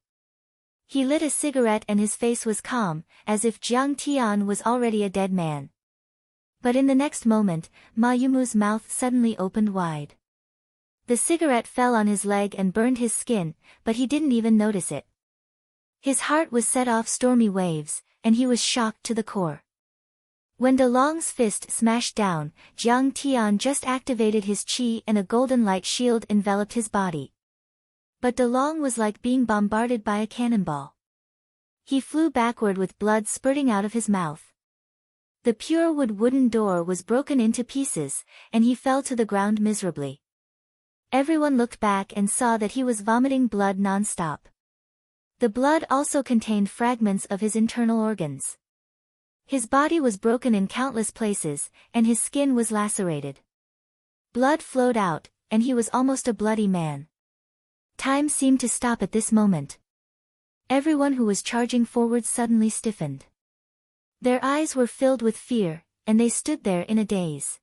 He lit a cigarette and his face was calm, as if Jiang Tian was already a dead man. But in the next moment, Ma Yumu's mouth suddenly opened wide. The cigarette fell on his leg and burned his skin, but he didn't even notice it. His heart was set off stormy waves, and he was shocked to the core. When De Long's fist smashed down, Jiang Tian just activated his qi and a golden light shield enveloped his body. But De Long was like being bombarded by a cannonball. He flew backward with blood spurting out of his mouth. The pure wood wooden door was broken into pieces, and he fell to the ground miserably. Everyone looked back and saw that he was vomiting blood non-stop. The blood also contained fragments of his internal organs. His body was broken in countless places, and his skin was lacerated. Blood flowed out, and he was almost a bloody man. Time seemed to stop at this moment. Everyone who was charging forward suddenly stiffened. Their eyes were filled with fear, and they stood there in a daze.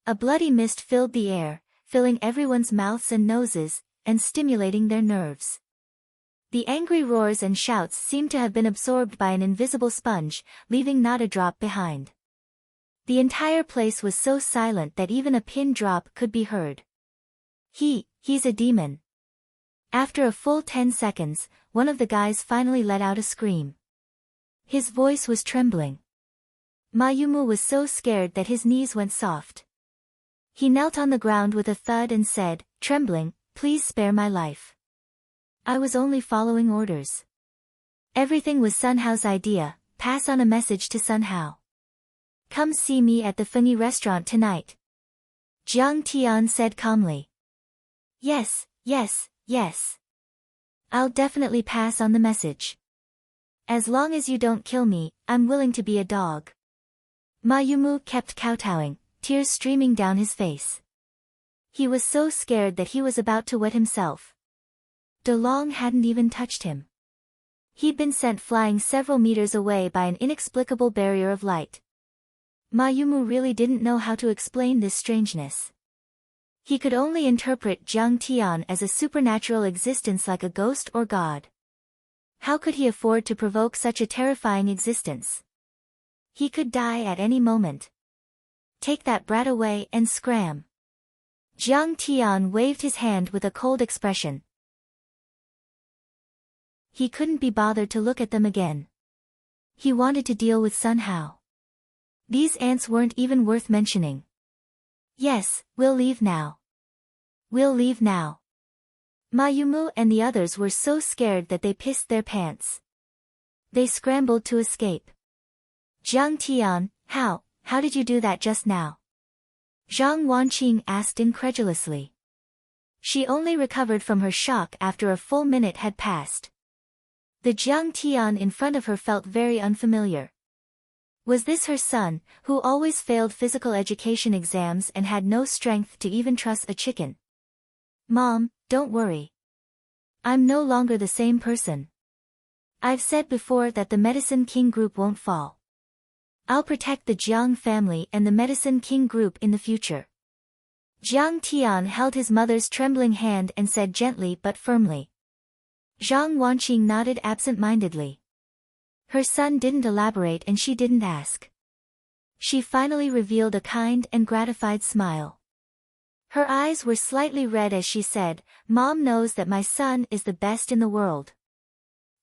A bloody mist filled the air, filling everyone's mouths and noses, and stimulating their nerves. The angry roars and shouts seemed to have been absorbed by an invisible sponge, leaving not a drop behind. The entire place was so silent that even a pin drop could be heard. He's a demon. After a full 10 seconds, one of the guys finally let out a scream. His voice was trembling. Ma Yumu was so scared that his knees went soft. He knelt on the ground with a thud and said, trembling, "Please spare my life. I was only following orders. Everything was Sun Hao's idea, pass on a message to Sun Hao. Come see me at the Fengyi restaurant tonight." Jiang Tian said calmly. Yes. I'll definitely pass on the message. As long as you don't kill me, I'm willing to be a dog. Ma Yumu kept kowtowing, tears streaming down his face. He was so scared that he was about to wet himself. De Long hadn't even touched him. He'd been sent flying several meters away by an inexplicable barrier of light. Ma Yumu really didn't know how to explain this strangeness. He could only interpret Jiang Tian as a supernatural existence like a ghost or god. How could he afford to provoke such a terrifying existence? He could die at any moment. Take that brat away and scram. Jiang Tian waved his hand with a cold expression. He couldn't be bothered to look at them again. He wanted to deal with Sun Hao. These ants weren't even worth mentioning. Yes, we'll leave now. We'll leave now. Ma Yumu and the others were so scared that they pissed their pants. They scrambled to escape. Jiang Tian, how did you do that just now? Zhang Wanqing asked incredulously. She only recovered from her shock after a full minute had passed. The Jiang Tian in front of her felt very unfamiliar. Was this her son, who always failed physical education exams and had no strength to even truss a chicken? Mom, don't worry. I'm no longer the same person. I've said before that the Medicine King group won't fall. I'll protect the Jiang family and the Medicine King group in the future. Jiang Tian held his mother's trembling hand and said gently but firmly. Zhang Wanqing nodded absent-mindedly. Her son didn't elaborate and she didn't ask. She finally revealed a kind and gratified smile. Her eyes were slightly red as she said, "Mom knows that my son is the best in the world.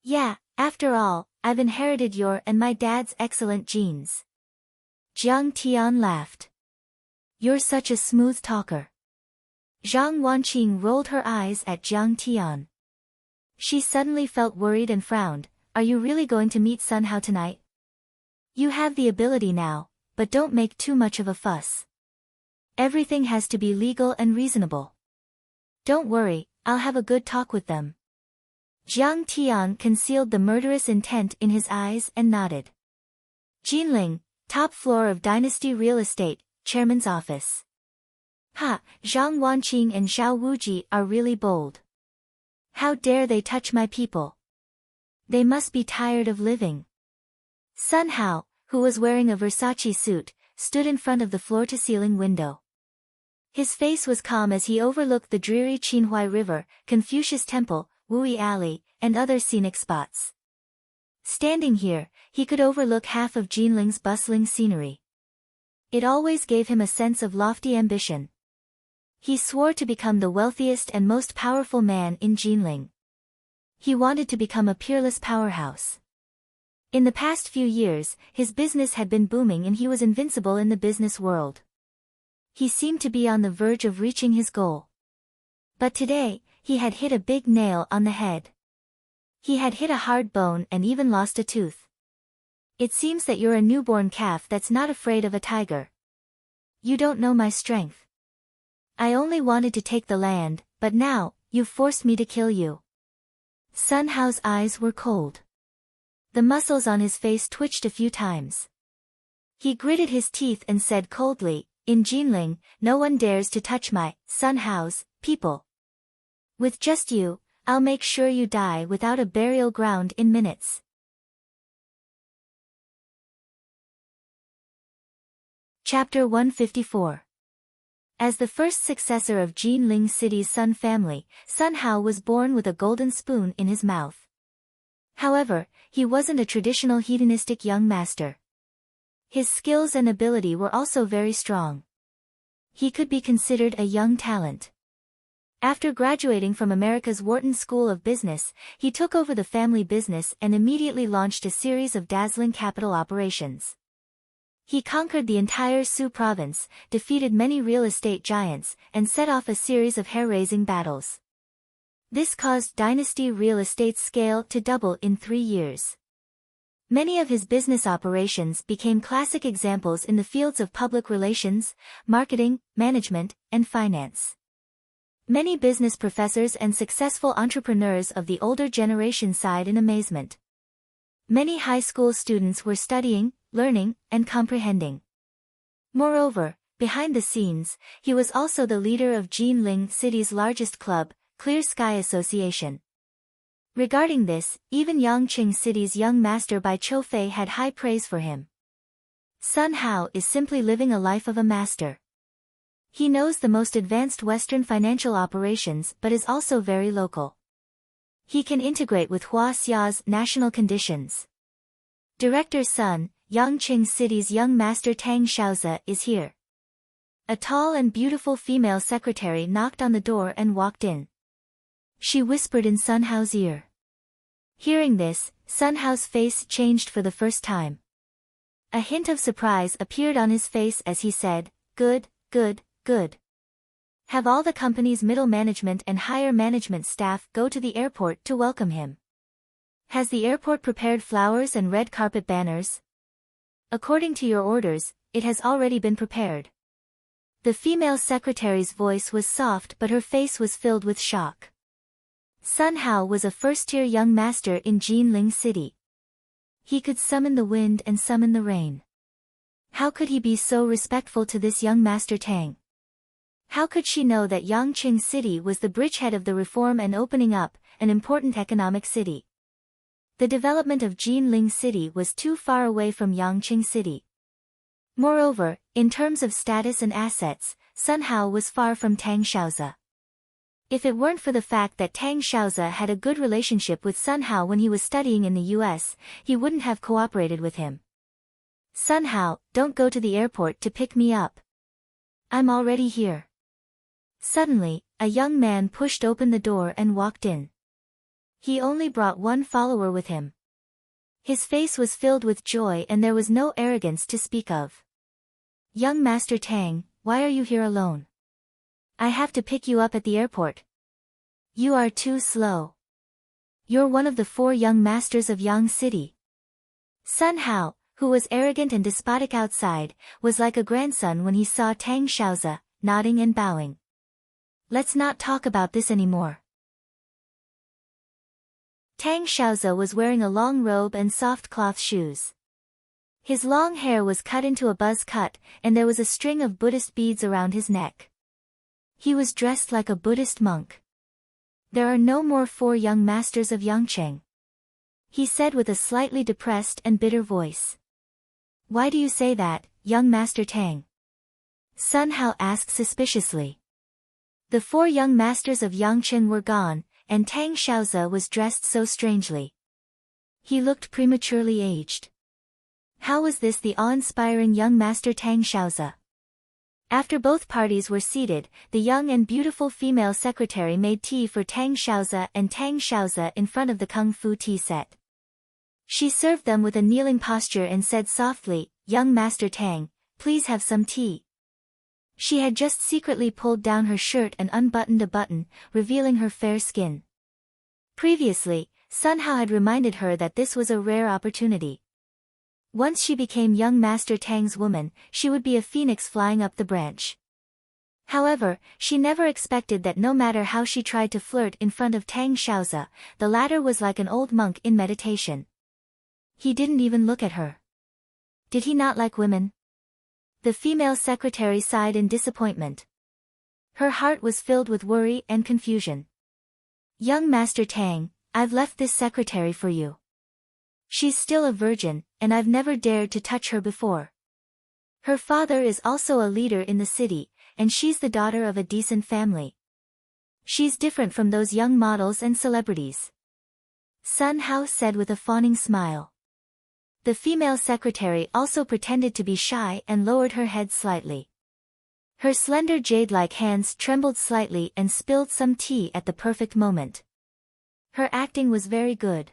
Yeah, after all, I've inherited your and my dad's excellent genes." Jiang Tian laughed. "You're such a smooth talker." Zhang Wanqing rolled her eyes at Jiang Tian. She suddenly felt worried and frowned. "Are you really going to meet Sun Hao tonight? You have the ability now, but don't make too much of a fuss. Everything has to be legal and reasonable. Don't worry, I'll have a good talk with them." Jiang Tian concealed the murderous intent in his eyes and nodded. Jinling, top floor of Dynasty Real Estate, Chairman's office. "Ha, Zhang Wanqing and Zhao Wuji are really bold. How dare they touch my people? They must be tired of living." Sun Hao, who was wearing a Versace suit, stood in front of the floor-to-ceiling window. His face was calm as he overlooked the dreary Qinhuai River, Confucius Temple, Wui Alley, and other scenic spots. Standing here, he could overlook half of Jinling's bustling scenery. It always gave him a sense of lofty ambition. He swore to become the wealthiest and most powerful man in Jinling. He wanted to become a peerless powerhouse. In the past few years, his business had been booming and he was invincible in the business world. He seemed to be on the verge of reaching his goal. But today, he had hit a big nail on the head. He had hit a hard bone and even lost a tooth. "It seems that you're a newborn calf that's not afraid of a tiger. You don't know my strength. I only wanted to take the land, but now, you've forced me to kill you." Sun Hao's eyes were cold. The muscles on his face twitched a few times. He gritted his teeth and said coldly, "In Jinling, no one dares to touch my, Sun Hao's, people. With just you, I'll make sure you die without a burial ground in minutes." Chapter 154. As the first successor of Jinling City's Sun family, Sun Hao was born with a golden spoon in his mouth. However, he wasn't a traditional hedonistic young master. His skills and ability were also very strong. He could be considered a young talent. After graduating from America's Wharton School of Business, he took over the family business and immediately launched a series of dazzling capital operations. He conquered the entire Su province, defeated many real estate giants, and set off a series of hair-raising battles. This caused Dynasty Real Estate's scale to double in 3 years. Many of his business operations became classic examples in the fields of public relations, marketing, management, and finance. Many business professors and successful entrepreneurs of the older generation sighed in amazement. Many high school students were studying, learning, and comprehending. Moreover, behind the scenes, he was also the leader of Jinling City's largest club, Clear Sky Association. Regarding this, even Yangqing City's young master Bai Choufei had high praise for him. Sun Hao is simply living a life of a master. He knows the most advanced Western financial operations but is also very local. He can integrate with Huaxia's national conditions. Director Sun, Yangqing City's young master Tang Xiaozi is here. A tall and beautiful female secretary knocked on the door and walked in. She whispered in Sun Hao's ear. Hearing this, Sun Hao's face changed for the first time. A hint of surprise appeared on his face as he said, "Good, good, good. Have all the company's middle management and higher management staff go to the airport to welcome him. Has the airport prepared flowers and red carpet banners? According to your orders, it has already been prepared." The female secretary's voice was soft but her face was filled with shock. Sun Hao was a first-tier young master in Jinling City. He could summon the wind and summon the rain. How could he be so respectful to this young master Tang? How could she know that Yangqing City was the bridgehead of the reform and opening up, an important economic city? The development of Jinling City was too far away from Yangqing City. Moreover, in terms of status and assets, Sun Hao was far from Tang Xiaozi. If it weren't for the fact that Tang Xiaoze had a good relationship with Sun Hao when he was studying in the US, he wouldn't have cooperated with him. Sun Hao, don't go to the airport to pick me up. I'm already here. Suddenly, a young man pushed open the door and walked in. He only brought one follower with him. His face was filled with joy and there was no arrogance to speak of. Young Master Tang, why are you here alone? I have to pick you up at the airport. You are too slow. You're one of the 4 young masters of Yang City. Sun Hao, who was arrogant and despotic outside, was like a grandson when he saw Tang Xiaoze, nodding and bowing. Let's not talk about this anymore. Tang Xiaoze was wearing a long robe and soft cloth shoes. His long hair was cut into a buzz cut, and there was a string of Buddhist beads around his neck. He was dressed like a Buddhist monk. There are no more 4 young masters of Yangcheng, he said with a slightly depressed and bitter voice. Why do you say that, young Master Tang? Sun Hao asked suspiciously. The 4 young masters of Yangcheng were gone, and Tang Xiaoze was dressed so strangely. He looked prematurely aged. How was this the awe-inspiring young Master Tang Xiaoze? After both parties were seated, the young and beautiful female secretary made tea for Tang Xiaoze and Tang Xiaoze in front of the kung fu tea set. She served them with a kneeling posture and said softly, "Young Master Tang, please have some tea." She had just secretly pulled down her shirt and unbuttoned a button, revealing her fair skin. Previously, Sun Hao had reminded her that this was a rare opportunity. Once she became young Master Tang's woman, she would be a phoenix flying up the branch. However, she never expected that no matter how she tried to flirt in front of Tang Xiaoze, the latter was like an old monk in meditation. He didn't even look at her. Did he not like women? The female secretary sighed in disappointment. Her heart was filled with worry and confusion. Young Master Tang, I've left this secretary for you. She's still a virgin, and I've never dared to touch her before. Her father is also a leader in the city, and she's the daughter of a decent family. She's different from those young models and celebrities. Sun Hao said with a fawning smile. The female secretary also pretended to be shy and lowered her head slightly. Her slender jade-like hands trembled slightly and spilled some tea at the perfect moment. Her acting was very good.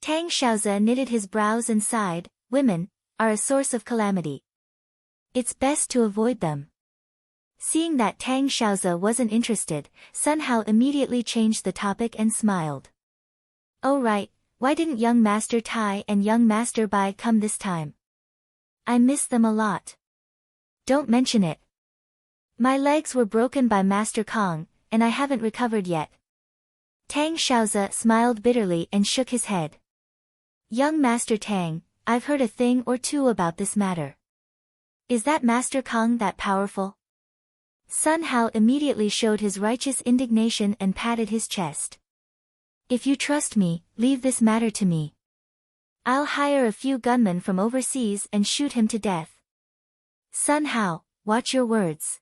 Tang Xiaoze knitted his brows and sighed, "Women are a source of calamity. It's best to avoid them." Seeing that Tang Xiaoze wasn't interested, Sun Hao immediately changed the topic and smiled. "Oh right, why didn't young Master Tai and young Master Bai come this time? I miss them a lot." "Don't mention it. My legs were broken by Master Kong, and I haven't recovered yet." Tang Xiaoze smiled bitterly and shook his head. "Young Master Tang, I've heard a thing or two about this matter. Is that Master Kong that powerful?" Sun Hao immediately showed his righteous indignation and patted his chest. "If you trust me, leave this matter to me. I'll hire a few gunmen from overseas and shoot him to death." "Sun Hao, watch your words."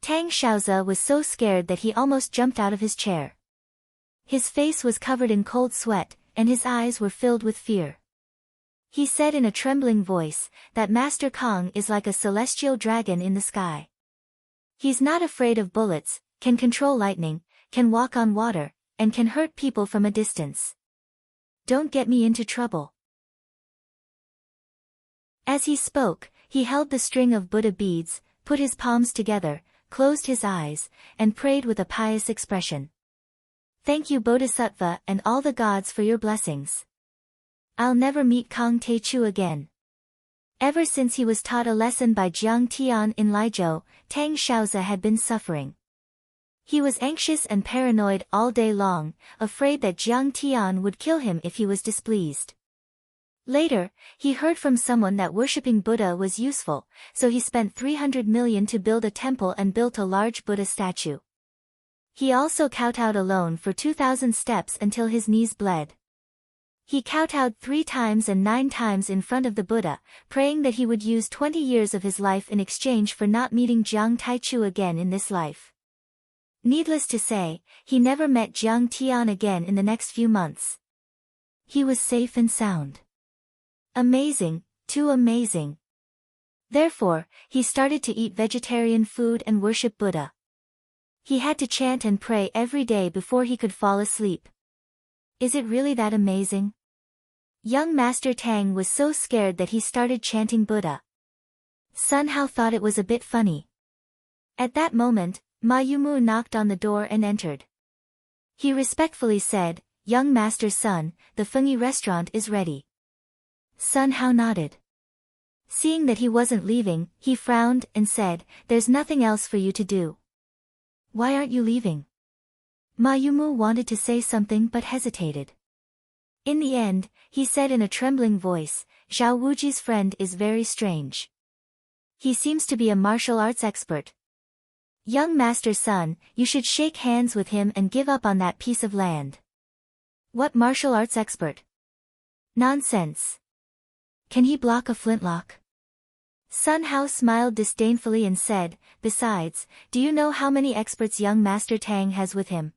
Tang Xiaoze was so scared that he almost jumped out of his chair. His face was covered in cold sweat, and his eyes were filled with fear. He said in a trembling voice, that Master Kong is like a celestial dragon in the sky. He's not afraid of bullets, can control lightning, can walk on water, and can hurt people from a distance. Don't get me into trouble." As he spoke, he held the string of Buddha beads, put his palms together, closed his eyes, and prayed with a pious expression. "Thank you Bodhisattva and all the gods for your blessings. I'll never meet Kong Teichu again." Ever since he was taught a lesson by Jiang Tian in Liizhou, Tang Xiaoze had been suffering. He was anxious and paranoid all day long, afraid that Jiang Tian would kill him if he was displeased. Later, he heard from someone that worshipping Buddha was useful, so he spent 300 million to build a temple and built a large Buddha statue. He also kowtowed alone for 2,000 steps until his knees bled. He kowtowed 3 times and 9 times in front of the Buddha, praying that he would use 20 years of his life in exchange for not meeting Jiang Taichu again in this life. Needless to say, he never met Jiang Tian again in the next few months. He was safe and sound. Amazing, too amazing. Therefore, he started to eat vegetarian food and worship Buddha. He had to chant and pray every day before he could fall asleep. Is it really that amazing? Young Master Tang was so scared that he started chanting Buddha. Sun Hao thought it was a bit funny. At that moment, Ma Yumu knocked on the door and entered. He respectfully said, "Young Master's son, the Fengyi restaurant is ready." Sun Hao nodded. Seeing that he wasn't leaving, he frowned and said, "There's nothing else for you to do." "Why aren't you leaving?" Ma Yumu wanted to say something but hesitated. In the end, he said in a trembling voice, "Zhao Wuji's friend is very strange. He seems to be a martial arts expert. Young Master's son, you should shake hands with him and give up on that piece of land." "What martial arts expert? Nonsense. Can he block a flintlock?" Sun Hao smiled disdainfully and said, "Besides, do you know how many experts young Master Tang has with him?"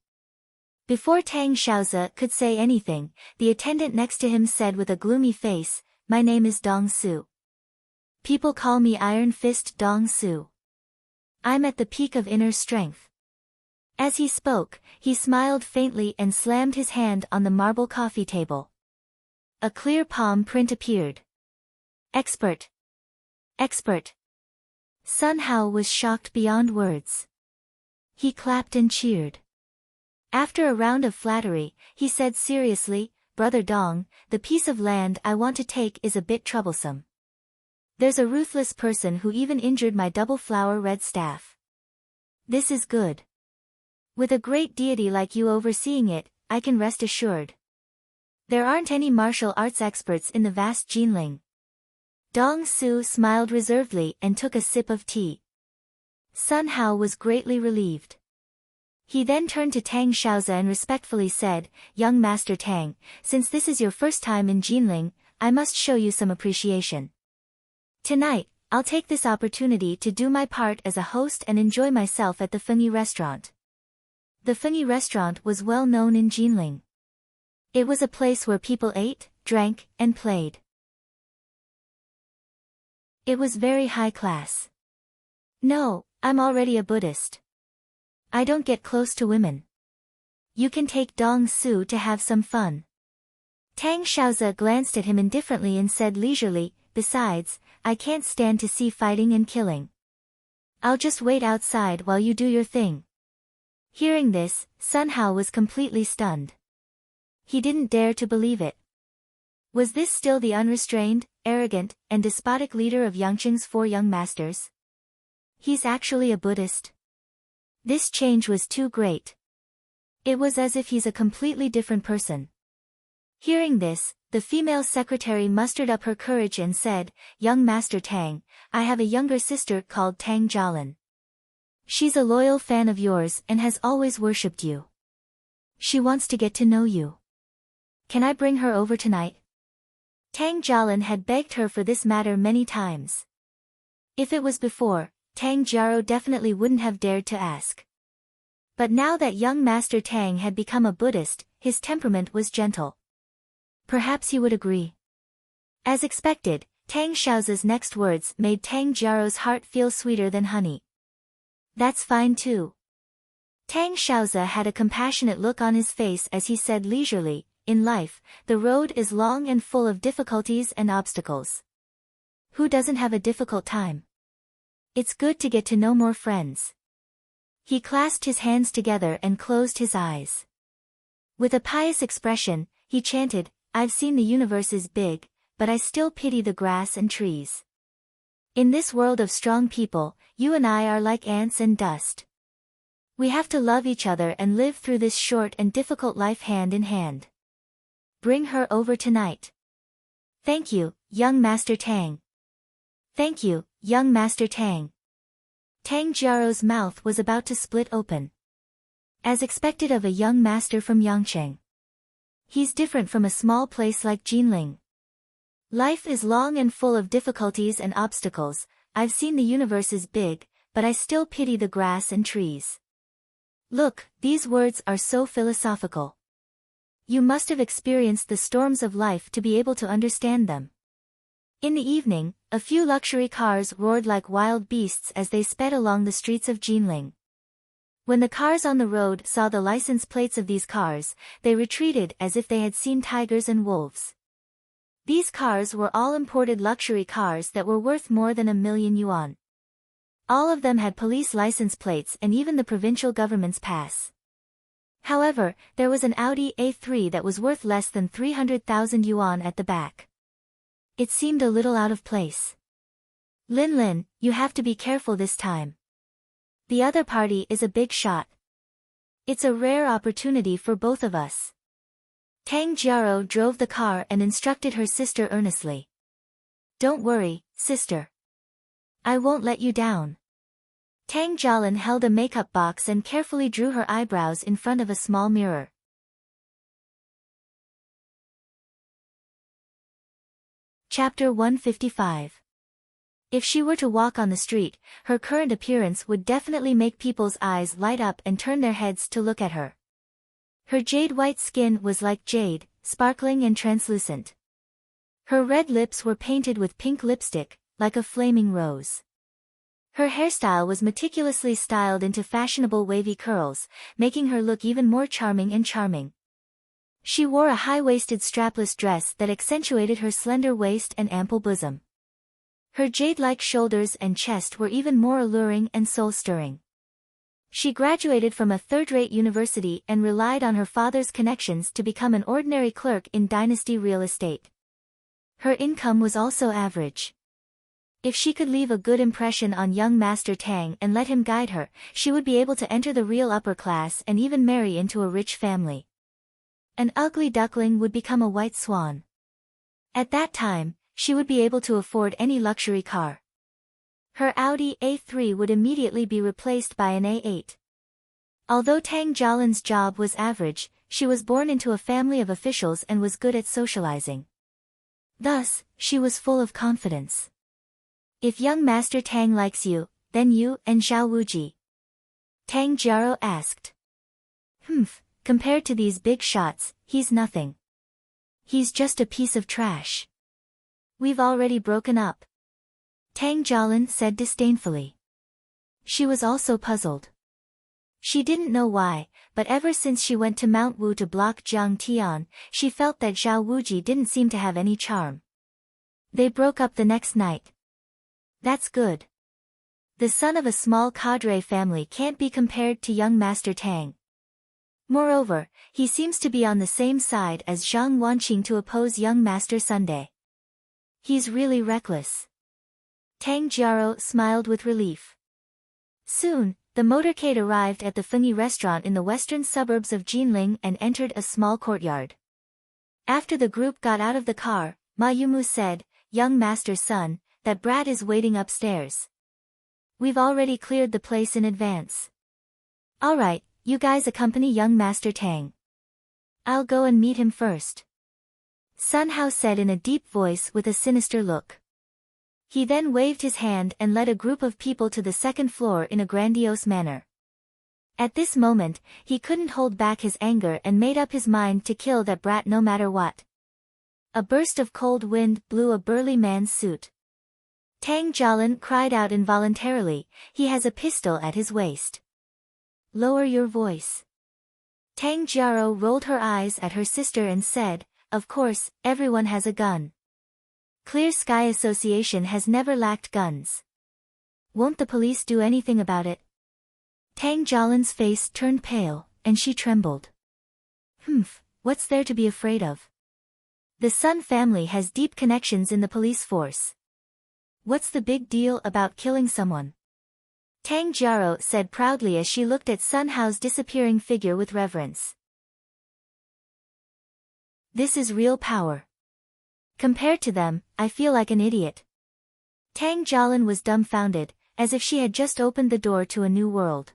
Before Tang Xiaozi could say anything, the attendant next to him said with a gloomy face, "My name is Dong Su. People call me Iron Fist Dong Su. I'm at the peak of inner strength." As he spoke, he smiled faintly and slammed his hand on the marble coffee table. A clear palm print appeared. "Expert! Expert!" Sun Hao was shocked beyond words. He clapped and cheered. After a round of flattery, he said seriously, "Brother Dong, the piece of land I want to take is a bit troublesome. There's a ruthless person who even injured my double flower red staff. This is good. With a great deity like you overseeing it, I can rest assured. There aren't any martial arts experts in the vast Jinling." Dong Su smiled reservedly and took a sip of tea. Sun Hao was greatly relieved. He then turned to Tang Xiaozi and respectfully said, "Young Master Tang, since this is your first time in Jinling, I must show you some appreciation. Tonight, I'll take this opportunity to do my part as a host and enjoy myself at the Fengyi restaurant." The Fengyi restaurant was well known in Jinling. It was a place where people ate, drank, and played. It was very high class. "No, I'm already a Buddhist. I don't get close to women. You can take Dong Su to have some fun." Tang Xiaozi glanced at him indifferently and said leisurely, "Besides, I can't stand to see fighting and killing. I'll just wait outside while you do your thing." Hearing this, Sun Hao was completely stunned. He didn't dare to believe it. Was this still the unrestrained, arrogant, and despotic leader of Yangqing's four young masters? He's actually a Buddhist. This change was too great. It was as if he's a completely different person. Hearing this, the female secretary mustered up her courage and said, "Young Master Tang, I have a younger sister called Tang Jialin. She's a loyal fan of yours and has always worshipped you. She wants to get to know you. Can I bring her over tonight?" Tang Jialin had begged her for this matter many times. If it was before, Tang Jiaro definitely wouldn't have dared to ask. But now that young Master Tang had become a Buddhist, his temperament was gentle. Perhaps he would agree. As expected, Tang Xiaozi's next words made Tang Jiaro's heart feel sweeter than honey. "That's fine too." Tang Xiaozi had a compassionate look on his face as he said leisurely, "In life, the road is long and full of difficulties and obstacles. Who doesn't have a difficult time? It's good to get to know more friends." He clasped his hands together and closed his eyes. With a pious expression, he chanted, "I've seen the universe is big, but I still pity the grass and trees. In this world of strong people, you and I are like ants and dust. We have to love each other and live through this short and difficult life hand in hand. Bring her over tonight." "Thank you, young Master Tang." "Thank you, young Master Tang." Tang Jiaro's mouth was about to split open. As expected of a young master from Yangcheng. He's different from a small place like Jinling. Life is long and full of difficulties and obstacles. I've seen the universe is big, but I still pity the grass and trees. Look, these words are so philosophical. You must have experienced the storms of life to be able to understand them. In the evening, a few luxury cars roared like wild beasts as they sped along the streets of Jinling. When the cars on the road saw the license plates of these cars, they retreated as if they had seen tigers and wolves. These cars were all imported luxury cars that were worth more than 1,000,000 yuan. All of them had police license plates and even the provincial government's pass. However, there was an Audi A3 that was worth less than 300,000 yuan at the back. It seemed a little out of place. Lin Lin, you have to be careful this time. The other party is a big shot. It's a rare opportunity for both of us. Tang Jiaro drove the car and instructed her sister earnestly. Don't worry, sister. I won't let you down. Tang Jialin held a makeup box and carefully drew her eyebrows in front of a small mirror. Chapter 155. If she were to walk on the street, her current appearance would definitely make people's eyes light up and turn their heads to look at her. Her jade-white skin was like jade, sparkling and translucent. Her red lips were painted with pink lipstick, like a flaming rose. Her hairstyle was meticulously styled into fashionable wavy curls, making her look even more charming and charming. She wore a high-waisted strapless dress that accentuated her slender waist and ample bosom. Her jade-like shoulders and chest were even more alluring and soul-stirring. She graduated from a third-rate university and relied on her father's connections to become an ordinary clerk in Dynasty Real Estate. Her income was also average. If she could leave a good impression on young Master Tang and let him guide her, she would be able to enter the real upper class and even marry into a rich family. An ugly duckling would become a white swan. At that time, she would be able to afford any luxury car. Her Audi A3 would immediately be replaced by an A8. Although Tang Jialin's job was average, she was born into a family of officials and was good at socializing. Thus, she was full of confidence. If young Master Tang likes you, then you and Zhao Wuji? Tang Jiaro asked. Compared to these big shots, he's nothing. He's just a piece of trash. We've already broken up. Tang Jialin said disdainfully. She was also puzzled. She didn't know why, but ever since she went to Mount Wu to block Jiang Tian, she felt that Zhao Wuji didn't seem to have any charm. They broke up the next night. That's good. The son of a small cadre family can't be compared to young Master Tang. Moreover, he seems to be on the same side as Zhang Wanqing to oppose young Master Sunday. He's really reckless. Tang Jiaro smiled with relief. Soon, the motorcade arrived at the Fengyi restaurant in the western suburbs of Jinling and entered a small courtyard. After the group got out of the car, Ma Yumu said, "Young Master's son, that brat is waiting upstairs. We've already cleared the place in advance. All right, you guys accompany young Master Tang. I'll go and meet him first." Sun Hao said in a deep voice with a sinister look. He then waved his hand and led a group of people to the second floor in a grandiose manner. At this moment, he couldn't hold back his anger and made up his mind to kill that brat no matter what. A burst of cold wind blew a burly man's suit. Tang Jialin cried out involuntarily, "He has a pistol at his waist." "Lower your voice." Tang Jiaro rolled her eyes at her sister and said, "Of course, everyone has a gun. Clear Sky Association has never lacked guns. Won't the police do anything about it?" Tang Jialin's face turned pale, and she trembled. What's there to be afraid of? The Sun family has deep connections in the police force. What's the big deal about killing someone? Tang Jiaro said proudly as she looked at Sun Hao's disappearing figure with reverence. This is real power. Compared to them, I feel like an idiot. Tang Jialin was dumbfounded, as if she had just opened the door to a new world.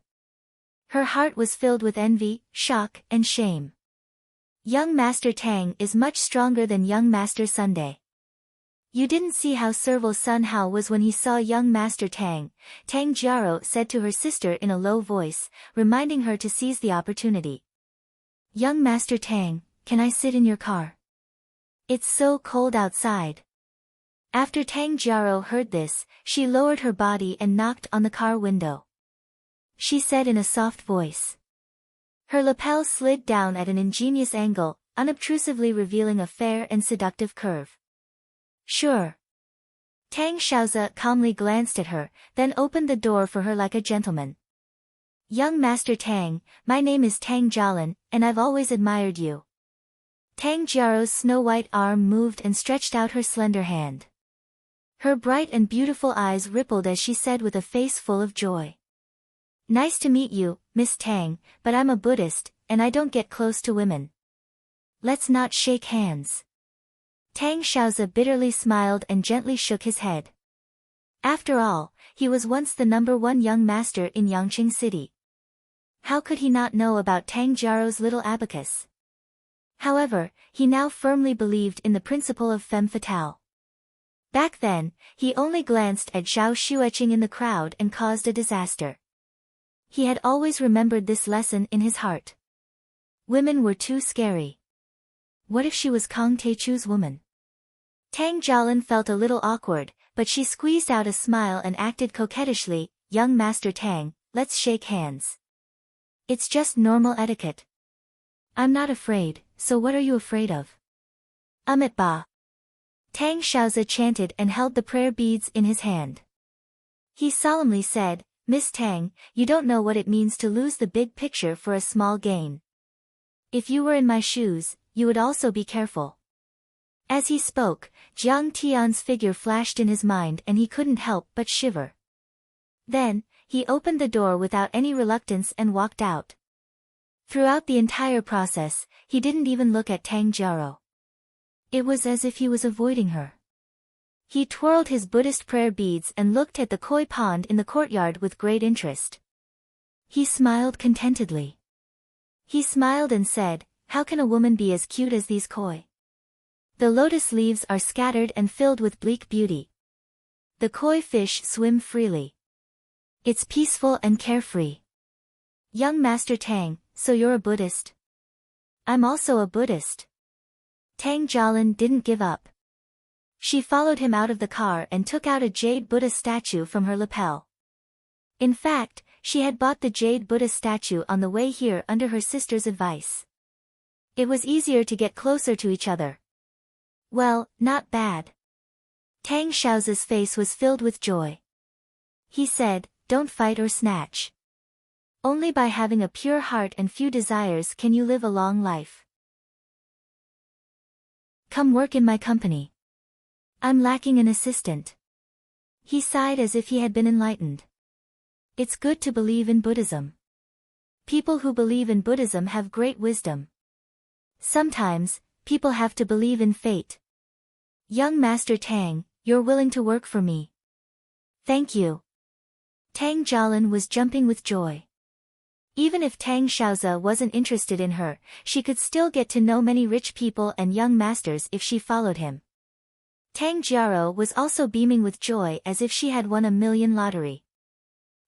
Her heart was filled with envy, shock, and shame. Young Master Tang is much stronger than young Master Sunday. You didn't see how servile Sun Hao was when he saw young Master Tang, Tang Jiaro said to her sister in a low voice, reminding her to seize the opportunity. Young Master Tang, can I sit in your car? It's so cold outside. After Tang Jiaro heard this, she lowered her body and knocked on the car window. She said in a soft voice. Her lapel slid down at an ingenious angle, unobtrusively revealing a fair and seductive curve. Sure. Tang Xiaozi calmly glanced at her, then opened the door for her like a gentleman. Young Master Tang, my name is Tang Jialin, and I've always admired you. Tang Jiaro's snow-white arm moved and stretched out her slender hand. Her bright and beautiful eyes rippled as she said with a face full of joy. Nice to meet you, Miss Tang, but I'm a Buddhist, and I don't get close to women. Let's not shake hands. Tang Xiaozi bitterly smiled and gently shook his head. After all, he was once the #1 young master in Yangqing City. How could he not know about Tang Jiaro's little abacus? However, he now firmly believed in the principle of femme fatale. Back then, he only glanced at Zhao Xueqing in the crowd and caused a disaster. He had always remembered this lesson in his heart. Women were too scary. What if she was Kang Taichu's woman? Tang Jialin felt a little awkward, but she squeezed out a smile and acted coquettishly, young Master Tang, let's shake hands. It's just normal etiquette. I'm not afraid, so what are you afraid of? Amit Ba. Tang Xiaozi chanted and held the prayer beads in his hand. He solemnly said, Miss Tang, you don't know what it means to lose the big picture for a small gain. If you were in my shoes, you would also be careful. As he spoke, Jiang Tian's figure flashed in his mind and he couldn't help but shiver. Then, he opened the door without any reluctance and walked out. Throughout the entire process, he didn't even look at Tang Jiaro. It was as if he was avoiding her. He twirled his Buddhist prayer beads and looked at the koi pond in the courtyard with great interest. He smiled contentedly. He smiled and said, how can a woman be as cute as these koi? The lotus leaves are scattered and filled with bleak beauty. The koi fish swim freely. It's peaceful and carefree. Young Master Tang, so you're a Buddhist? I'm also a Buddhist. Tang Jialin didn't give up. She followed him out of the car and took out a jade Buddha statue from her lapel. In fact, she had bought the jade Buddha statue on the way here under her sister's advice. It was easier to get closer to each other. Well, not bad. Tang Xiaozi's face was filled with joy. He said, don't fight or snatch. Only by having a pure heart and few desires can you live a long life. Come work in my company. I'm lacking an assistant. He sighed as if he had been enlightened. It's good to believe in Buddhism. People who believe in Buddhism have great wisdom. Sometimes, people have to believe in fate. Young Master Tang, you're willing to work for me. Thank you. Tang Jialin was jumping with joy. Even if Tang Xiaozi wasn't interested in her, she could still get to know many rich people and young masters if she followed him. Tang Jiaro was also beaming with joy as if she had won a million lottery.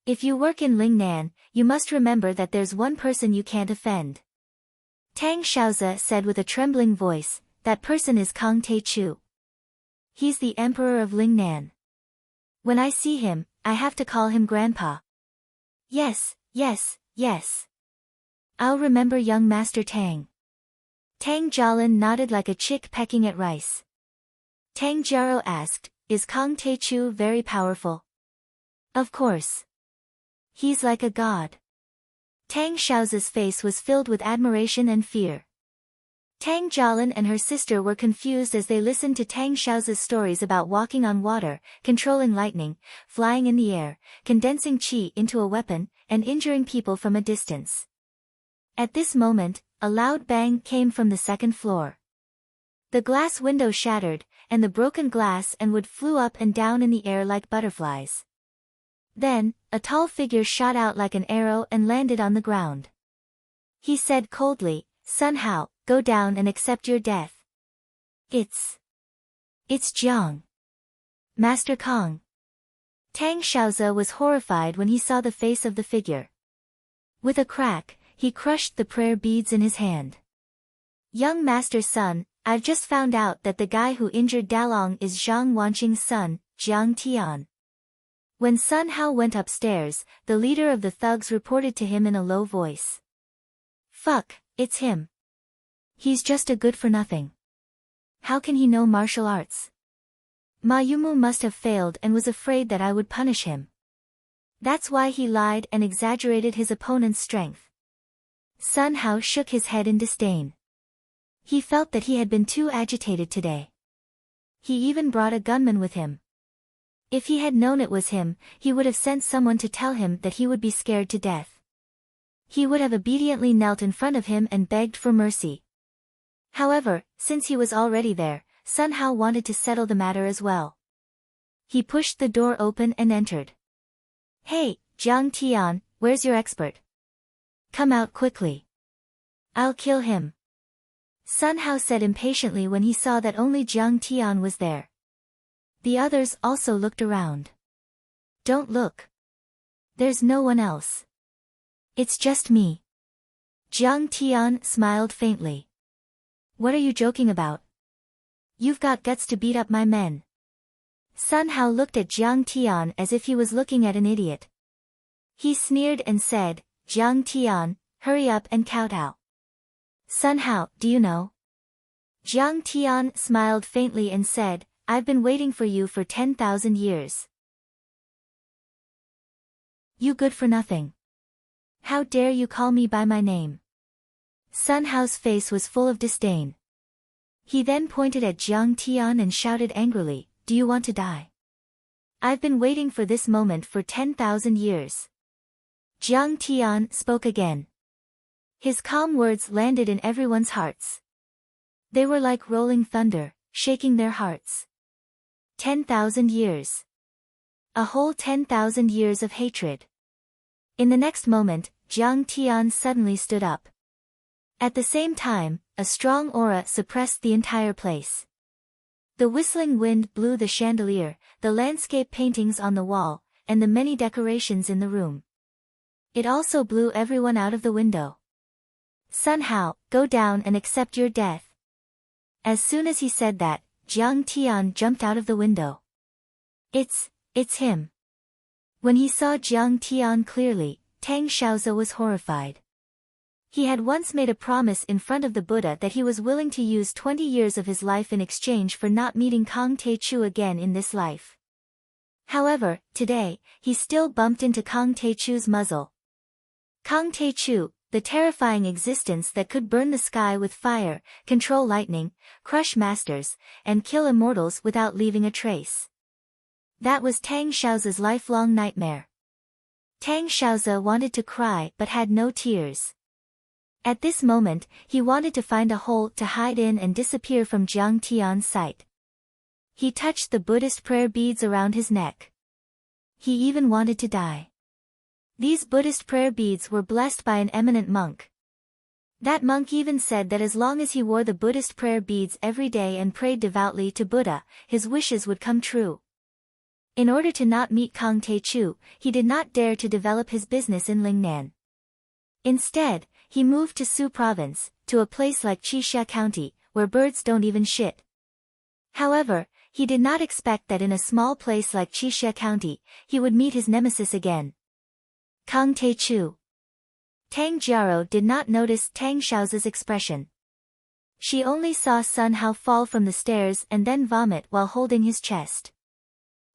If you work in Lingnan, you must remember that there's one person you can't offend. Tang Xiaozi said with a trembling voice, that person is Kang Taichu. He's the emperor of Lingnan. When I see him, I have to call him Grandpa. Yes, yes, yes. I'll remember young Master Tang. Tang Jialin nodded like a chick pecking at rice. Tang Jiaro asked, is Kang Taichu very powerful? Of course. He's like a god. Tang Xiaozi's face was filled with admiration and fear. Tang Jialin and her sister were confused as they listened to Tang Xiaozi's stories about walking on water, controlling lightning, flying in the air, condensing qi into a weapon, and injuring people from a distance. At this moment, a loud bang came from the second floor. The glass window shattered, and the broken glass and wood flew up and down in the air like butterflies. Then, a tall figure shot out like an arrow and landed on the ground. He said coldly, Sun Hao, go down and accept your death. It's Jiang. Master Kong. Tang Xiaozi was horrified when he saw the face of the figure. With a crack, he crushed the prayer beads in his hand. Young Master's son, I've just found out that the guy who injured Dalong is Zhang Wanqing's son, Jiang Tian. When Sun Hao went upstairs, the leader of the thugs reported to him in a low voice. Fuck, it's him. He's just a good-for-nothing. How can he know martial arts? Ma Yumu must have failed and was afraid that I would punish him. That's why he lied and exaggerated his opponent's strength. Sun Hao shook his head in disdain. He felt that he had been too agitated today. He even brought a gunman with him. If he had known it was him, he would have sent someone to tell him that he would be scared to death. He would have obediently knelt in front of him and begged for mercy. However, since he was already there, Sun Hao wanted to settle the matter as well. He pushed the door open and entered. Hey, Jiang Tian, where's your expert? Come out quickly. I'll kill him. Sun Hao said impatiently when he saw that only Jiang Tian was there. The others also looked around. Don't look. There's no one else. It's just me. Jiang Tian smiled faintly. What are you joking about? You've got guts to beat up my men. Sun Hao looked at Jiang Tian as if he was looking at an idiot. He sneered and said, Jiang Tian, hurry up and kowtow. Sun Hao, do you know? Jiang Tian smiled faintly and said, I've been waiting for you for 10,000 years. You good for nothing. How dare you call me by my name? Sun Hao's face was full of disdain. He then pointed at Jiang Tian and shouted angrily, do you want to die? I've been waiting for this moment for 10,000 years. Jiang Tian spoke again. His calm words landed in everyone's hearts. They were like rolling thunder, shaking their hearts. 10,000 years. A whole 10,000 years of hatred. In the next moment, Jiang Tian suddenly stood up. At the same time, a strong aura suppressed the entire place. The whistling wind blew the chandelier, the landscape paintings on the wall, and the many decorations in the room. It also blew everyone out of the window. Sun Hao, go down and accept your death. As soon as he said that, Jiang Tian jumped out of the window. It's him. When he saw Jiang Tian clearly, Tang Xiaozi was horrified. He had once made a promise in front of the Buddha that he was willing to use 20 years of his life in exchange for not meeting Kang Taechu again in this life. However, today, he still bumped into Kang Taechu's muzzle. Kang Taechu, the terrifying existence that could burn the sky with fire, control lightning, crush masters, and kill immortals without leaving a trace. That was Tang Xiaozi's lifelong nightmare. Tang Xiaozi wanted to cry but had no tears. At this moment, he wanted to find a hole to hide in and disappear from Jiang Tian's sight. He touched the Buddhist prayer beads around his neck. He even wanted to die. These Buddhist prayer beads were blessed by an eminent monk. That monk even said that as long as he wore the Buddhist prayer beads every day and prayed devoutly to Buddha, his wishes would come true. In order to not meet Kang Taechu, he did not dare to develop his business in Lingnan. Instead, he moved to Su Province, to a place like Qixia County, where birds don't even shit. However, he did not expect that in a small place like Qixia County, he would meet his nemesis again. Kang Taechu. Tang Jiaro did not notice Tang Xiaozi's expression. She only saw Sun Hao fall from the stairs and then vomit while holding his chest.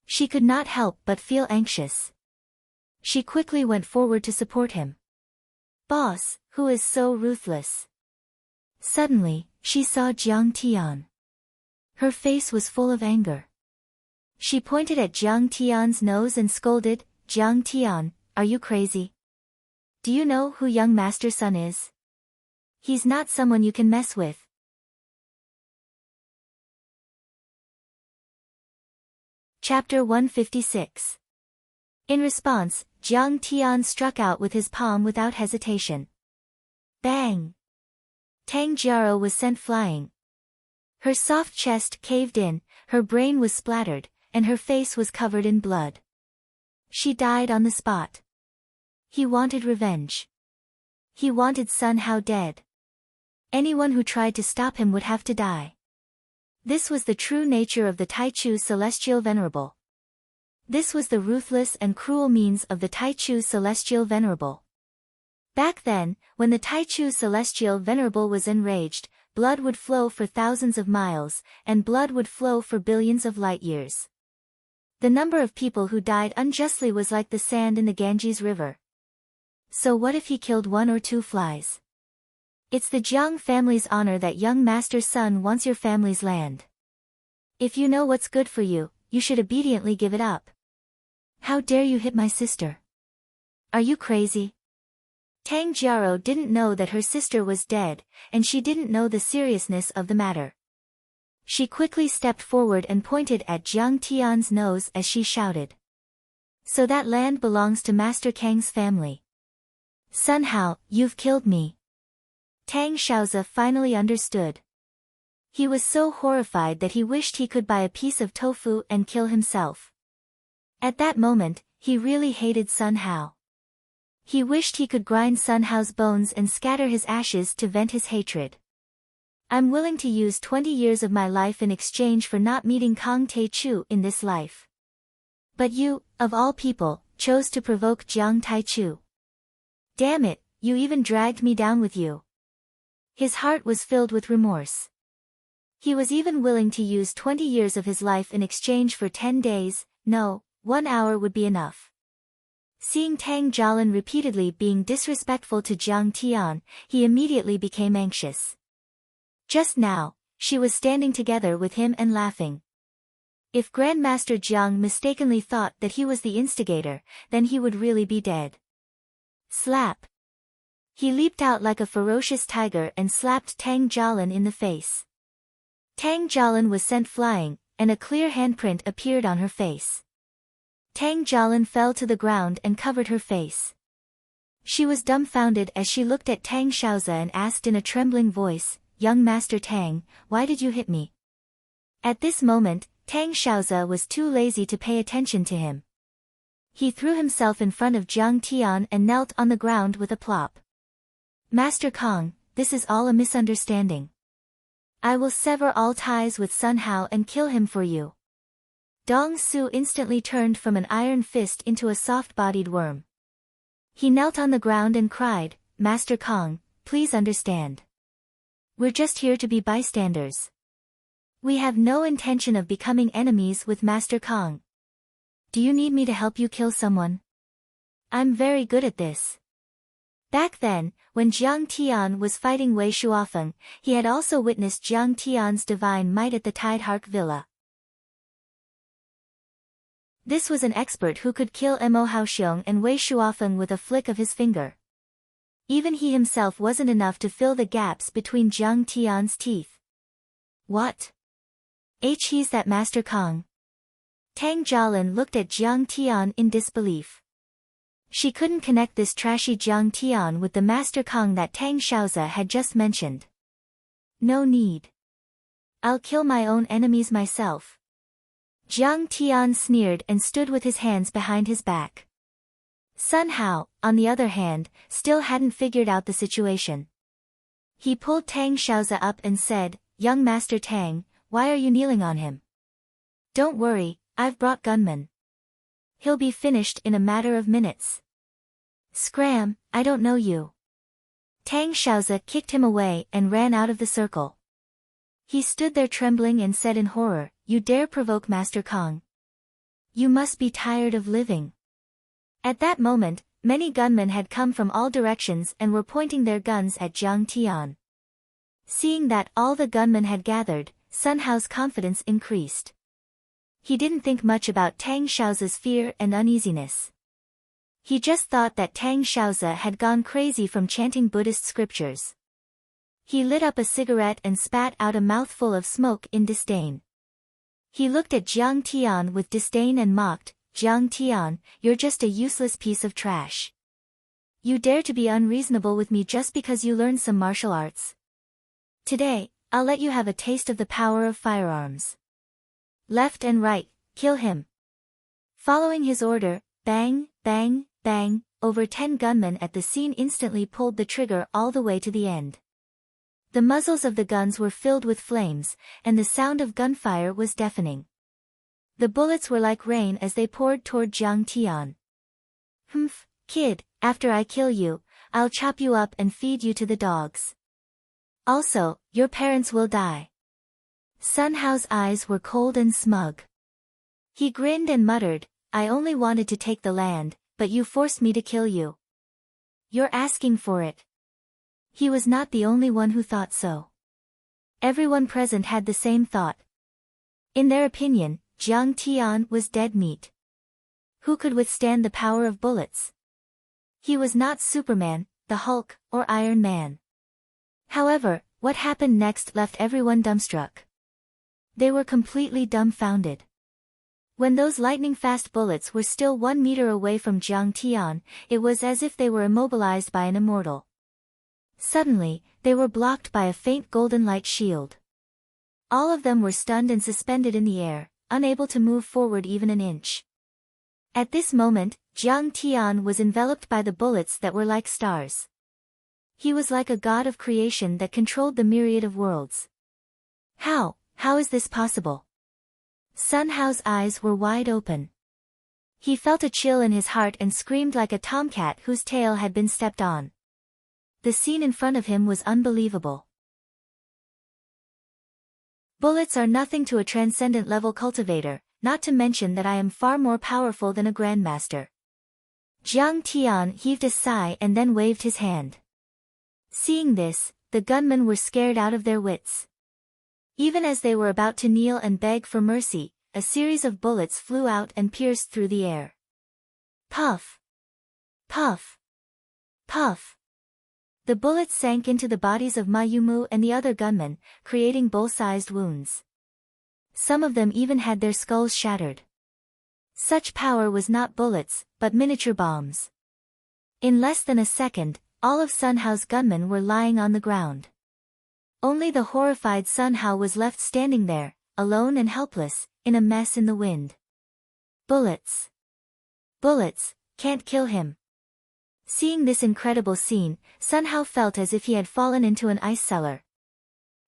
She could not help but feel anxious. She quickly went forward to support him. Boss, who is so ruthless? Suddenly, she saw Jiang Tian. Her face was full of anger. She pointed at Jiang Tian's nose and scolded, Jiang Tian, are you crazy? Do you know who young Master's son is? He's not someone you can mess with. Chapter 156. In response, Jiang Tian struck out with his palm without hesitation. Bang! Tang Jiaro was sent flying. Her soft chest caved in, her brain was splattered, and her face was covered in blood. She died on the spot. He wanted revenge. He wanted Sun Hao dead. Anyone who tried to stop him would have to die. This was the true nature of the Taichu Celestial Venerable. This was the ruthless and cruel means of the Taichu Celestial Venerable. Back then, when the Taichu Celestial Venerable was enraged, blood would flow for thousands of miles, and blood would flow for billions of light years. The number of people who died unjustly was like the sand in the Ganges River. So what if he killed 1 or 2 flies? It's the Jiang family's honor that young master's son wants your family's land. If you know what's good for you, you should obediently give it up. How dare you hit my sister? Are you crazy? Tang Jiaro didn't know that her sister was dead, and she didn't know the seriousness of the matter. She quickly stepped forward and pointed at Jiang Tian's nose as she shouted. So that land belongs to Master Kang's family. Sun Hao, you've killed me. Tang Xiaozi finally understood. He was so horrified that he wished he could buy a piece of tofu and kill himself. At that moment, he really hated Sun Hao. He wished he could grind Sun Hao's bones and scatter his ashes to vent his hatred. I'm willing to use 20 years of my life in exchange for not meeting Kang Taichu in this life. But you, of all people, chose to provoke Jiang Taichu. Damn it, you even dragged me down with you. His heart was filled with remorse. He was even willing to use 20 years of his life in exchange for 10 days, no, 1 hour would be enough. Seeing Tang Jialin repeatedly being disrespectful to Jiang Tian, he immediately became anxious. Just now, she was standing together with him and laughing. If Grandmaster Jiang mistakenly thought that he was the instigator, then he would really be dead. Slap! He leaped out like a ferocious tiger and slapped Tang Jialin in the face. Tang Jialin was sent flying, and a clear handprint appeared on her face. Tang Jialin fell to the ground and covered her face. She was dumbfounded as she looked at Tang Xiaozi and asked in a trembling voice, "Young Master Tang, why did you hit me?" At this moment, Tang Xiaozi was too lazy to pay attention to him. He threw himself in front of Jiang Tian and knelt on the ground with a plop. Master Kang, this is all a misunderstanding. I will sever all ties with Sun Hao and kill him for you. Dong Su instantly turned from an iron fist into a soft-bodied worm. He knelt on the ground and cried, Master Kang, please understand. We're just here to be bystanders. We have no intention of becoming enemies with Master Kang. Do you need me to help you kill someone? I'm very good at this. Back then, when Jiang Tian was fighting Wei Shuofeng, he had also witnessed Jiang Tian's divine might at the Tidehark Villa. This was an expert who could kill Mo Haoxiong and Wei Shuofeng with a flick of his finger. Even he himself wasn't enough to fill the gaps between Jiang Tian's teeth. What? He's that Master Kang. Tang Jialin looked at Jiang Tian in disbelief. She couldn't connect this trashy Jiang Tian with the Master Kang that Tang Xiaozi had just mentioned. No need. I'll kill my own enemies myself. Jiang Tian sneered and stood with his hands behind his back. Sun Hao, on the other hand, still hadn't figured out the situation. He pulled Tang Xiaozi up and said, Young Master Tang, why are you kneeling on him? Don't worry, I've brought gunmen. He'll be finished in a matter of minutes. Scram, I don't know you. Tang Xiaozi kicked him away and ran out of the circle. He stood there trembling and said in horror, You dare provoke Master Kang? You must be tired of living. At that moment, many gunmen had come from all directions and were pointing their guns at Jiang Tian. Seeing that all the gunmen had gathered, Sun Hao's confidence increased. He didn't think much about Tang Xiaozi's fear and uneasiness. He just thought that Tang Xiaozi had gone crazy from chanting Buddhist scriptures. He lit up a cigarette and spat out a mouthful of smoke in disdain. He looked at Jiang Tian with disdain and mocked, Jiang Tian, you're just a useless piece of trash. You dare to be unreasonable with me just because you learned some martial arts. Today, I'll let you have a taste of the power of firearms. Left and right, kill him. Following his order, bang, bang, bang, over 10 gunmen at the scene instantly pulled the trigger all the way to the end. The muzzles of the guns were filled with flames, and the sound of gunfire was deafening. The bullets were like rain as they poured toward Jiang Tian. "Humph, kid, after I kill you, I'll chop you up and feed you to the dogs. Also, your parents will die." Sun Hao's eyes were cold and smug. He grinned and muttered, "I only wanted to take the land, but you forced me to kill you. You're asking for it." He was not the only one who thought so. Everyone present had the same thought. In their opinion, Jiang Tian was dead meat. Who could withstand the power of bullets? He was not Superman, the Hulk, or Iron Man. However, what happened next left everyone dumbstruck. They were completely dumbfounded. When those lightning-fast bullets were still 1 meter away from Jiang Tian, it was as if they were immobilized by an immortal. Suddenly, they were blocked by a faint golden light shield. All of them were stunned and suspended in the air, unable to move forward even an inch. At this moment, Jiang Tian was enveloped by the bullets that were like stars. He was like a god of creation that controlled the myriad of worlds. How is this possible? Sun Hao's eyes were wide open. He felt a chill in his heart and screamed like a tomcat whose tail had been stepped on. The scene in front of him was unbelievable. Bullets are nothing to a transcendent level cultivator, not to mention that I am far more powerful than a grandmaster. Jiang Tian heaved a sigh and then waved his hand. Seeing this, the gunmen were scared out of their wits. Even as they were about to kneel and beg for mercy, a series of bullets flew out and pierced through the air. Puff! Puff! Puff! The bullets sank into the bodies of Ma Yumu and the other gunmen, creating bull-sized wounds. Some of them even had their skulls shattered. Such power was not bullets, but miniature bombs. In less than a second, all of Sun Hao's gunmen were lying on the ground. Only the horrified Sun Hao was left standing there, alone and helpless, in a mess in the wind. Bullets! Bullets, can't kill him. Seeing this incredible scene, Sun Hao felt as if he had fallen into an ice cellar.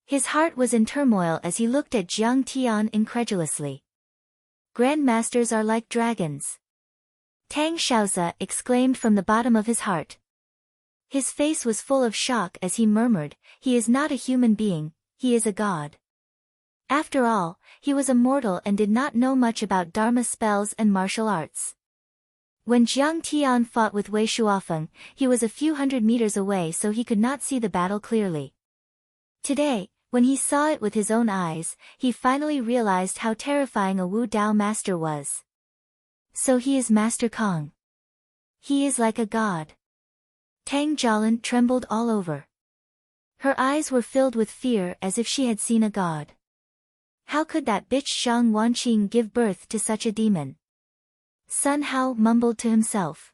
His heart was in turmoil as he looked at Jiang Tian incredulously. Grandmasters are like dragons. Tang Xiaozi exclaimed from the bottom of his heart. His face was full of shock as he murmured, "He is not a human being, he is a god." After all, he was a mortal and did not know much about Dharma spells and martial arts. When Jiang Tian fought with Wei Shuofeng, he was a few hundred meters away so he could not see the battle clearly. Today, when he saw it with his own eyes, he finally realized how terrifying a Wu Dao master was. So he is Master Kong. He is like a god. Tang Jialin trembled all over. Her eyes were filled with fear as if she had seen a god. How could that bitch Zhang Wanqing give birth to such a demon? Sun Hao mumbled to himself.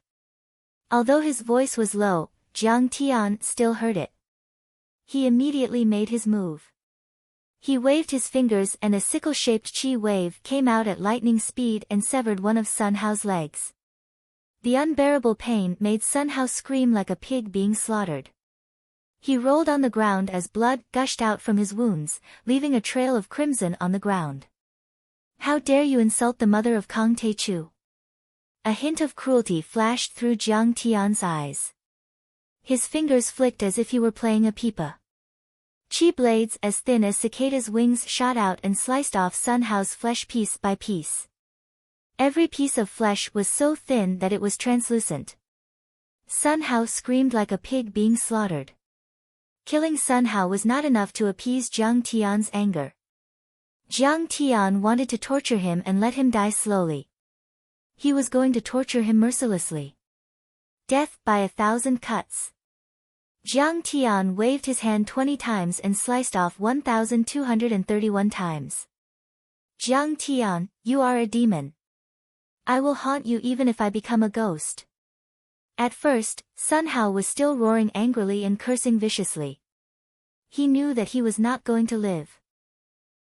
Although his voice was low, Jiang Tian still heard it. He immediately made his move. He waved his fingers and a sickle-shaped chi wave came out at lightning speed and severed one of Sun Hao's legs. The unbearable pain made Sun Hao scream like a pig being slaughtered. He rolled on the ground as blood gushed out from his wounds, leaving a trail of crimson on the ground. "How dare you insult the mother of Kong Teichu?" A hint of cruelty flashed through Jiang Tian's eyes. His fingers flicked as if he were playing a pipa. Chi blades as thin as cicada's wings shot out and sliced off Sun Hao's flesh piece by piece. Every piece of flesh was so thin that it was translucent. Sun Hao screamed like a pig being slaughtered. Killing Sun Hao was not enough to appease Jiang Tian's anger. Jiang Tian wanted to torture him and let him die slowly. He was going to torture him mercilessly. Death by 1,000 cuts. Jiang Tian waved his hand 20 times and sliced off 1,231 times. "Jiang Tian, you are a demon. I will haunt you even if I become a ghost." At first, Sun Hao was still roaring angrily and cursing viciously. He knew that he was not going to live.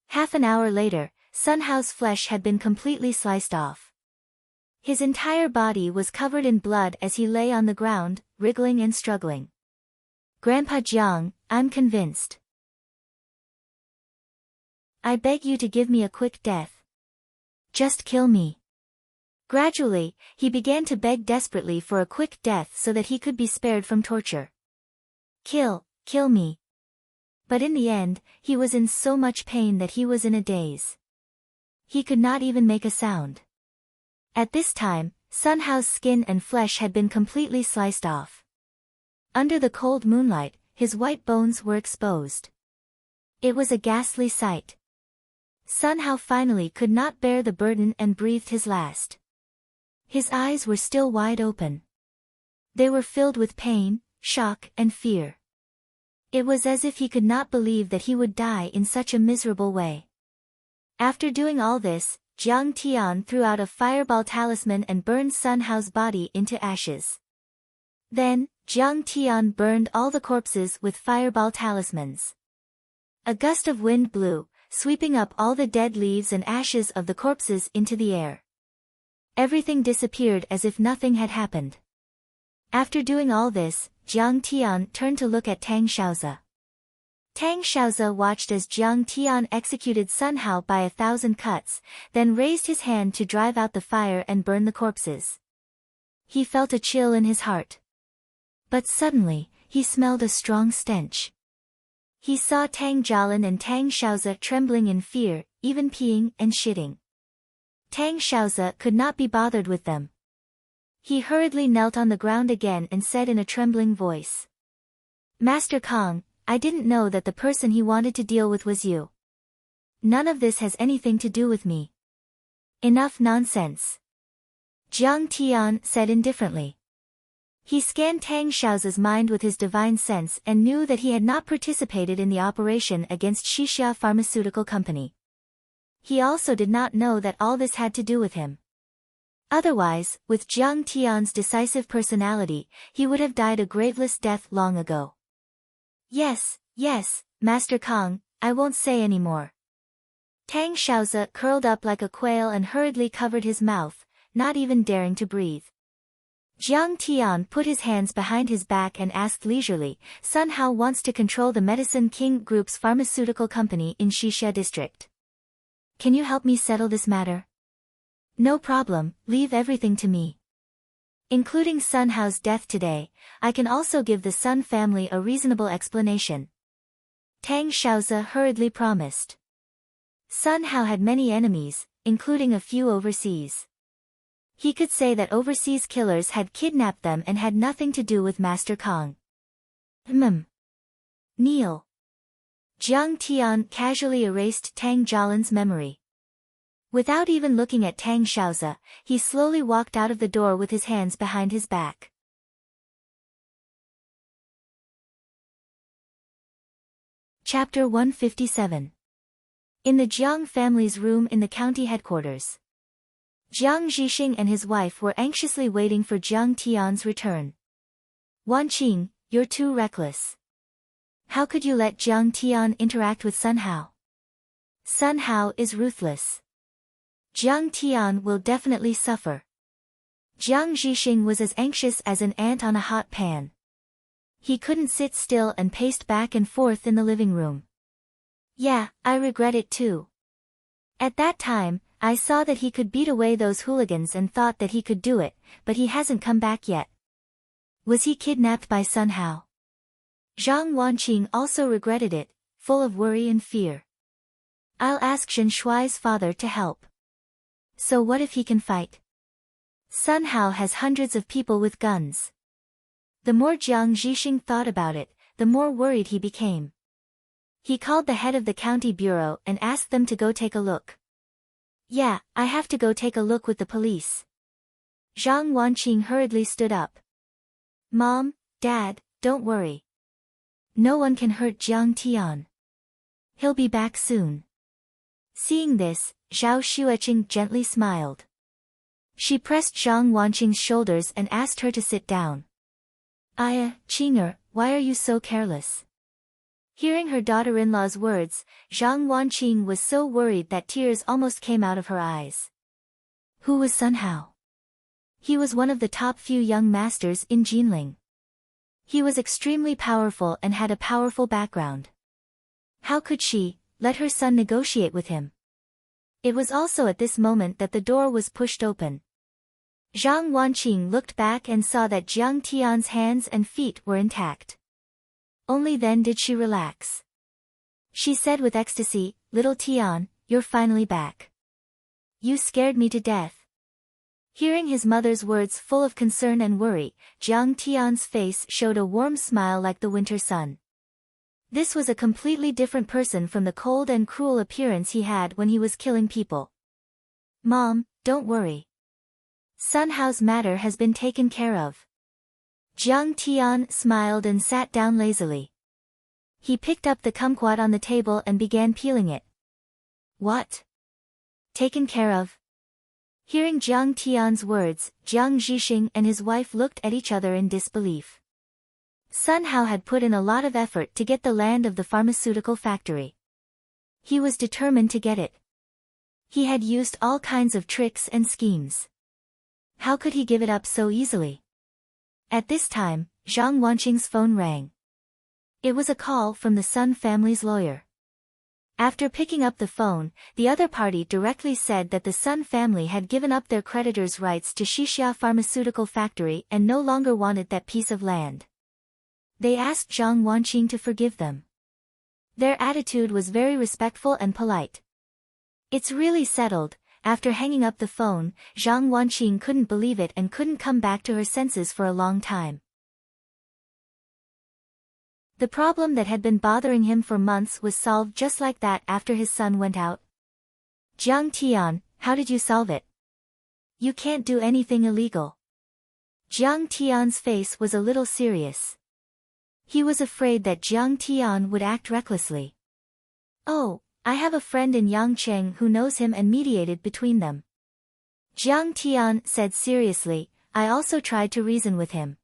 Half an hour later, Sun Hao's flesh had been completely sliced off. His entire body was covered in blood as he lay on the ground, wriggling and struggling. Grandpa Jiang, I'm convinced. I beg you to give me a quick death. Just kill me. Gradually, he began to beg desperately for a quick death so that he could be spared from torture. Kill me. But in the end, he was in so much pain that he was in a daze. He could not even make a sound. At this time, Sun Hao's skin and flesh had been completely sliced off. Under the cold moonlight, his white bones were exposed. It was a ghastly sight. Sun Hao finally could not bear the burden and breathed his last. His eyes were still wide open. They were filled with pain, shock, and fear. It was as if he could not believe that he would die in such a miserable way. After doing all this, Jiang Tian threw out a fireball talisman and burned Sun Hao's body into ashes. Then, Jiang Tian burned all the corpses with fireball talismans. A gust of wind blew, sweeping up all the dead leaves and ashes of the corpses into the air. Everything disappeared as if nothing had happened. After doing all this, Jiang Tian turned to look at Tang Xiaozi. Tang Xiaozi watched as Jiang Tian executed Sun Hao by 1,000 cuts, then raised his hand to drive out the fire and burn the corpses. He felt a chill in his heart. But suddenly, he smelled a strong stench. He saw Tang Jialin and Tang Xiaozi trembling in fear, even peeing and shitting. Tang Xiaozi could not be bothered with them. He hurriedly knelt on the ground again and said in a trembling voice. Master Kong, I didn't know that the person he wanted to deal with was you. None of this has anything to do with me. Enough nonsense. Jiang Tian said indifferently. He scanned Tang Xiaozi's mind with his divine sense and knew that he had not participated in the operation against Xixia Pharmaceutical Company. He also did not know that all this had to do with him. Otherwise, with Jiang Tian's decisive personality, he would have died a graveless death long ago. Yes, Master Kong, I won't say any more. Tang Xiaozi curled up like a quail and hurriedly covered his mouth, not even daring to breathe. Jiang Tian put his hands behind his back and asked leisurely, Sun Hao wants to control the Medicine King Group's pharmaceutical company in Xixia district. Can you help me settle this matter? No problem, leave everything to me. Including Sun Hao's death today, I can also give the Sun family a reasonable explanation. Tang Xiaozi hurriedly promised. Sun Hao had many enemies, including a few overseas. He could say that overseas killers had kidnapped them and had nothing to do with Master Kong. Kneel. Jiang Tian casually erased Tang Jialin's memory. Without even looking at Tang Xiaozi, he slowly walked out of the door with his hands behind his back. Chapter 157. In the Jiang family's room in the county headquarters. Jiang Zhixing and his wife were anxiously waiting for Jiang Tian's return. Wanqing, you're too reckless. How could you let Jiang Tian interact with Sun Hao? Sun Hao is ruthless. Jiang Tian will definitely suffer. Jiang Zhixing was as anxious as an ant on a hot pan. He couldn't sit still and paced back and forth in the living room. Yeah, I regret it too. At that time, I saw that he could beat away those hooligans and thought that he could do it, but he hasn't come back yet. Was he kidnapped by Sun Hao? Zhang Wanqing also regretted it, full of worry and fear. I'll ask Zhen Shuai's father to help. So what if he can fight? Sun Hao has hundreds of people with guns. The more Jiang Zhixing thought about it, the more worried he became. He called the head of the county bureau and asked them to go take a look. Yeah, I have to go take a look with the police. Zhang Wanqing hurriedly stood up. Mom, Dad, don't worry. No one can hurt Jiang Tian. He'll be back soon. Seeing this, Zhao Xueqing gently smiled. She pressed Zhang Wanqing's shoulders and asked her to sit down. Aya, Qinger, why are you so careless? Hearing her daughter-in-law's words, Zhang Wanqing was so worried that tears almost came out of her eyes. Who was Sun Hao? He was one of the top few young masters in Jinling. He was extremely powerful and had a powerful background. How could she let her son negotiate with him? It was also at this moment that the door was pushed open. Zhang Wanqing looked back and saw that Jiang Tian's hands and feet were intact. Only then did she relax. She said with ecstasy, "Little Tian, you're finally back. You scared me to death." Hearing his mother's words full of concern and worry, Jiang Tian's face showed a warm smile like the winter sun. This was a completely different person from the cold and cruel appearance he had when he was killing people. "Mom, don't worry. Sun Hao's matter has been taken care of." Jiang Tian smiled and sat down lazily. He picked up the kumquat on the table and began peeling it. "What? Taken care of?" Hearing Jiang Tian's words, Jiang Zhixing and his wife looked at each other in disbelief. Sun Hao had put in a lot of effort to get the land of the pharmaceutical factory. He was determined to get it. He had used all kinds of tricks and schemes. How could he give it up so easily? At this time, Zhang Wanqing's phone rang. It was a call from the Sun family's lawyer. After picking up the phone, the other party directly said that the Sun family had given up their creditors' rights to Xixia Pharmaceutical Factory and no longer wanted that piece of land. They asked Zhang Wanqing to forgive them. Their attitude was very respectful and polite. "It's really settled." After hanging up the phone, Zhang Wanqing couldn't believe it and couldn't come back to her senses for a long time. The problem that had been bothering him for months was solved just like that after his son went out. "Jiang Tian, how did you solve it? You can't do anything illegal." Jiang Tian's face was a little serious. He was afraid that Jiang Tian would act recklessly. "Oh, I have a friend in Yangcheng who knows him and mediated between them." Jiang Tian said seriously, "I also tried to reason with him.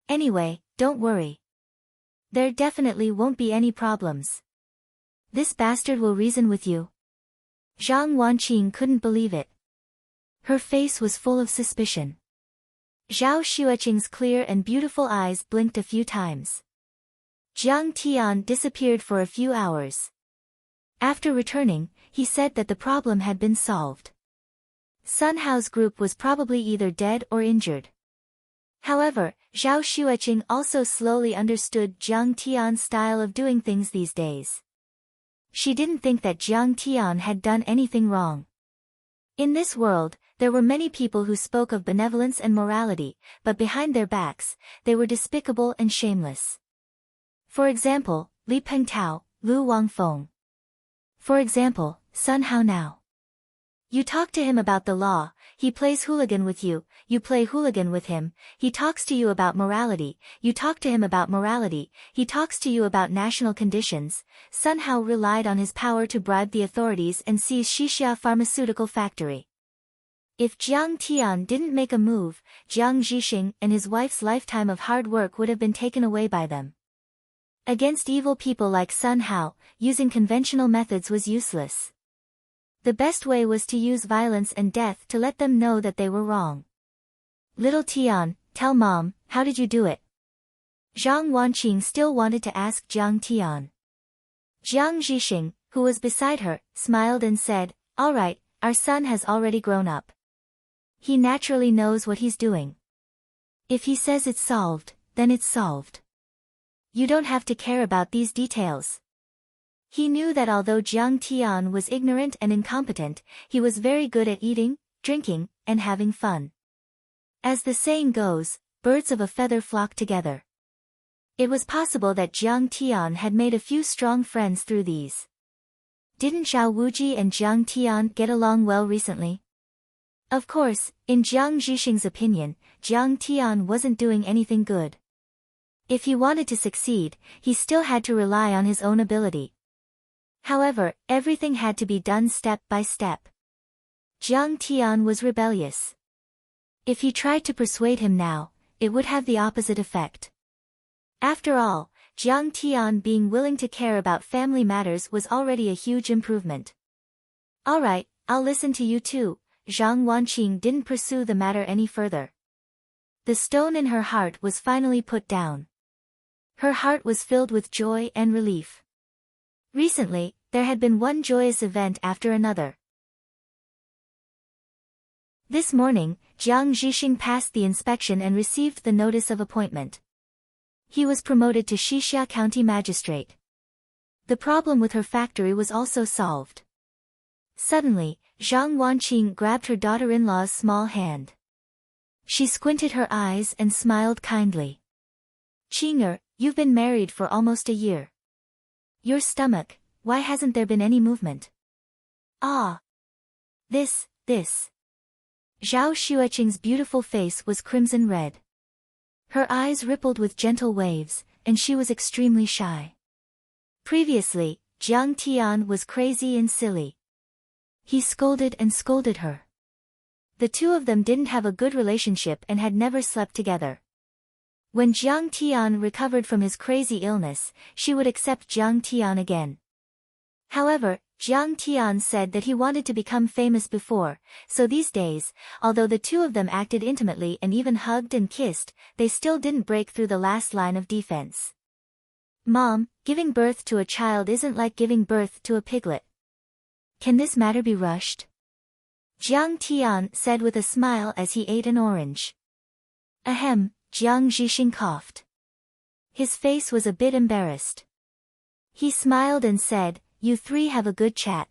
Anyway, don't worry. There definitely won't be any problems. This bastard will reason with you." Zhang Wanqing couldn't believe it. Her face was full of suspicion. Zhao Xueqing's clear and beautiful eyes blinked a few times. Jiang Tian disappeared for a few hours. After returning, he said that the problem had been solved. Sun Hao's group was probably either dead or injured. However, Zhao Xueqing also slowly understood Jiang Tian's style of doing things these days. She didn't think that Jiang Tian had done anything wrong. In this world, there were many people who spoke of benevolence and morality, but behind their backs, they were despicable and shameless. For example, Li Pengtao, Lu Wangfeng. For example, Sun Hao now. You talk to him about the law, he plays hooligan with you, you play hooligan with him, he talks to you about morality, you talk to him about morality, he talks to you about national conditions. Sun Hao relied on his power to bribe the authorities and seize Xixia Pharmaceutical Factory. If Jiang Tian didn't make a move, Jiang Zhixing and his wife's lifetime of hard work would have been taken away by them. Against evil people like Sun Hao, using conventional methods was useless. The best way was to use violence and death to let them know that they were wrong. "Little Tian, tell Mom, how did you do it?" Zhang Wanqing still wanted to ask Jiang Tian. Jiang Zhixing, who was beside her, smiled and said, "All right, our son has already grown up. He naturally knows what he's doing. If he says it's solved, then it's solved. You don't have to care about these details." He knew that although Jiang Tian was ignorant and incompetent, he was very good at eating, drinking, and having fun. As the saying goes, birds of a feather flock together. It was possible that Jiang Tian had made a few strong friends through these. Didn't Zhao Wuji and Jiang Tian get along well recently? Of course, in Jiang Zhixing's opinion, Jiang Tian wasn't doing anything good. If he wanted to succeed, he still had to rely on his own ability. However, everything had to be done step by step. Jiang Tian was rebellious. If he tried to persuade him now, it would have the opposite effect. After all, Jiang Tian being willing to care about family matters was already a huge improvement. Alright, I'll listen to you too. Zhang Wanqing didn't pursue the matter any further. The stone in her heart was finally put down. Her heart was filled with joy and relief. Recently, there had been one joyous event after another. This morning, Jiang Zhixing passed the inspection and received the notice of appointment. He was promoted to Xixia County Magistrate. The problem with her factory was also solved. Suddenly, Zhang Wanqing grabbed her daughter-in-law's small hand. She squinted her eyes and smiled kindly. "Qing'er, you've been married for almost a year. Your stomach, why hasn't there been any movement?" "Ah. This. Zhao Xueqing's beautiful face was crimson red. Her eyes rippled with gentle waves, and she was extremely shy. Previously, Jiang Tian was crazy and silly. He scolded and scolded her. The two of them didn't have a good relationship and had never slept together. When Jiang Tian recovered from his crazy illness, she would accept Jiang Tian again. However, Jiang Tian said that he wanted to become famous before, so these days, although the two of them acted intimately and even hugged and kissed, they still didn't break through the last line of defense. "Mom, giving birth to a child isn't like giving birth to a piglet. Can this matter be rushed?" Jiang Tian said with a smile as he ate an orange. Ahem, Jiang Zhixing coughed. His face was a bit embarrassed. He smiled and said, "You three have a good chat.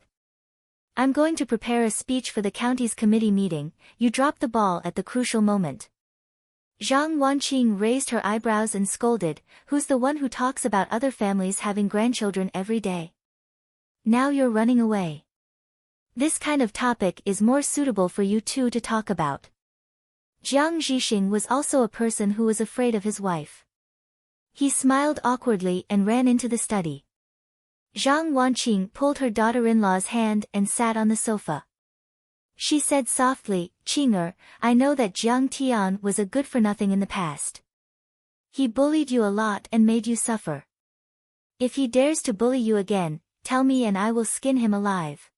I'm going to prepare a speech for the county's committee meeting. You dropped the ball at the crucial moment." Zhang Wanqing raised her eyebrows and scolded, "Who's the one who talks about other families having grandchildren every day? Now you're running away. This kind of topic is more suitable for you two to talk about." Jiang Zhixing was also a person who was afraid of his wife. He smiled awkwardly and ran into the study. Zhang Wanqing pulled her daughter-in-law's hand and sat on the sofa. She said softly, "Qing'er, I know that Jiang Tian was a good-for-nothing in the past. He bullied you a lot and made you suffer. If he dares to bully you again, tell me and I will skin him alive."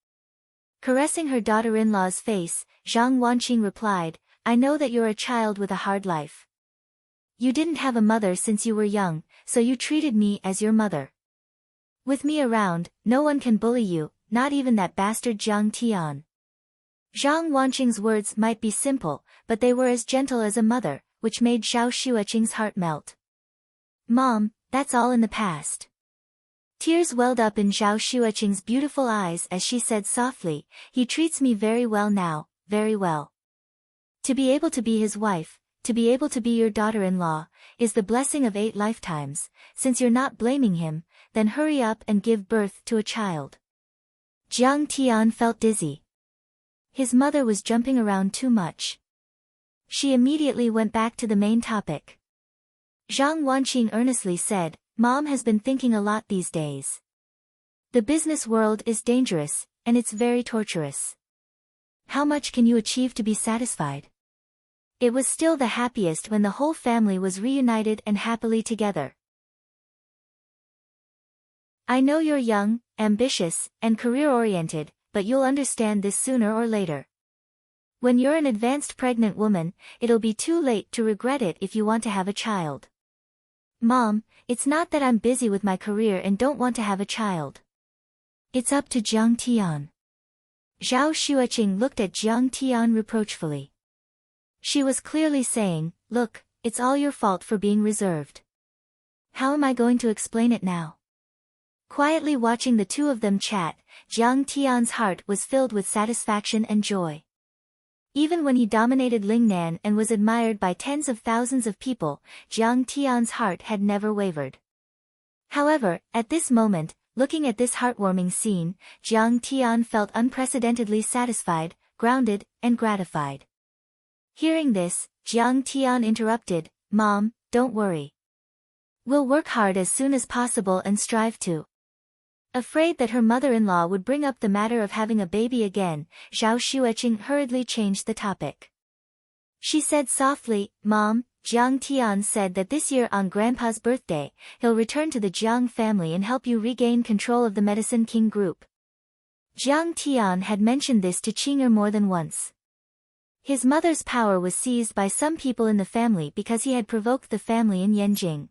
Caressing her daughter-in-law's face, Zhang Wanqing replied, "I know that you're a child with a hard life. You didn't have a mother since you were young, so you treated me as your mother. With me around, no one can bully you, not even that bastard Jiang Tian." Zhang Wanqing's words might be simple, but they were as gentle as a mother, which made Zhao Xueqing's heart melt. "Mom, that's all in the past." Tears welled up in Zhao Xueqing's beautiful eyes as she said softly, "He treats me very well now, very well. To be able to be his wife, to be able to be your daughter-in-law, is the blessing of 8 lifetimes. Since you're not blaming him, then hurry up and give birth to a child." Jiang Tian felt dizzy. His mother was jumping around too much. She immediately went back to the main topic. Zhang Wanqing earnestly said, "Mom has been thinking a lot these days. The business world is dangerous, and it's very torturous. How much can you achieve to be satisfied?" It was still the happiest when the whole family was reunited and happily together. "I know you're young, ambitious, and career-oriented, but you'll understand this sooner or later. When you're an advanced pregnant woman, it'll be too late to regret it if you want to have a child. Mom, it's not that I'm busy with my career and don't want to have a child. It's up to Jiang Tian." Zhao Xueqing looked at Jiang Tian reproachfully. She was clearly saying, "Look, it's all your fault for being reserved. How am I going to explain it now?" Quietly watching the two of them chat, Jiang Tian's heart was filled with satisfaction and joy. Even when he dominated Lingnan and was admired by tens of thousands of people, Jiang Tian's heart had never wavered. However, at this moment, looking at this heartwarming scene, Jiang Tian felt unprecedentedly satisfied, grounded, and gratified. Hearing this, Jiang Tian interrupted, "Mom, don't worry. We'll work hard as soon as possible and strive to." Afraid that her mother-in-law would bring up the matter of having a baby again, Zhao Xueqing hurriedly changed the topic. She said softly, "Mom, Jiang Tian said that this year on Grandpa's birthday, he'll return to the Jiang family and help you regain control of the Medicine King group. Jiang Tian had mentioned this to Qing'er more than once. His mother's power was seized by some people in the family because he had provoked the family in Yanjing.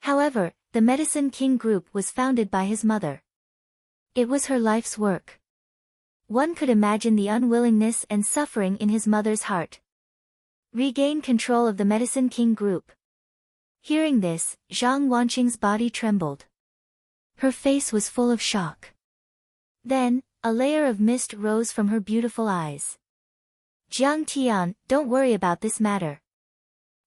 However, the Medicine King group was founded by his mother. It was her life's work. One could imagine the unwillingness and suffering in his mother's heart. Regain control of the Medicine King group. Hearing this, Zhang Wanqing's body trembled. Her face was full of shock. Then, a layer of mist rose from her beautiful eyes. Jiang Tian, don't worry about this matter.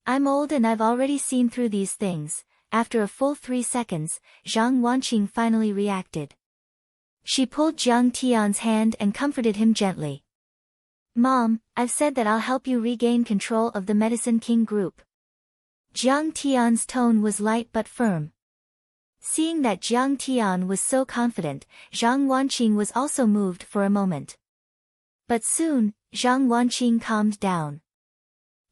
I'm old and I've already seen through these things. After a full 3 seconds, Zhang Wanqing finally reacted. She pulled Jiang Tian's hand and comforted him gently. Mom, I've said that I'll help you regain control of the Medicine King group. Jiang Tian's tone was light but firm. Seeing that Jiang Tian was so confident, Zhang Wanqing was also moved for a moment. But soon, Zhang Wanqing calmed down.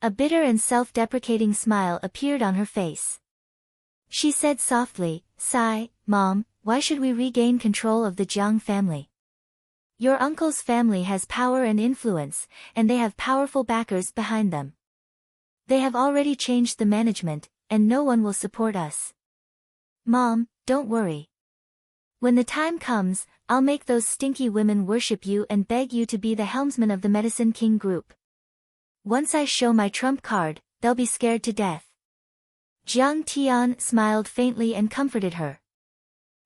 A bitter and self-deprecating smile appeared on her face. She said softly, "Sigh, Mom, why should we regain control of the Jiang family? Your uncle's family has power and influence, and they have powerful backers behind them. They have already changed the management, and no one will support us. Mom, don't worry. When the time comes, I'll make those stinky women worship you and beg you to be the helmsman of the Medicine King group. Once I show my trump card, they'll be scared to death." Jiang Tian smiled faintly and comforted her.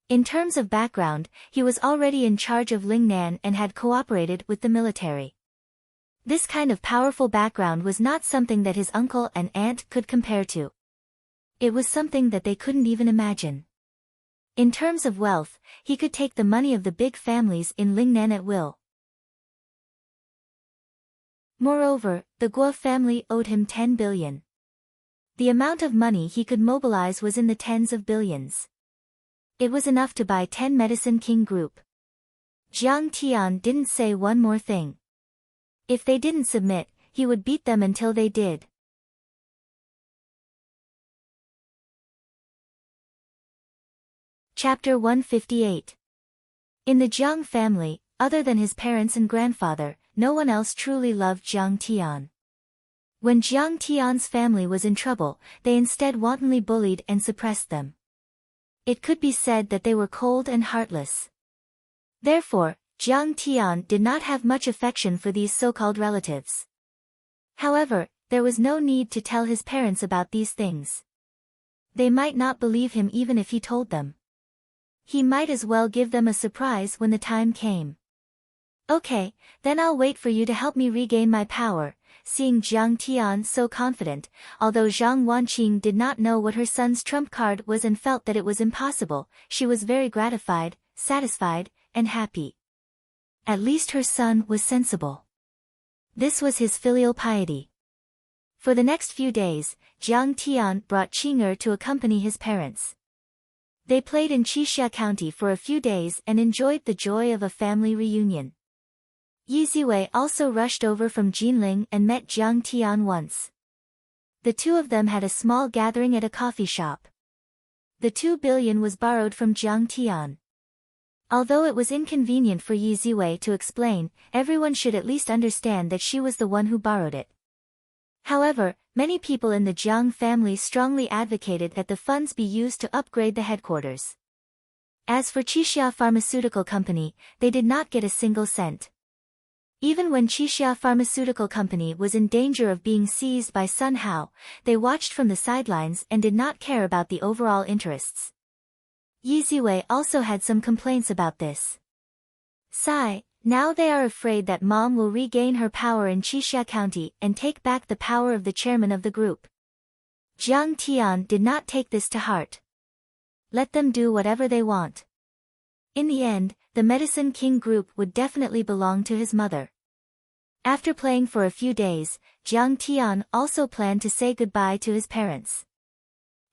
In terms of background, he was already in charge of Lingnan and had cooperated with the military. This kind of powerful background was not something that his uncle and aunt could compare to. It was something that they couldn't even imagine. In terms of wealth, he could take the money of the big families in Lingnan at will. Moreover, the Guo family owed him 10 billion. The amount of money he could mobilize was in the tens of billions. It was enough to buy 10 Medicine King group. Jiang Tian didn't say one more thing. If they didn't submit, he would beat them until they did. Chapter 158. In the Jiang family, other than his parents and grandfather, no one else truly loved Jiang Tian. When Jiang Tian's family was in trouble, they instead wantonly bullied and suppressed them. It could be said that they were cold and heartless. Therefore, Jiang Tian did not have much affection for these so-called relatives. However, there was no need to tell his parents about these things. They might not believe him even if he told them. He might as well give them a surprise when the time came. "Okay, then I'll wait for you to help me regain my power." Seeing Jiang Tian so confident, although Zhang Wanqing did not know what her son's trump card was and felt that it was impossible, she was very gratified, satisfied, and happy. At least her son was sensible. This was his filial piety. For the next few days, Jiang Tian brought Qing'er to accompany his parents. They played in Qixia County for a few days and enjoyed the joy of a family reunion. Yi Ziwei also rushed over from Jinling and met Jiang Tian once. The two of them had a small gathering at a coffee shop. The 2 billion was borrowed from Jiang Tian. Although it was inconvenient for Yi Ziwei to explain, everyone should at least understand that she was the one who borrowed it. However, many people in the Jiang family strongly advocated that the funds be used to upgrade the headquarters. As for Qixia Pharmaceutical Company, they did not get a single cent. Even when Qixia Pharmaceutical Company was in danger of being seized by Sun Hao, they watched from the sidelines and did not care about the overall interests. Yi Ziwei also had some complaints about this. Sigh, now they are afraid that Mom will regain her power in Qixia County and take back the power of the chairman of the group. Jiang Tian did not take this to heart. Let them do whatever they want. In the end, the Medicine King group would definitely belong to his mother. After playing for a few days, Jiang Tian also planned to say goodbye to his parents.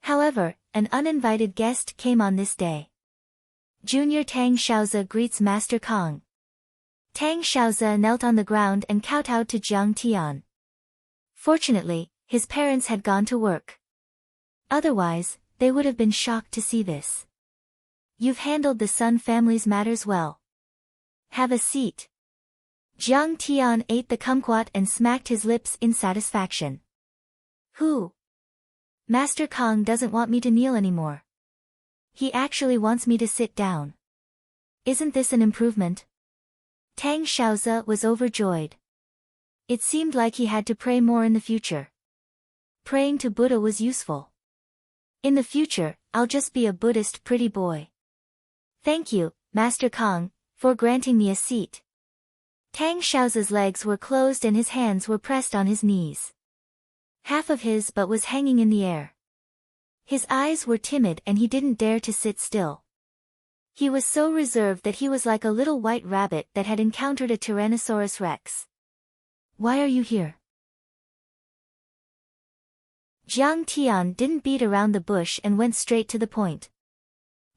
However, an uninvited guest came on this day. Junior Tang Xiaozi greets Master Kong. Tang Xiaozi knelt on the ground and kowtowed to Jiang Tian. Fortunately, His parents had gone to work. Otherwise, they would have been shocked to see this. You've handled the Sun family's matters well. Have a seat. Jiang Tian ate the kumquat and smacked his lips in satisfaction. Who? Master Kong doesn't want me to kneel anymore. He actually wants me to sit down. Isn't this an improvement? Tang Xiaozi was overjoyed. It seemed like he had to pray more in the future. Praying to Buddha was useful. In the future, I'll just be a Buddhist pretty boy. Thank you, Master Kong, for granting me a seat. Tang Xiaozi's legs were closed and his hands were pressed on his knees. Half of his butt was hanging in the air. His eyes were timid and he didn't dare to sit still. He was so reserved that he was like a little white rabbit that had encountered a Tyrannosaurus Rex. Why are you here? Jiang Tian didn't beat around the bush and went straight to the point.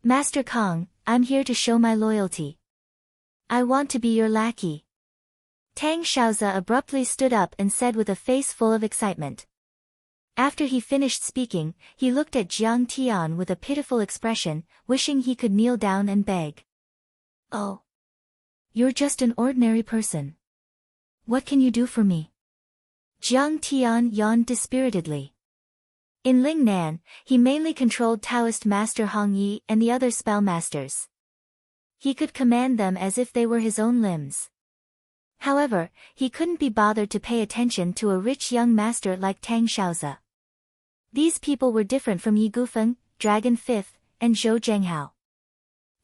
Master Kong, I'm here to show my loyalty. I want to be your lackey. Tang Xiaozi abruptly stood up and said with a face full of excitement. After he finished speaking, he looked at Jiang Tian with a pitiful expression, wishing he could kneel down and beg. Oh. You're just an ordinary person. What can you do for me? Jiang Tian yawned dispiritedly. In Lingnan, he mainly controlled Taoist Master Hong Yi and the other spell masters. He could command them as if they were his own limbs. However, he couldn't be bothered to pay attention to a rich young master like Tang Xiaozi. These people were different from Yi Gufeng, Dragon Fifth, and Zhou Zhenghao.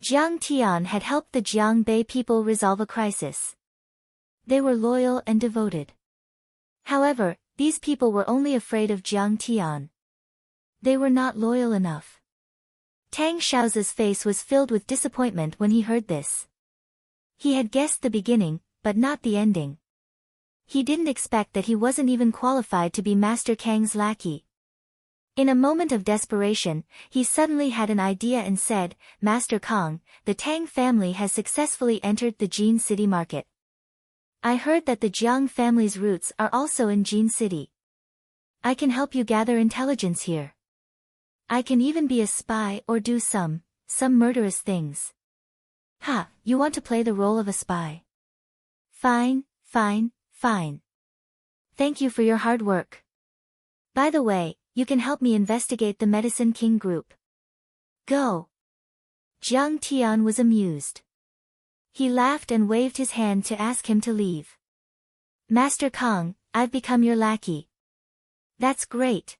Jiang Tian had helped the Jiangbei people resolve a crisis. They were loyal and devoted. However, these people were only afraid of Jiang Tian. They were not loyal enough. Tang Xiaozi's face was filled with disappointment when he heard this. He had guessed the beginning, but not the ending. He didn't expect that he wasn't even qualified to be Master Kang's lackey. In a moment of desperation, he suddenly had an idea and said, Master Kong, the Tang family has successfully entered the Jin City market. I heard that the Jiang family's roots are also in Jin City. I can help you gather intelligence here. I can even be a spy or do some murderous things. Ha, you want to play the role of a spy? Fine, fine, fine. Thank you for your hard work. By the way, you can help me investigate the Medicine King group. Go. Jiang Tian was amused. He laughed and waved his hand to ask him to leave. Master Kong, I've become your lackey. That's great.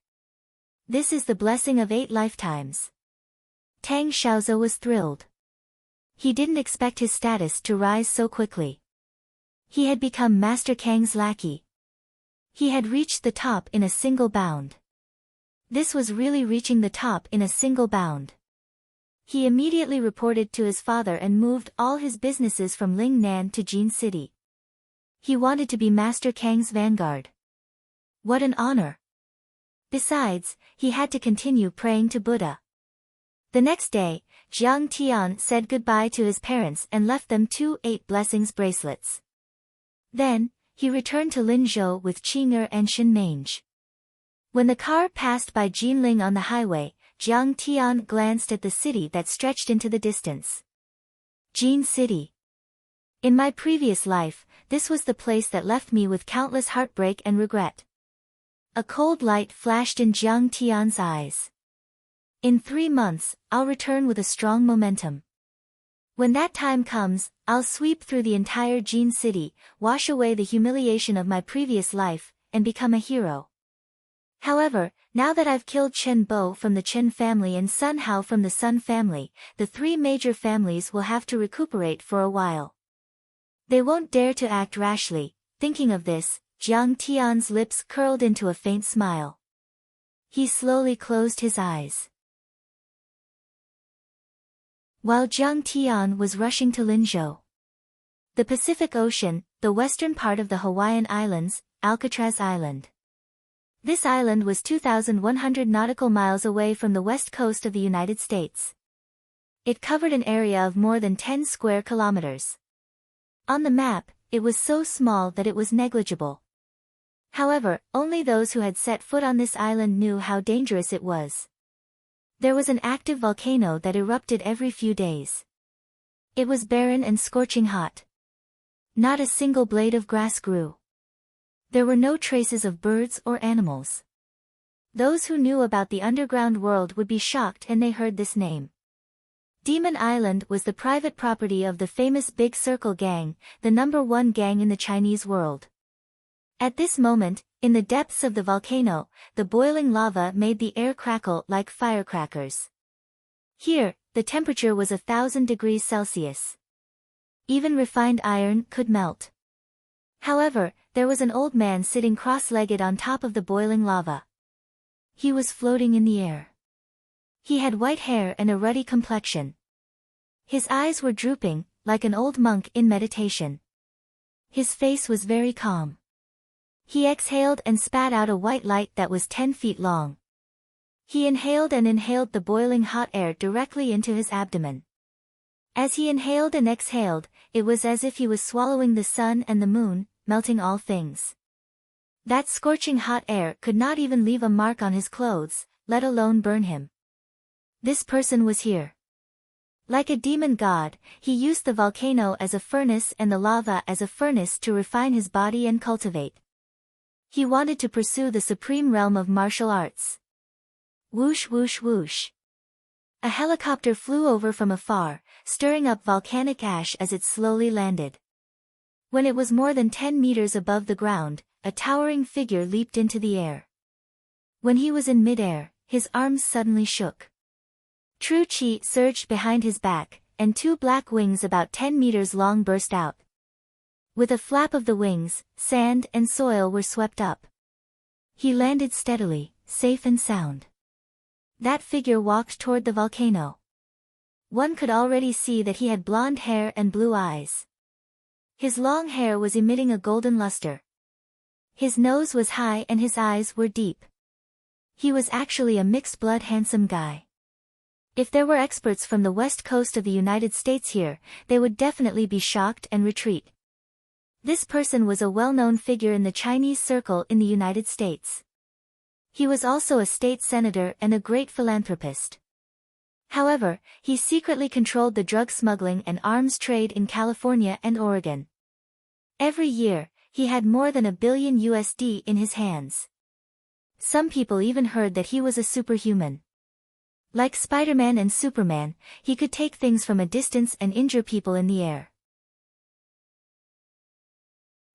This is the blessing of 8 lifetimes. Tang Xiaozi was thrilled. He didn't expect his status to rise so quickly. He had become Master Kang's lackey. He had reached the top in a single bound. This was really reaching the top in a single bound. He immediately reported to his father and moved all his businesses from Lingnan to Jin City. He wanted to be Master Kang's vanguard. What an honor! Besides, he had to continue praying to Buddha. The next day, Jiang Tian said goodbye to his parents and left them 2 8 blessings bracelets. Then, he returned to Linzhou with Qing'er and Shinmange. When the car passed by Jinling on the highway, Jiang Tian glanced at the city that stretched into the distance. Jin City. In my previous life, this was the place that left me with countless heartbreak and regret. A cold light flashed in Jiang Tian's eyes. In 3 months, I'll return with a strong momentum. When that time comes, I'll sweep through the entire Jin City, wash away the humiliation of my previous life, and become a hero. However, now that I've killed Chen Bo from the Chen family and Sun Hao from the Sun family, the 3 major families will have to recuperate for a while. They won't dare to act rashly. Thinking of this, Jiang Tian's lips curled into a faint smile. He slowly closed his eyes. While Jiang Tian was rushing to Linzhou, the Pacific Ocean, the western part of the Hawaiian Islands, Alcatraz Island. This island was 2,100 nautical miles away from the west coast of the United States. It covered an area of more than 10 square kilometers. On the map, it was so small that it was negligible. However, only those who had set foot on this island knew how dangerous it was. There was an active volcano that erupted every few days. It was barren and scorching hot. Not a single blade of grass grew. There were no traces of birds or animals. Those who knew about the underground world would be shocked when they heard this name. Demon Island was the private property of the famous Big Circle Gang, the #1 gang in the Chinese world. At this moment, in the depths of the volcano, the boiling lava made the air crackle like firecrackers. Here, the temperature was 1,000 degrees Celsius. Even refined iron could melt. However, there was an old man sitting cross-legged on top of the boiling lava. He was floating in the air. He had white hair and a ruddy complexion. His eyes were drooping, like an old monk in meditation. His face was very calm. He exhaled and spat out a white light that was 10 feet long. He inhaled and inhaled the boiling hot air directly into his abdomen. As he inhaled and exhaled, it was as if he was swallowing the sun and the moon, melting all things. That scorching hot air could not even leave a mark on his clothes, let alone burn him. This person was here. Like a demon god, he used the volcano as a furnace and the lava as a furnace to refine his body and cultivate. He wanted to pursue the supreme realm of martial arts. Whoosh whoosh whoosh. A helicopter flew over from afar, stirring up volcanic ash as it slowly landed. When it was more than 10 meters above the ground, a towering figure leaped into the air. When he was in midair, his arms suddenly shook. True Qi surged behind his back, and 2 black wings about 10 meters long burst out. With a flap of the wings, sand and soil were swept up. He landed steadily, safe and sound. That figure walked toward the volcano. One could already see that he had blonde hair and blue eyes. His long hair was emitting a golden luster. His nose was high and his eyes were deep. He was actually a mixed-blood handsome guy. If there were experts from the west coast of the United States here, they would definitely be shocked and retreat. This person was a well-known figure in the Chinese circle in the United States. He was also a state senator and a great philanthropist. However, he secretly controlled the drug smuggling and arms trade in California and Oregon. Every year, he had more than $1 billion in his hands. Some people even heard that he was a superhuman. Like Spider-Man and Superman, he could take things from a distance and injure people in the air.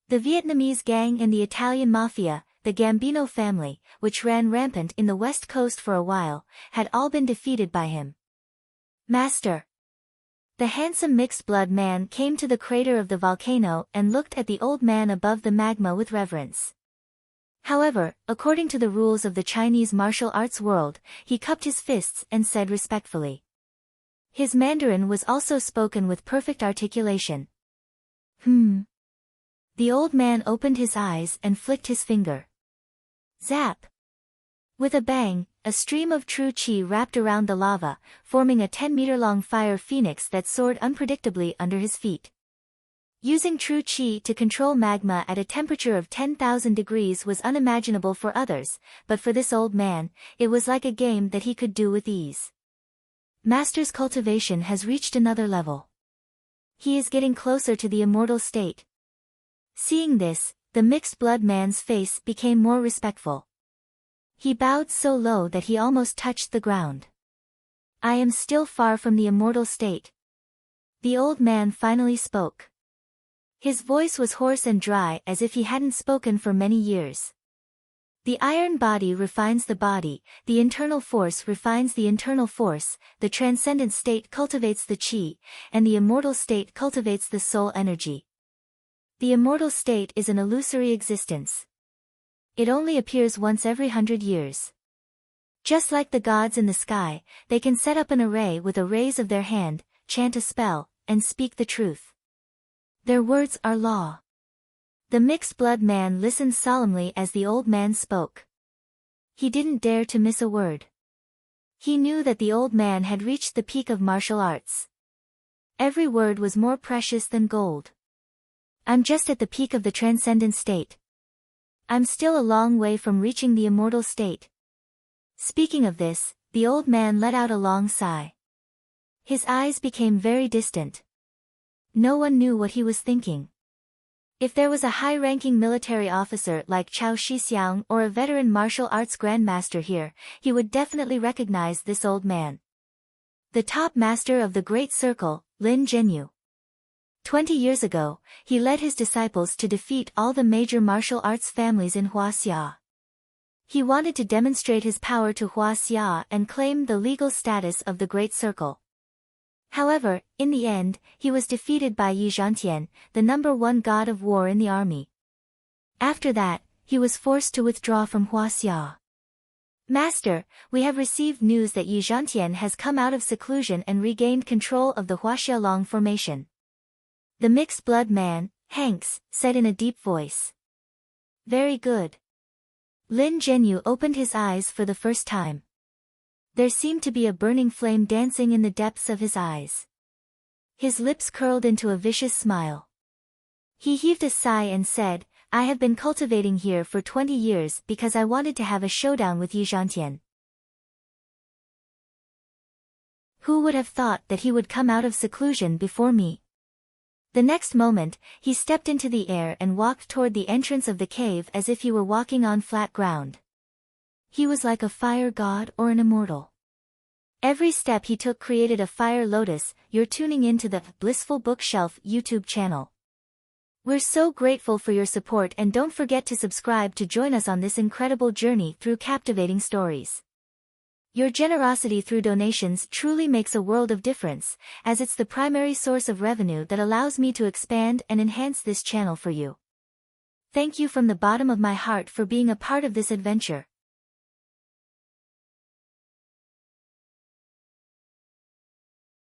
The Vietnamese gang and the Italian mafia, the Gambino family, which ran rampant in the West Coast for a while, had all been defeated by him. Master. The handsome mixed-blood man came to the crater of the volcano and looked at the old man above the magma with reverence. However, according to the rules of the Chinese martial arts world, he cupped his fists and said respectfully. His Mandarin was also spoken with perfect articulation. The old man opened his eyes and flicked his finger. Zap! With a bang, a stream of true qi wrapped around the lava, forming a 10-meter-long fire phoenix that soared unpredictably under his feet. Using true qi to control magma at a temperature of 10,000 degrees was unimaginable for others, but for this old man, it was like a game that he could do with ease. Master's cultivation has reached another level. He is getting closer to the immortal state. Seeing this, the mixed-blood man's face became more respectful. He bowed so low that he almost touched the ground. I am still far from the immortal state. The old man finally spoke. His voice was hoarse and dry as if he hadn't spoken for many years. The iron body refines the body, the internal force refines the internal force, the transcendent state cultivates the qi, and the immortal state cultivates the soul energy. The immortal state is an illusory existence. It only appears once every 100 years. Just like the gods in the sky, they can set up an array with a raise of their hand, chant a spell, and speak the truth. Their words are law. The mixed-blood man listened solemnly as the old man spoke. He didn't dare to miss a word. He knew that the old man had reached the peak of martial arts. Every word was more precious than gold. I'm just at the peak of the transcendent state. I'm still a long way from reaching the immortal state. Speaking of this, the old man let out a long sigh. His eyes became very distant. No one knew what he was thinking. If there was a high-ranking military officer like Chao Shixiang or a veteran martial arts grandmaster here, he would definitely recognize this old man. The top master of the Great Circle, Lin Zhenyu. 20 years ago, he led his disciples to defeat all the major martial arts families in Huaxia. He wanted to demonstrate his power to Huaxia and claim the legal status of the Great Circle. However, in the end, he was defeated by Yi Zhantian, the #1 god of war in the army. After that, he was forced to withdraw from Huaxia. Master, we have received news that Yi Zhantian has come out of seclusion and regained control of the Huaxialong formation. The mixed-blood man, Hanks, said in a deep voice. Very good. Lin Zhenyu opened his eyes for the first time. There seemed to be a burning flame dancing in the depths of his eyes. His lips curled into a vicious smile. He heaved a sigh and said, I have been cultivating here for 20 years because I wanted to have a showdown with Yi Zhantian. Who would have thought that he would come out of seclusion before me? The next moment, he stepped into the air and walked toward the entrance of the cave as if he were walking on flat ground. He was like a fire god or an immortal. Every step he took created a fire lotus. You're tuning into the Blissful Bookshelf YouTube channel. We're so grateful for your support, and don't forget to subscribe to join us on this incredible journey through captivating stories. Your generosity through donations truly makes a world of difference, as it's the primary source of revenue that allows me to expand and enhance this channel for you. Thank you from the bottom of my heart for being a part of this adventure.